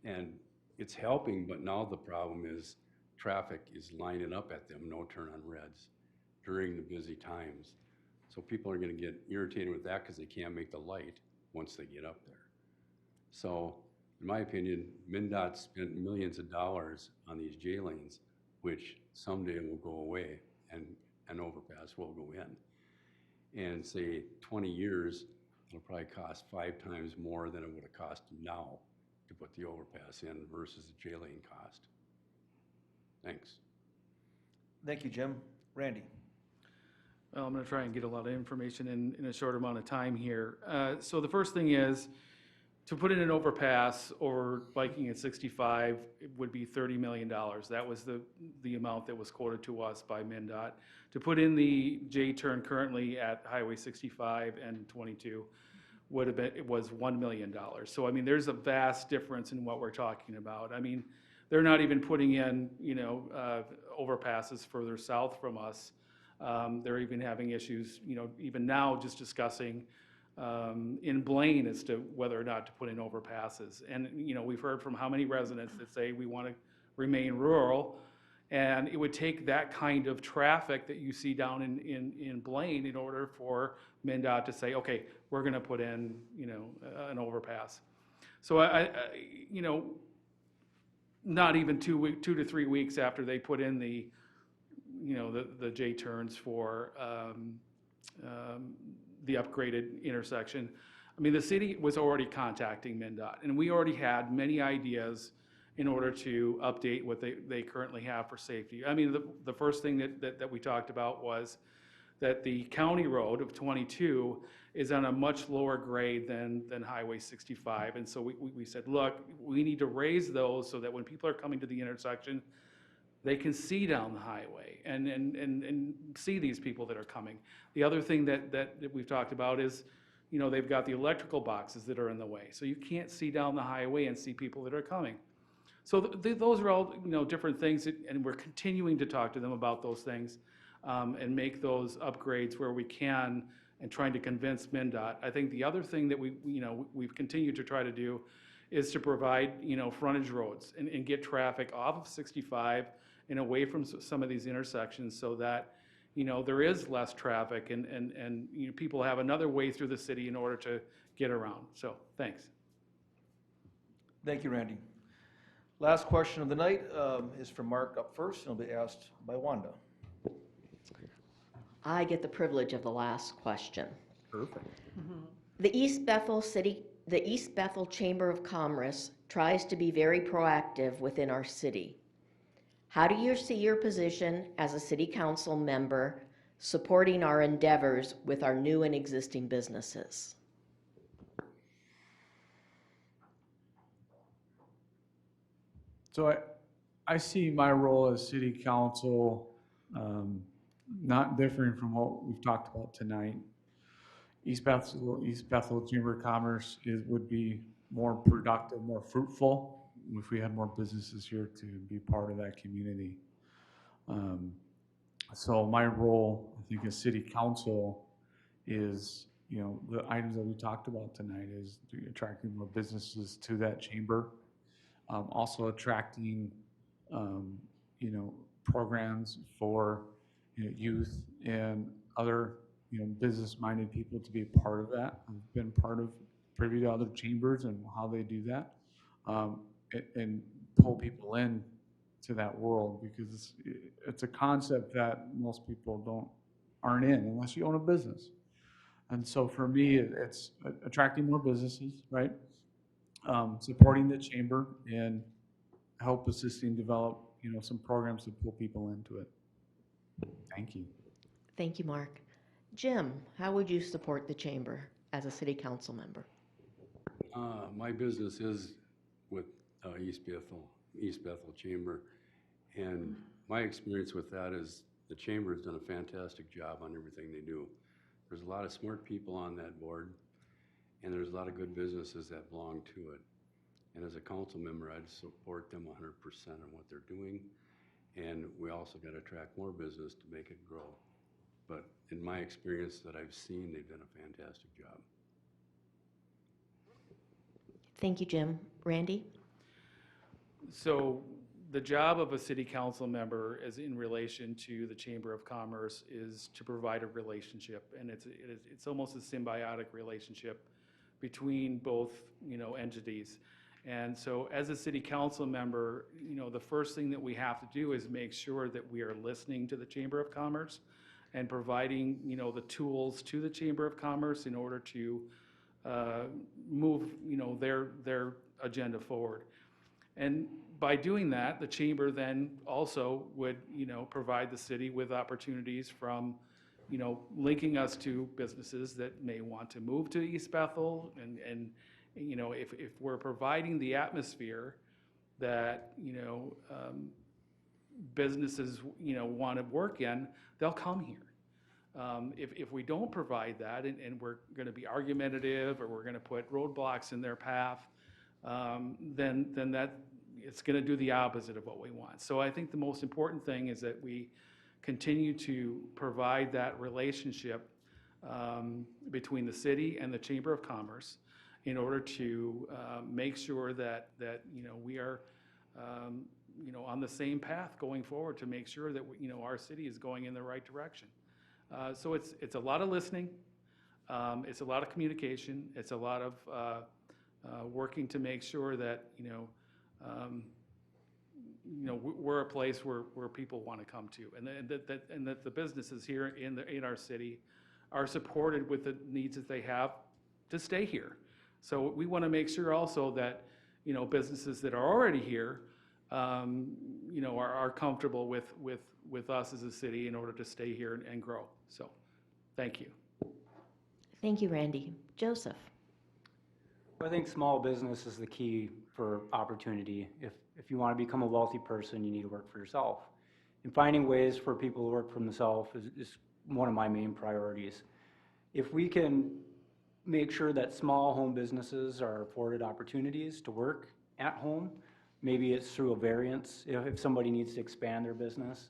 Speaker 11: And it's helping, but now the problem is traffic is lining up at them, no turn on reds during the busy times. So people are gonna get irritated with that because they can't make the light once they get up there. So in my opinion, MnDOT spent millions of dollars on these J lanes, which someday will go away and an overpass will go in. And say 20 years, it'll probably cost 5 times more than it would have cost now to put the overpass in versus the J lane cost. Thanks.
Speaker 1: Thank you, Jim. Randy?
Speaker 12: Well, I'm going to try and get a lot of information in a short amount of time here. So the first thing is, to put in an overpass over biking at 65, it would be $30 million. That was the amount that was quoted to us by MnDOT. To put in the J-turn currently at Highway 65 and 22 would have been, it was $1 million. So, I mean, there's a vast difference in what we're talking about. I mean, they're not even putting in, overpasses further south from us. They're even having issues, even now just discussing in Blaine as to whether or not to put in overpasses. And, we've heard from how many residents that say we want to remain rural. And it would take that kind of traffic that you see down in Blaine in order for MnDOT to say, okay, we're going to put in, an overpass. So not even 2 to 3 weeks after they put in the J-turns for the upgraded intersection. I mean, the city was already contacting MnDOT, and we already had many ideas in order to update what they currently have for safety. I mean, the first thing that we talked about was that the county road of 22 is on a much lower grade than Highway 65. And so we said, look, we need to raise those so that when people are coming to the intersection, they can see down the highway and see these people that are coming. The other thing that we've talked about is, they've got the electrical boxes that are in the way. So you can't see down the highway and see people that are coming. So those are all, different things, and we're continuing to talk to them about those things and make those upgrades where we can, and trying to convince MnDOT. I think the other thing that we've continued to try to do is to provide, frontage roads and get traffic off of 65 and away from some of these intersections so that, there is less traffic and people have another way through the city in order to get around. So, thanks.
Speaker 1: Thank you, Randy. Last question of the night is from Mark up first, and will be asked by Wanda.
Speaker 4: I get the privilege of the last question.
Speaker 10: Perfect.
Speaker 4: The East Bethel Chamber of Commerce tries to be very proactive within our city. How do you see your position as a city council member supporting our endeavors with our new and existing businesses?
Speaker 10: So I see my role as city council not differing from what we've talked about tonight. East Bethel Chamber of Commerce would be more productive, more fruitful if we had more businesses here to be part of that community. So my role, I think, as city council is, the items that we talked about tonight is attracting more businesses to that chamber. Also attracting, programs for youth and other, business-minded people to be a part of that. I've been part of privy to other chambers and how they do that, and pull people in to that world, because it's a concept that most people aren't in unless you own a business. And so for me, it's attracting more businesses, right? Supporting the chamber and help assisting develop, some programs to pull people into it. Thank you.
Speaker 4: Thank you, Mark. Jim, how would you support the chamber as a city council member?
Speaker 11: My business is with East Bethel Chamber, and my experience with that is the chamber has done a fantastic job on everything they do. There's a lot of smart people on that board, and there's a lot of good businesses that belong to it. And as a council member, I'd support them 100% on what they're doing, and we also got to attract more business to make it grow. But in my experience that I've seen, they've done a fantastic job.
Speaker 4: Thank you, Jim. Randy?
Speaker 12: So the job of a city council member is in relation to the Chamber of Commerce is to provide a relationship, and it's almost a symbiotic relationship between both, entities. And so as a city council member, the first thing that we have to do is make sure that we are listening to the Chamber of Commerce and providing, the tools to the Chamber of Commerce in order to move, their agenda forward. And by doing that, the chamber then also would, provide the city with opportunities from, linking us to businesses that may want to move to East Bethel. And if we're providing the atmosphere that, businesses, want to work in, they'll come here. If we don't provide that and we're going to be argumentative or we're going to put roadblocks in their path, then that it's going to do the opposite of what we want. So I think the most important thing is that we continue to provide that relationship between the city and the Chamber of Commerce in order to make sure that we are on the same path going forward to make sure that our city is going in the right direction. So it's a lot of listening, it's a lot of communication, it's a lot of working to make sure that we're a place where people want to come to, and that the businesses here in our city are supported with the needs that they have to stay here. So we want to make sure also that businesses that are already here are comfortable with us as a city in order to stay here and grow. So, thank you.
Speaker 4: Thank you, Randy. Joseph?
Speaker 7: I think small business is the key for opportunity. If you want to become a wealthy person, you need to work for yourself. And finding ways for people to work for themselves is one of my main priorities. If we can make sure that small home businesses are afforded opportunities to work at home, maybe it's through a variance if somebody needs to expand their business,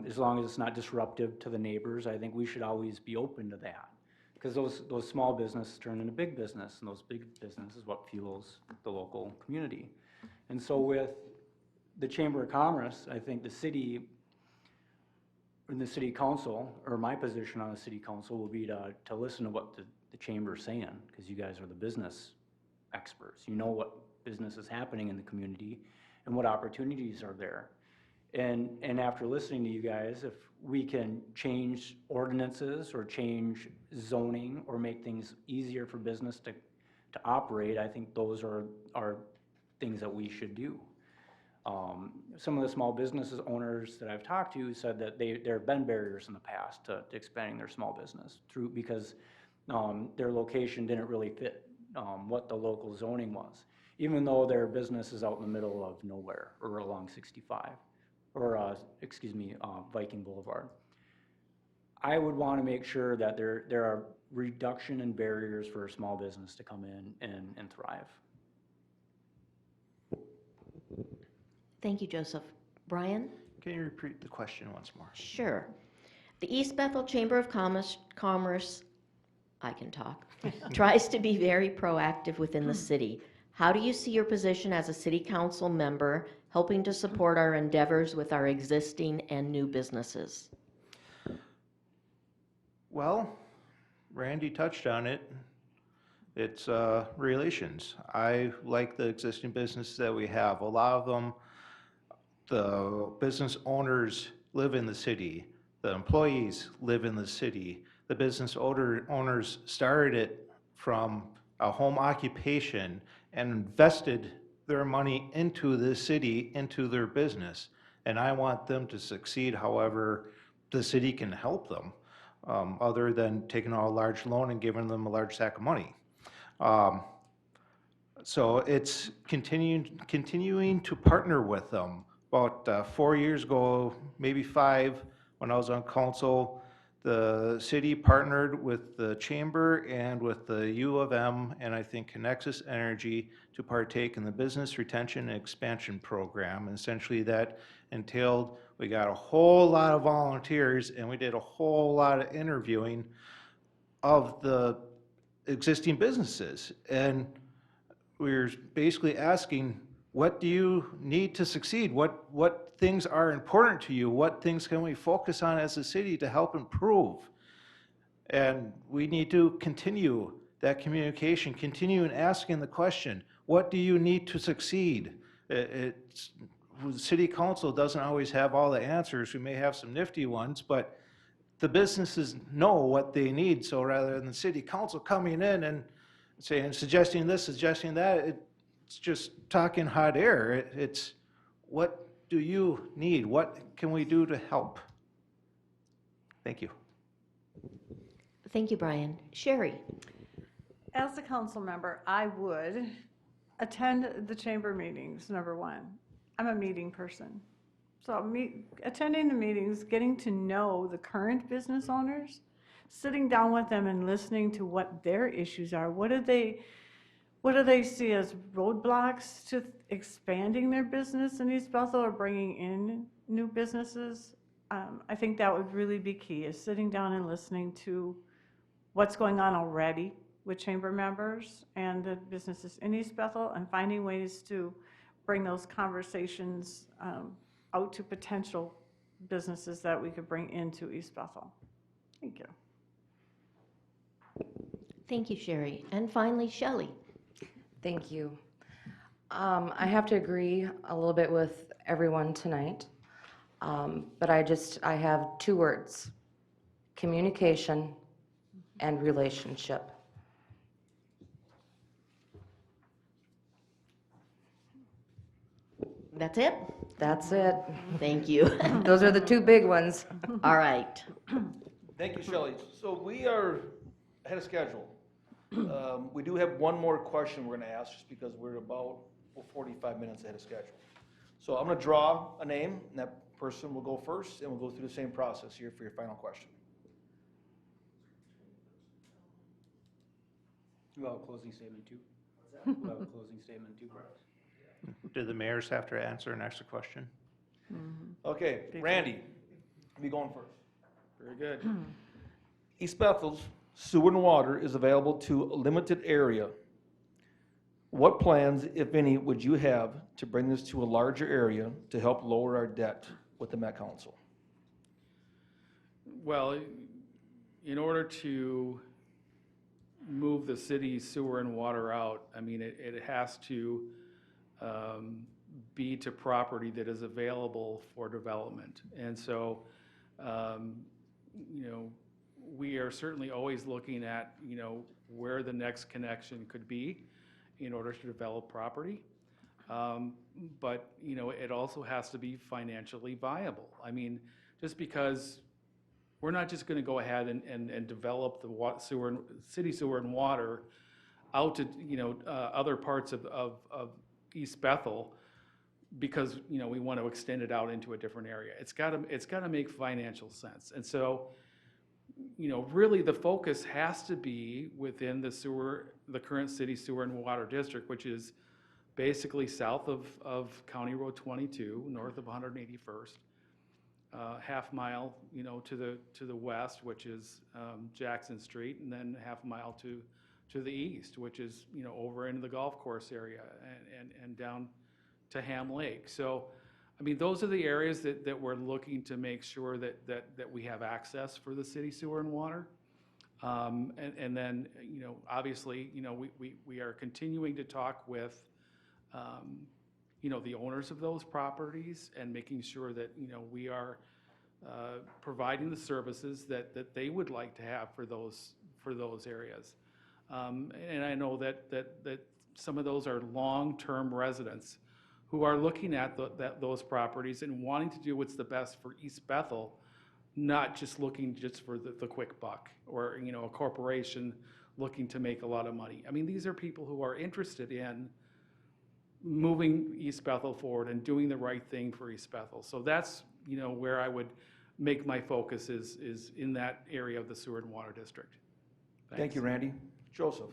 Speaker 7: as long as it's not disruptive to the neighbors, I think we should always be open to that. Because those small businesses turn into big business, and those big business is what fuels the local community. And so with the Chamber of Commerce, I think the city and the city council, or my position on the city council will be to listen to what the chamber is saying, because you guys are the business experts. You know what business is happening in the community and what opportunities are there. And after listening to you guys, if we can change ordinances or change zoning or make things easier for business to operate, I think those are things that we should do. Some of the small businesses owners that I've talked to said that there have been barriers in the past to expanding their small business because their location didn't really fit what the local zoning was, even though their business is out in the middle of nowhere or along 65. Or, Viking Boulevard. I would want to make sure that there are reduction in barriers for a small business to come in and thrive.
Speaker 4: Thank you, Joseph. Brian?
Speaker 8: Can you repeat the question once more?
Speaker 4: Sure. The East Bethel Chamber of Commerce, I can talk, tries to be very proactive within the city. How do you see your position as a city council member helping to support our endeavors with our existing and new businesses?
Speaker 8: Well, Randy touched on it. It's relations. I like the existing businesses that we have. A lot of them, the business owners live in the city. The employees live in the city. The business owners started it from a home occupation and invested their money into the city, into their business. And I want them to succeed however the city can help them, other than taking out a large loan and giving them a large sack of money. So it's continuing to partner with them. About 4 years ago, maybe 5, when I was on council, the city partnered with the chamber and with the U of M and I think Connexus Energy to partake in the business retention and expansion program. And essentially that entailed, we got a whole lot of volunteers and we did a whole lot of interviewing of the existing businesses. And we were basically asking, what do you need to succeed? What things are important to you? What things can we focus on as a city to help improve? And we need to continue that communication, continue in asking the question, what do you need to succeed? The city council doesn't always have all the answers. We may have some nifty ones, but the businesses know what they need. So rather than the city council coming in and saying, suggesting this, suggesting that. It's just talking hot air. It's what do you need? What can we do to help? Thank you.
Speaker 4: Thank you, Brian. Sherry?
Speaker 6: As a council member, I would attend the chamber meetings, number one. I'm a meeting person. So attending the meetings, getting to know the current business owners, sitting down with them and listening to what their issues are. What do they see as roadblocks to expanding their business in East Bethel or bringing in new businesses? I think that would really be key, is sitting down and listening to what's going on already with chamber members and the businesses in East Bethel, and finding ways to bring those conversations out to potential businesses that we could bring into East Bethel. Thank you.
Speaker 4: Thank you, Sherry. And finally, Shelley?
Speaker 9: Thank you. I have to agree a little bit with everyone tonight, but I have two words: communication and relationship.
Speaker 4: That's it?
Speaker 9: That's it.
Speaker 4: Thank you.
Speaker 9: Those are the two big ones.
Speaker 4: All right.
Speaker 1: Thank you, Shelley. So we are ahead of schedule. We do have one more question we're going to ask, just because we're about 45 minutes ahead of schedule. So I'm going to draw a name, and that person will go first, and we'll go through the same process here for your final question.
Speaker 7: You have a closing statement too? What's that? You have a closing statement too, Brett?
Speaker 8: Do the mayors have to answer and ask the question?
Speaker 1: Okay, Randy, be going first.
Speaker 12: Very good.
Speaker 1: East Bethel's sewer and water is available to a limited area. What plans, if any, would you have to bring this to a larger area to help lower our debt with the Met Council?
Speaker 12: Well, in order to move the city's sewer and water out, I mean, it has to be to property that is available for development. And so, we are certainly always looking at, where the next connection could be in order to develop property. But, it also has to be financially viable. I mean, just because we're not just going to go ahead and develop the city sewer and water out to, other parts of East Bethel because, we want to extend it out into a different area. It's got to make financial sense. And so, really the focus has to be within the current city sewer and water district, which is basically south of County Road 22, north of 181st, half mile, to the west, which is Jackson Street, and then half mile to the east, which is, over into the golf course area and down to Ham Lake. So, I mean, those are the areas that we're looking to make sure that we have access for the city sewer and water. And then, obviously, we are continuing to talk with, the owners of those properties and making sure that, we are providing the services that they would like to have for those areas. And I know that some of those are long-term residents who are looking at those properties and wanting to do what's the best for East Bethel, not just looking just for the quick buck or, a corporation looking to make a lot of money. I mean, these are people who are interested in moving East Bethel forward and doing the right thing for East Bethel. So that's, where I would make my focus is in that area of the sewer and water district.
Speaker 1: Thank you, Randy. Joseph?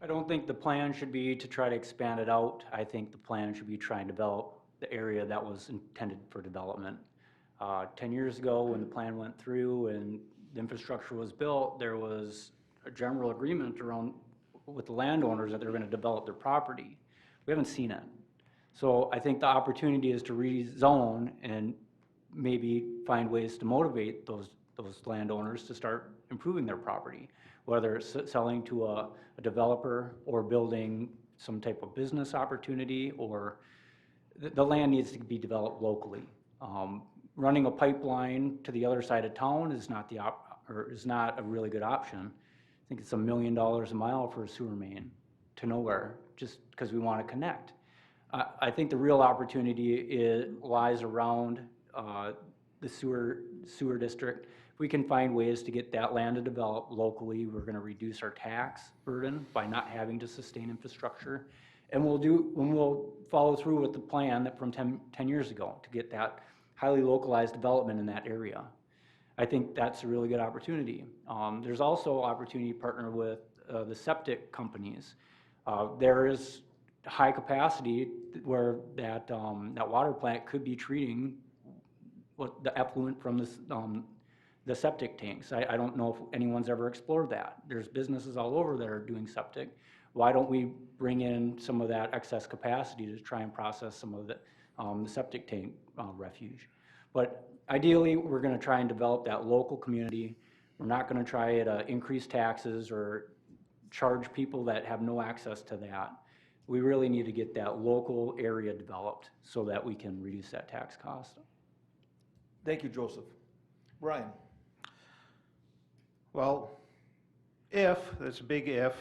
Speaker 7: I don't think the plan should be to try to expand it out. I think the plan should be trying to develop the area that was intended for development. 10 years ago, when the plan went through and the infrastructure was built, there was a general agreement with the landowners that they were going to develop their property. We haven't seen it. So I think the opportunity is to rezone and maybe find ways to motivate those landowners to start improving their property, whether it's selling to a developer or building some type of business opportunity, or the land needs to be developed locally. Running a pipeline to the other side of town is not a really good option. I think it's $1 million a mile for a sewer main to nowhere, just because we want to connect. I think the real opportunity lies around the sewer district. If we can find ways to get that land to develop locally, we're going to reduce our tax burden by not having to sustain infrastructure. And we'll follow through with the plan that from 10 years ago to get that highly localized development in that area. I think that's a really good opportunity. There's also opportunity to partner with the septic companies. There is high capacity where that water plant could be treating the effluent from this, the septic tanks. I don't know if anyone's ever explored that. There's businesses all over that are doing septic. Why don't we bring in some of that excess capacity to try and process some of the septic tank refuge? But ideally, we're going to try and develop that local community. We're not going to try to increase taxes or charge people that have no access to that. We really need to get that local area developed so that we can reduce that tax cost.
Speaker 1: Thank you, Joseph. Brian?
Speaker 8: Well, if, that's a big if,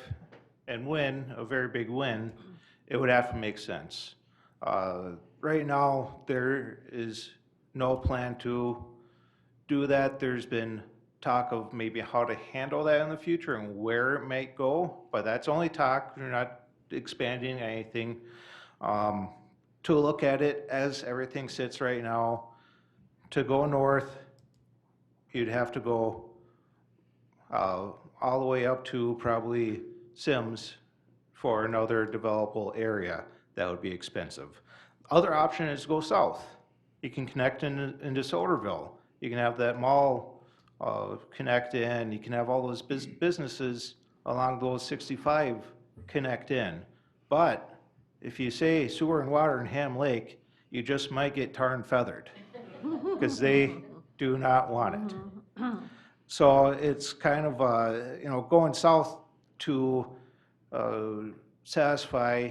Speaker 8: and when, a very big when, it would have to make sense. Right now, there is no plan to do that. There's been talk of maybe how to handle that in the future and where it might go, but that's only talk. We're not expanding anything. To look at it as everything sits right now, to go north, you'd have to go all the way up to probably Sims for another developable area. That would be expensive. Other option is go south. You can connect into Soderville. You can have that mall connect in. You can have all those businesses along those 65 connect in. But if you say sewer and water in Ham Lake, you just might get tar and feathered because they do not want it. So it's kind of, going south to satisfy,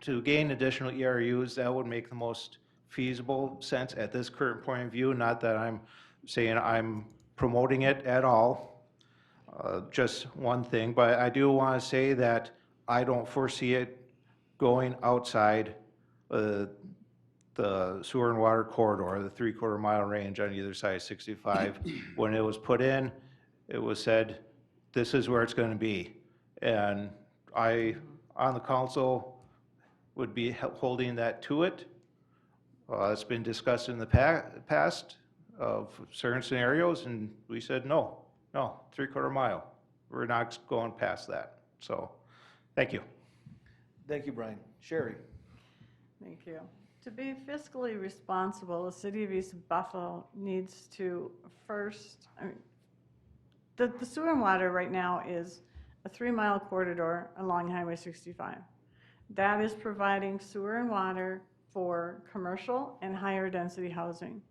Speaker 8: to gain additional ERUs, that would make the most feasible sense at this current point of view. Not that I'm saying I'm promoting it at all, just one thing, but I do want to say that I don't foresee it going outside the sewer and water corridor, the 3/4 mile range on either side of 65. When it was put in, it was said, this is where it's going to be. And I, on the council, would be holding that to it. It's been discussed in the past of certain scenarios, and we said, no, 3/4 mile. We're not going past that. So, thank you.
Speaker 1: Thank you, Brian. Sherry?
Speaker 6: Thank you. To be fiscally responsible, the city of East Bethel needs to first, the sewer and water right now is a 3-mile corridor along Highway 65. That is providing sewer and water for commercial and higher density housing.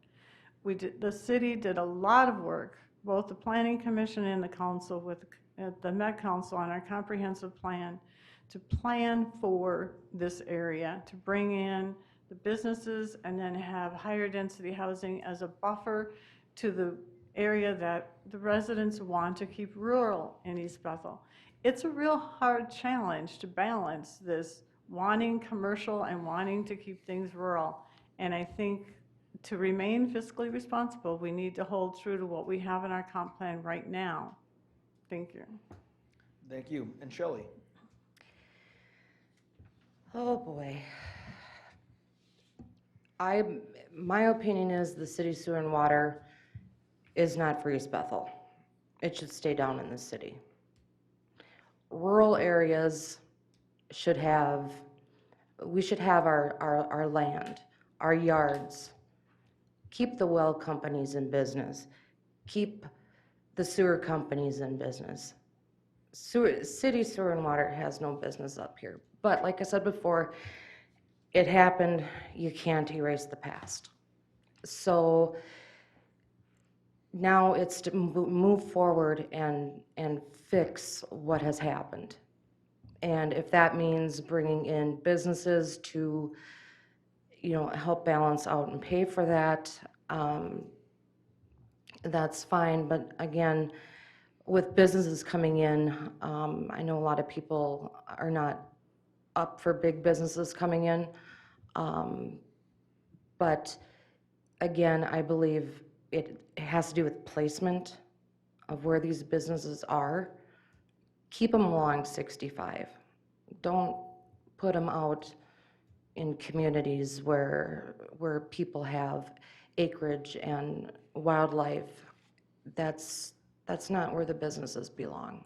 Speaker 6: The city did a lot of work, both the Planning Commission and the council with the Met Council on our comprehensive plan to plan for this area, to bring in the businesses and then have higher density housing as a buffer to the area that the residents want to keep rural in East Bethel. It's a real hard challenge to balance this wanting commercial and wanting to keep things rural. And I think to remain fiscally responsible, we need to hold true to what we have in our comp plan right now. Thank you.
Speaker 1: Thank you. And Shelley?
Speaker 9: Oh, boy. My opinion is the city sewer and water is not for East Bethel. It should stay down in the city. Rural areas should have, we should have our land, our yards. Keep the well companies in business. Keep the sewer companies in business. City sewer and water has no business up here. But like I said before, it happened, you can't erase the past. So now it's to move forward and fix what has happened. And if that means bringing in businesses to, help balance out and pay for that, that's fine. But again, with businesses coming in, I know a lot of people are not up for big businesses coming in. But again, I believe it has to do with placement of where these businesses are. Keep them along 65. Don't put them out in communities where people have acreage and wildlife. That's not where the businesses belong.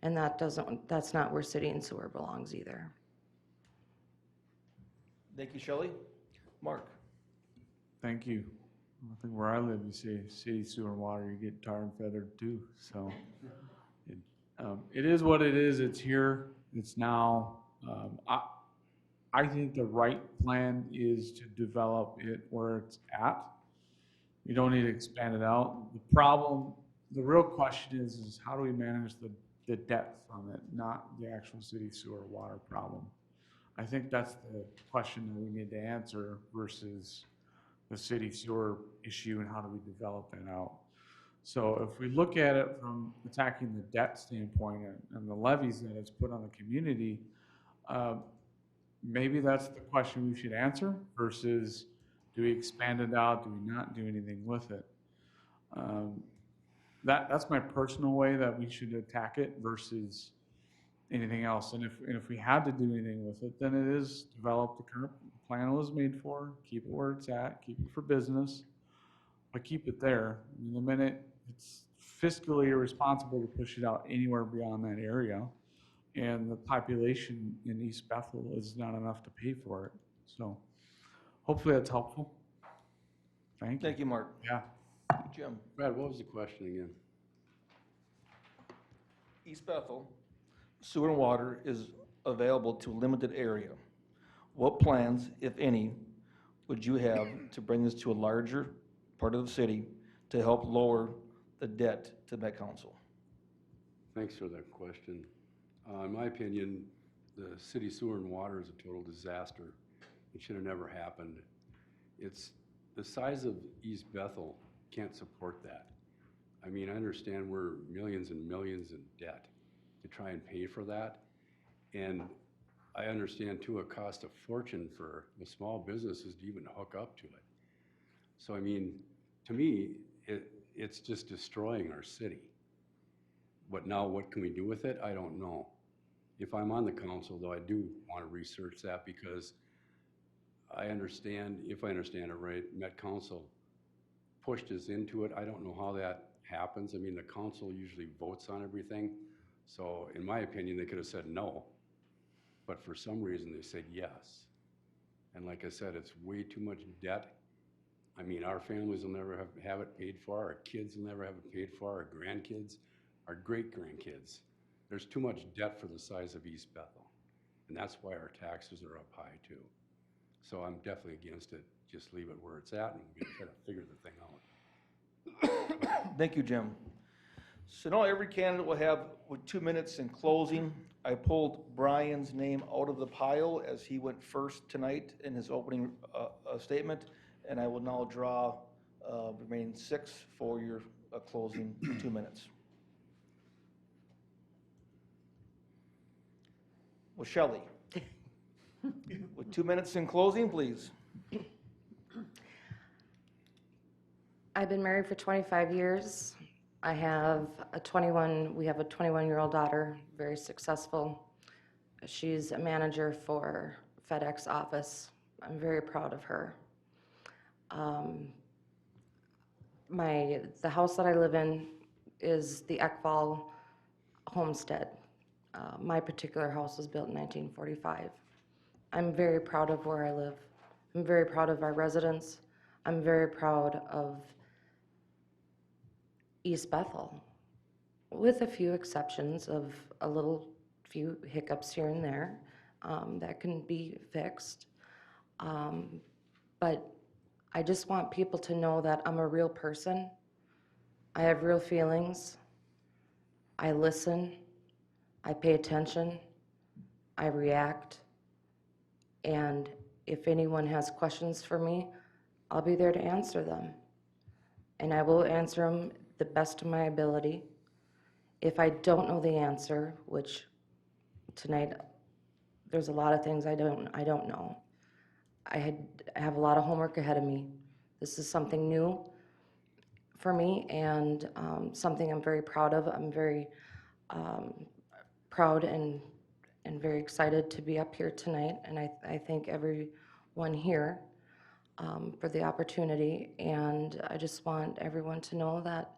Speaker 9: And that's not where city and sewer belongs either.
Speaker 1: Thank you, Shelley. Mark?
Speaker 10: Thank you. I think where I live, you say city, sewer, and water, you get tar and feathered too. So it is what it is. It's here. It's now. I think the right plan is to develop it where it's at. You don't need to expand it out. The real question is how do we manage the debt from it, not the actual city sewer water problem. I think that's the question that we need to answer versus the city sewer issue and how do we develop it out. So if we look at it from attacking the debt standpoint and the levies that it's put on the community, maybe that's the question we should answer versus do we expand it out, do we not do anything with it? That's my personal way that we should attack it versus anything else. And if we had to do anything with it, then it is develop the current plan it was made for, keep it where it's at, keep it for business, but keep it there. I mean, the minute it's fiscally irresponsible to push it out anywhere beyond that area, and the population in East Bethel is not enough to pay for it. So hopefully that's helpful. Thank you.
Speaker 1: Thank you, Mark.
Speaker 10: Yeah.
Speaker 1: Jim?
Speaker 11: Brad, what was the question again?
Speaker 1: East Bethel, sewer and water is available to a limited area. What plans, if any, would you have to bring this to a larger part of the city to help lower the debt to Met Council?
Speaker 11: Thanks for that question. In my opinion, the city sewer and water is a total disaster. It should have never happened. It's the size of East Bethel can't support that. I mean, I understand we're millions and millions in debt to try and pay for that. And I understand too, it costs a fortune for the small businesses to even hook up to it. So, I mean, to me, it's just destroying our city. But now what can we do with it? I don't know. If I'm on the council, though, I do want to research that because I understand, if I understand it right, Met Council pushed us into it. I don't know how that happens. I mean, the council usually votes on everything. So in my opinion, they could have said no, but for some reason they said yes. And like I said, it's way too much debt. I mean, our families will never have it paid for. Our kids will never have it paid for. Our grandkids, our great-grandkids. There's too much debt for the size of East Bethel. And that's why our taxes are up high too. So I'm definitely against it. Just leave it where it's at and we're gonna try to figure the thing out.
Speaker 1: Thank you, Jim. So now every candidate will have 2 minutes in closing. I pulled Brian's name out of the pile as he went first tonight in his opening statement, and I will now draw remaining 6 for your closing 2 minutes. Well, Shelley, with 2 minutes in closing, please.
Speaker 9: I've been married for 25 years. We have a 21-year-old daughter, very successful. She's a manager for FedEx office. I'm very proud of her. The house that I live in is the Eckval homestead. My particular house was built in 1945. I'm very proud of where I live. I'm very proud of our residents. I'm very proud of East Bethel, with a few exceptions of few hiccups here and there that can be fixed. But I just want people to know that I'm a real person. I have real feelings. I listen. I pay attention. I react. And if anyone has questions for me, I'll be there to answer them. And I will answer them the best of my ability. If I don't know the answer, which tonight, there's a lot of things I don't know. I have a lot of homework ahead of me. This is something new for me and something I'm very proud of. I'm very proud and very excited to be up here tonight. And I thank everyone here for the opportunity. And I just want everyone to know that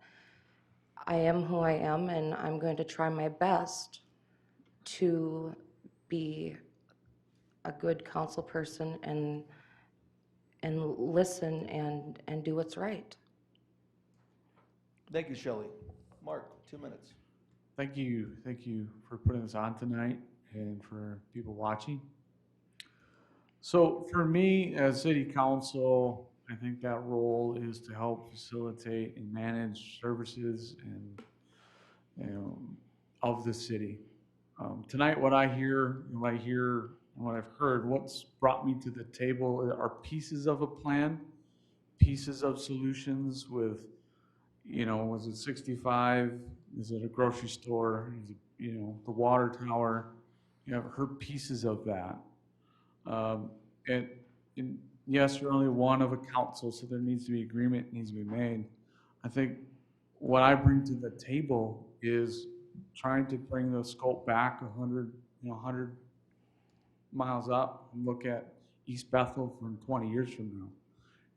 Speaker 9: I am who I am, and I'm going to try my best to be a good council person and listen and do what's right.
Speaker 1: Thank you, Shelley. Mark, 2 minutes.
Speaker 10: Thank you for putting this on tonight and for people watching. So for me, as city council, I think that role is to help facilitate and manage services and, of the city. Tonight, what I hear, and what I've heard, what's brought me to the table are pieces of a plan, pieces of solutions with, was it 65? Is it a grocery store? Is it, the water tower? I've heard pieces of that. And, and yes, you're only one of a council, so there needs to be agreement, needs to be made. I think what I bring to the table is trying to bring the scope back 100 miles up and look at East Bethel from 20 years from now.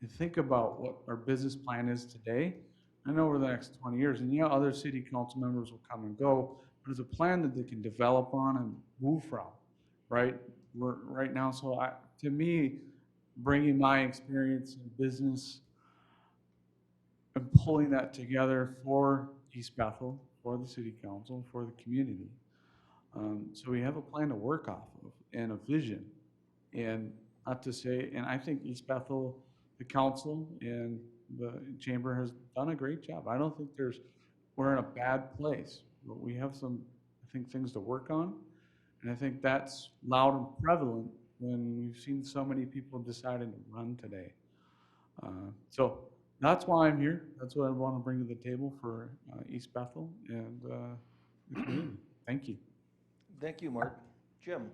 Speaker 10: And think about what our business plan is today and over the next 20 years. And other city council members will come and go, but it's a plan that they can develop on and move from, right? We're right now, so to me, bringing my experience in business and pulling that together for East Bethel, for the city council, for the community. So we have a plan to work off of and a vision. And not to say, and I think East Bethel, the council and the chamber has done a great job. I don't think we're in a bad place, but we have some, I think, things to work on. And I think that's loud and prevalent when we've seen so many people deciding to run today. So that's why I'm here. That's what I want to bring to the table for East Bethel and the community. Thank you.
Speaker 1: Thank you, Mark. Jim?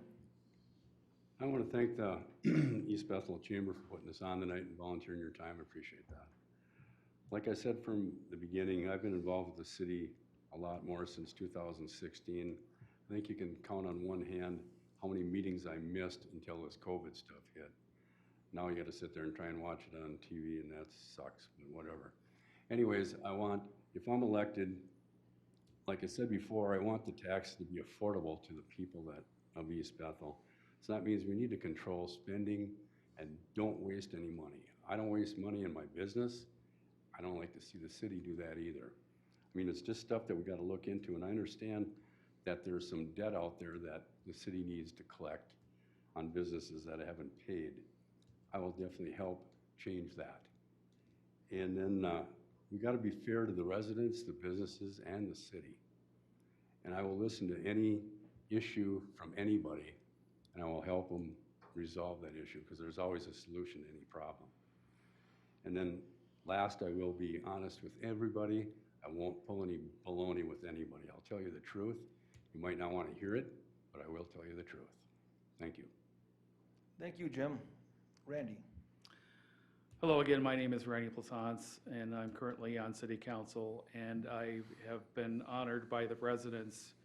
Speaker 11: I want to thank the East Bethel Chamber for putting this on tonight and volunteering your time. I appreciate that. Like I said from the beginning, I've been involved with the city a lot more since 2016. I think you can count on one hand how many meetings I missed until this COVID stuff hit. Now you got to sit there and try and watch it on TV, and that sucks, but whatever. Anyways, if I'm elected, like I said before, I want the tax to be affordable to the people of East Bethel. So that means we need to control spending and don't waste any money. I don't waste money in my business. I don't like to see the city do that either. I mean, it's just stuff that we got to look into, and I understand that there's some debt out there that the city needs to collect on businesses that haven't paid. I will definitely help change that. And then we got to be fair to the residents, the businesses, and the city. And I will listen to any issue from anybody, and I will help them resolve that issue, because there's always a solution to any problem. And then last, I will be honest with everybody. I won't pull any baloney with anybody. I'll tell you the truth. You might not want to hear it, but I will tell you the truth. Thank you.
Speaker 1: Thank you, Jim. Randy?
Speaker 12: Hello again, my name is Randy Plaisance, and I'm currently on City Council, and I have been honored by the residents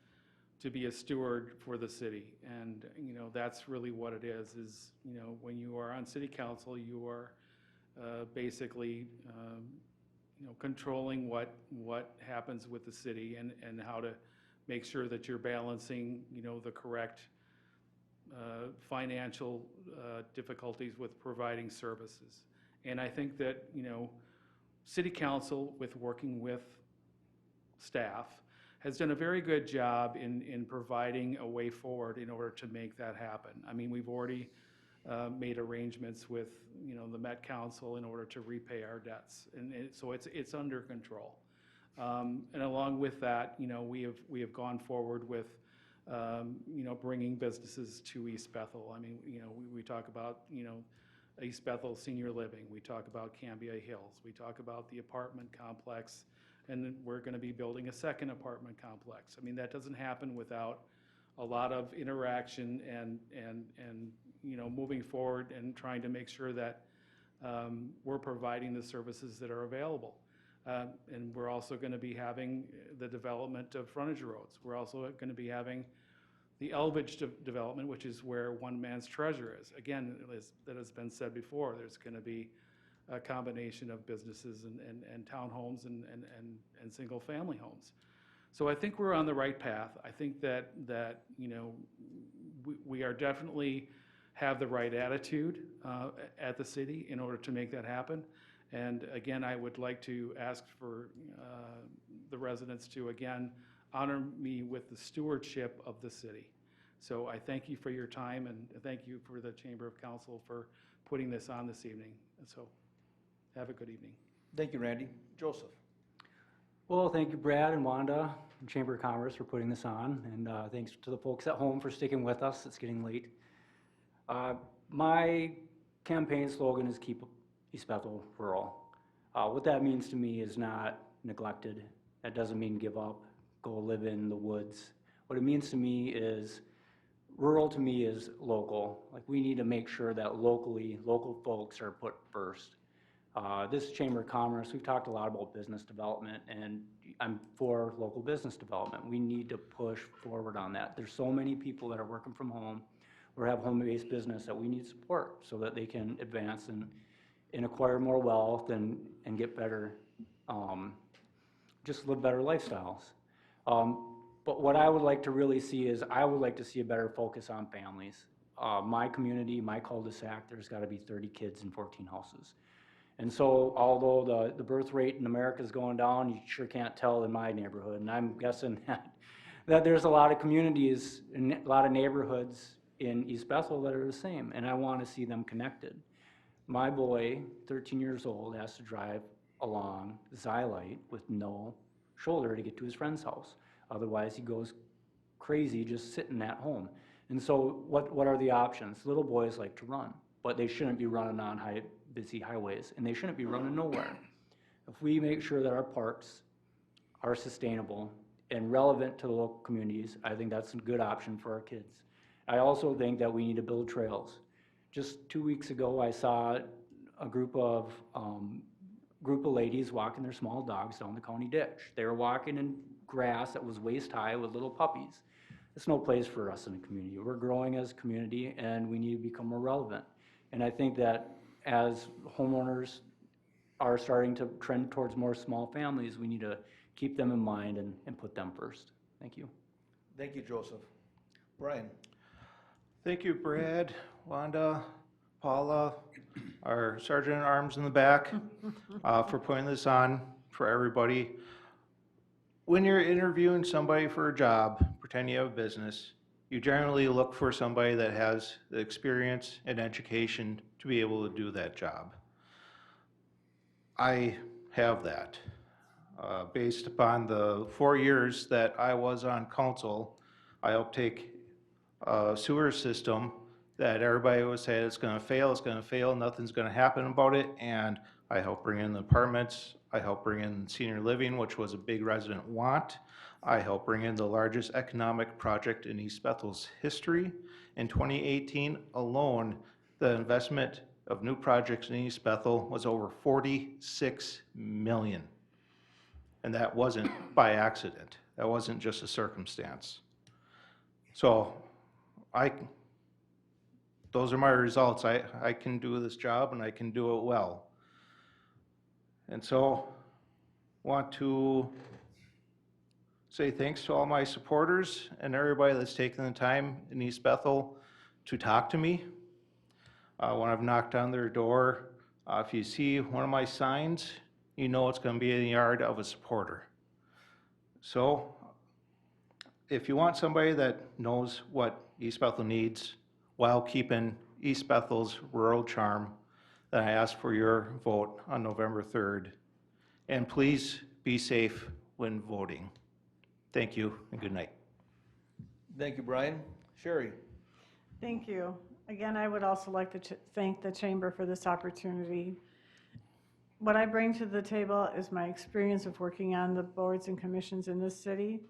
Speaker 12: to be a steward for the city. And, that's really what it is, when you are on City Council, you are basically, controlling what happens with the city and how to make sure that you're balancing, the correct financial difficulties with providing services. And I think that, City Council, with working with staff, has done a very good job in providing a way forward in order to make that happen. I mean, we've already made arrangements with, the Met Council in order to repay our debts. And so it's under control. And along with that, we have gone forward with, bringing businesses to East Bethel. I mean, we talk about, East Bethel Senior Living, we talk about Cambria Hills, we talk about the apartment complex, and then we're going to be building a second apartment complex. I mean, that doesn't happen without a lot of interaction and moving forward and trying to make sure that we're providing the services that are available. And we're also going to be having the development of frontage roads. We're also going to be having the Elvidge development, which is where One Man's Treasure is. Again, that has been said before, there's going to be a combination of businesses and townhomes and single-family homes. So I think we're on the right path. I think that we are definitely have the right attitude at the city in order to make that happen. And again, I would like to ask for the residents to, again, honor me with the stewardship of the city. So I thank you for your time, and thank you for the Chamber of Council for putting this on this evening. And so have a good evening.
Speaker 1: Thank you, Randy. Joseph?
Speaker 7: Well, thank you, Brad and Wanda, and Chamber of Commerce for putting this on, and thanks to the folks at home for sticking with us. It's getting late. My campaign slogan is Keep East Bethel Rural. What that means to me is not neglected. That doesn't mean give up, go live in the woods. What it means to me is, rural to me is local. Like, we need to make sure that local folks are put first. This Chamber of Commerce, we've talked a lot about business development, and I'm for local business development. We need to push forward on that. There's so many people that are working from home or have home-based business that we need support so that they can advance and acquire more wealth and get better, just live better lifestyles. But what I would like to really see is, I would like to see a better focus on families. My community, my cul-de-sac, there's gotta be 30 kids in 14 houses. And so, although the birth rate in America is going down, you sure can't tell in my neighborhood. And I'm guessing that there's a lot of communities and a lot of neighborhoods in East Bethel that are the same, and I want to see them connected. My boy, 13 years old, has to drive along Xylite with no shoulder to get to his friend's house. Otherwise, he goes crazy just sitting at home. And so, what are the options? Little boys like to run, but they shouldn't be running on busy highways, and they shouldn't be running nowhere. If we make sure that our parks are sustainable and relevant to the local communities, I think that's a good option for our kids. I also think that we need to build trails. Just 2 weeks ago, I saw a group of ladies walking their small dogs down the county ditch. They were walking in grass that was waist high with little puppies. It's no place for us in the community. We're growing as a community, and we need to become more relevant. And I think that as homeowners are starting to trend towards more small families, we need to keep them in mind and put them first. Thank you.
Speaker 1: Thank you, Joseph. Brian?
Speaker 8: Thank you, Brad, Wanda, Paula, our Sergeant at Arms in the back, for putting this on for everybody. When you're interviewing somebody for a job, pretend you have a business, you generally look for somebody that has the experience and education to be able to do that job. I have that. Based upon the 4 years that I was on council, I helped take a sewer system that everybody would say it's gonna fail, nothing's gonna happen about it, and I helped bring in the apartments, I helped bring in senior living, which was a big resident want. I helped bring in the largest economic project in East Bethel's history. In 2018 alone, the investment of new projects in East Bethel was over 46 million. And that wasn't by accident. That wasn't just a circumstance. So those are my results. I can do this job, and I can do it well. And so, want to say thanks to all my supporters and everybody that's taken the time in East Bethel to talk to me. When I've knocked on their door, if you see one of my signs, you know it's going to be in the yard of a supporter. So, if you want somebody that knows what East Bethel needs while keeping East Bethel's rural charm, then I ask for your vote on November 3rd. And please be safe when voting. Thank you and good night.
Speaker 1: Thank you, Brian. Sherry?
Speaker 6: Thank you. Again, I would also like to thank the Chamber for this opportunity. What I bring to the table is my experience of working on the boards and commissions in this city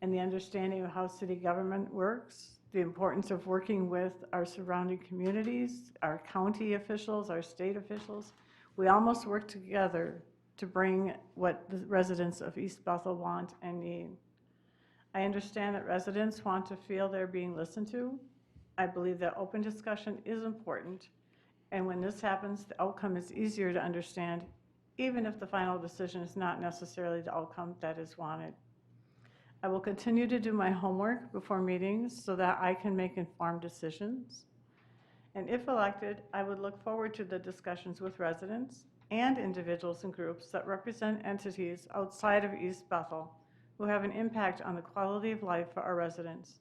Speaker 6: and the understanding of how city government works, the importance of working with our surrounding communities, our county officials, our state officials. We all must work together to bring what the residents of East Bethel want and need. I understand that residents want to feel they're being listened to. I believe that open discussion is important, and when this happens, the outcome is easier to understand, even if the final decision is not necessarily the outcome that is wanted. I will continue to do my homework before meetings so that I can make informed decisions. And if elected, I would look forward to the discussions with residents and individuals and groups that represent entities outside of East Bethel who have an impact on the quality of life for our residents.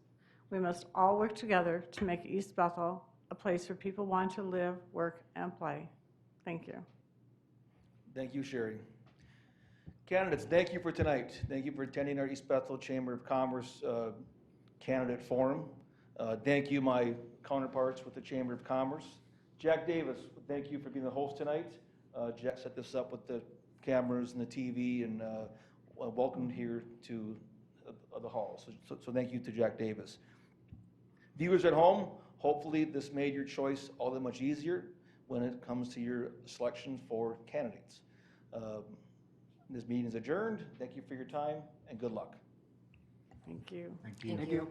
Speaker 6: We must all work together to make East Bethel a place where people want to live, work, and play. Thank you.
Speaker 1: Thank you, Sherry. Candidates, thank you for tonight. Thank you for attending our East Bethel Chamber of Commerce candidate forum. Thank you, my counterparts with the Chamber of Commerce. Jack Davis, thank you for being the host tonight. Jack set this up with the cameras and the TV, and welcomed here to the hall. So thank you to Jack Davis. Viewers at home, hopefully this made your choice all that much easier when it comes to your selection for candidates. This meeting is adjourned. Thank you for your time, and good luck.
Speaker 6: Thank you.
Speaker 7: Thank you.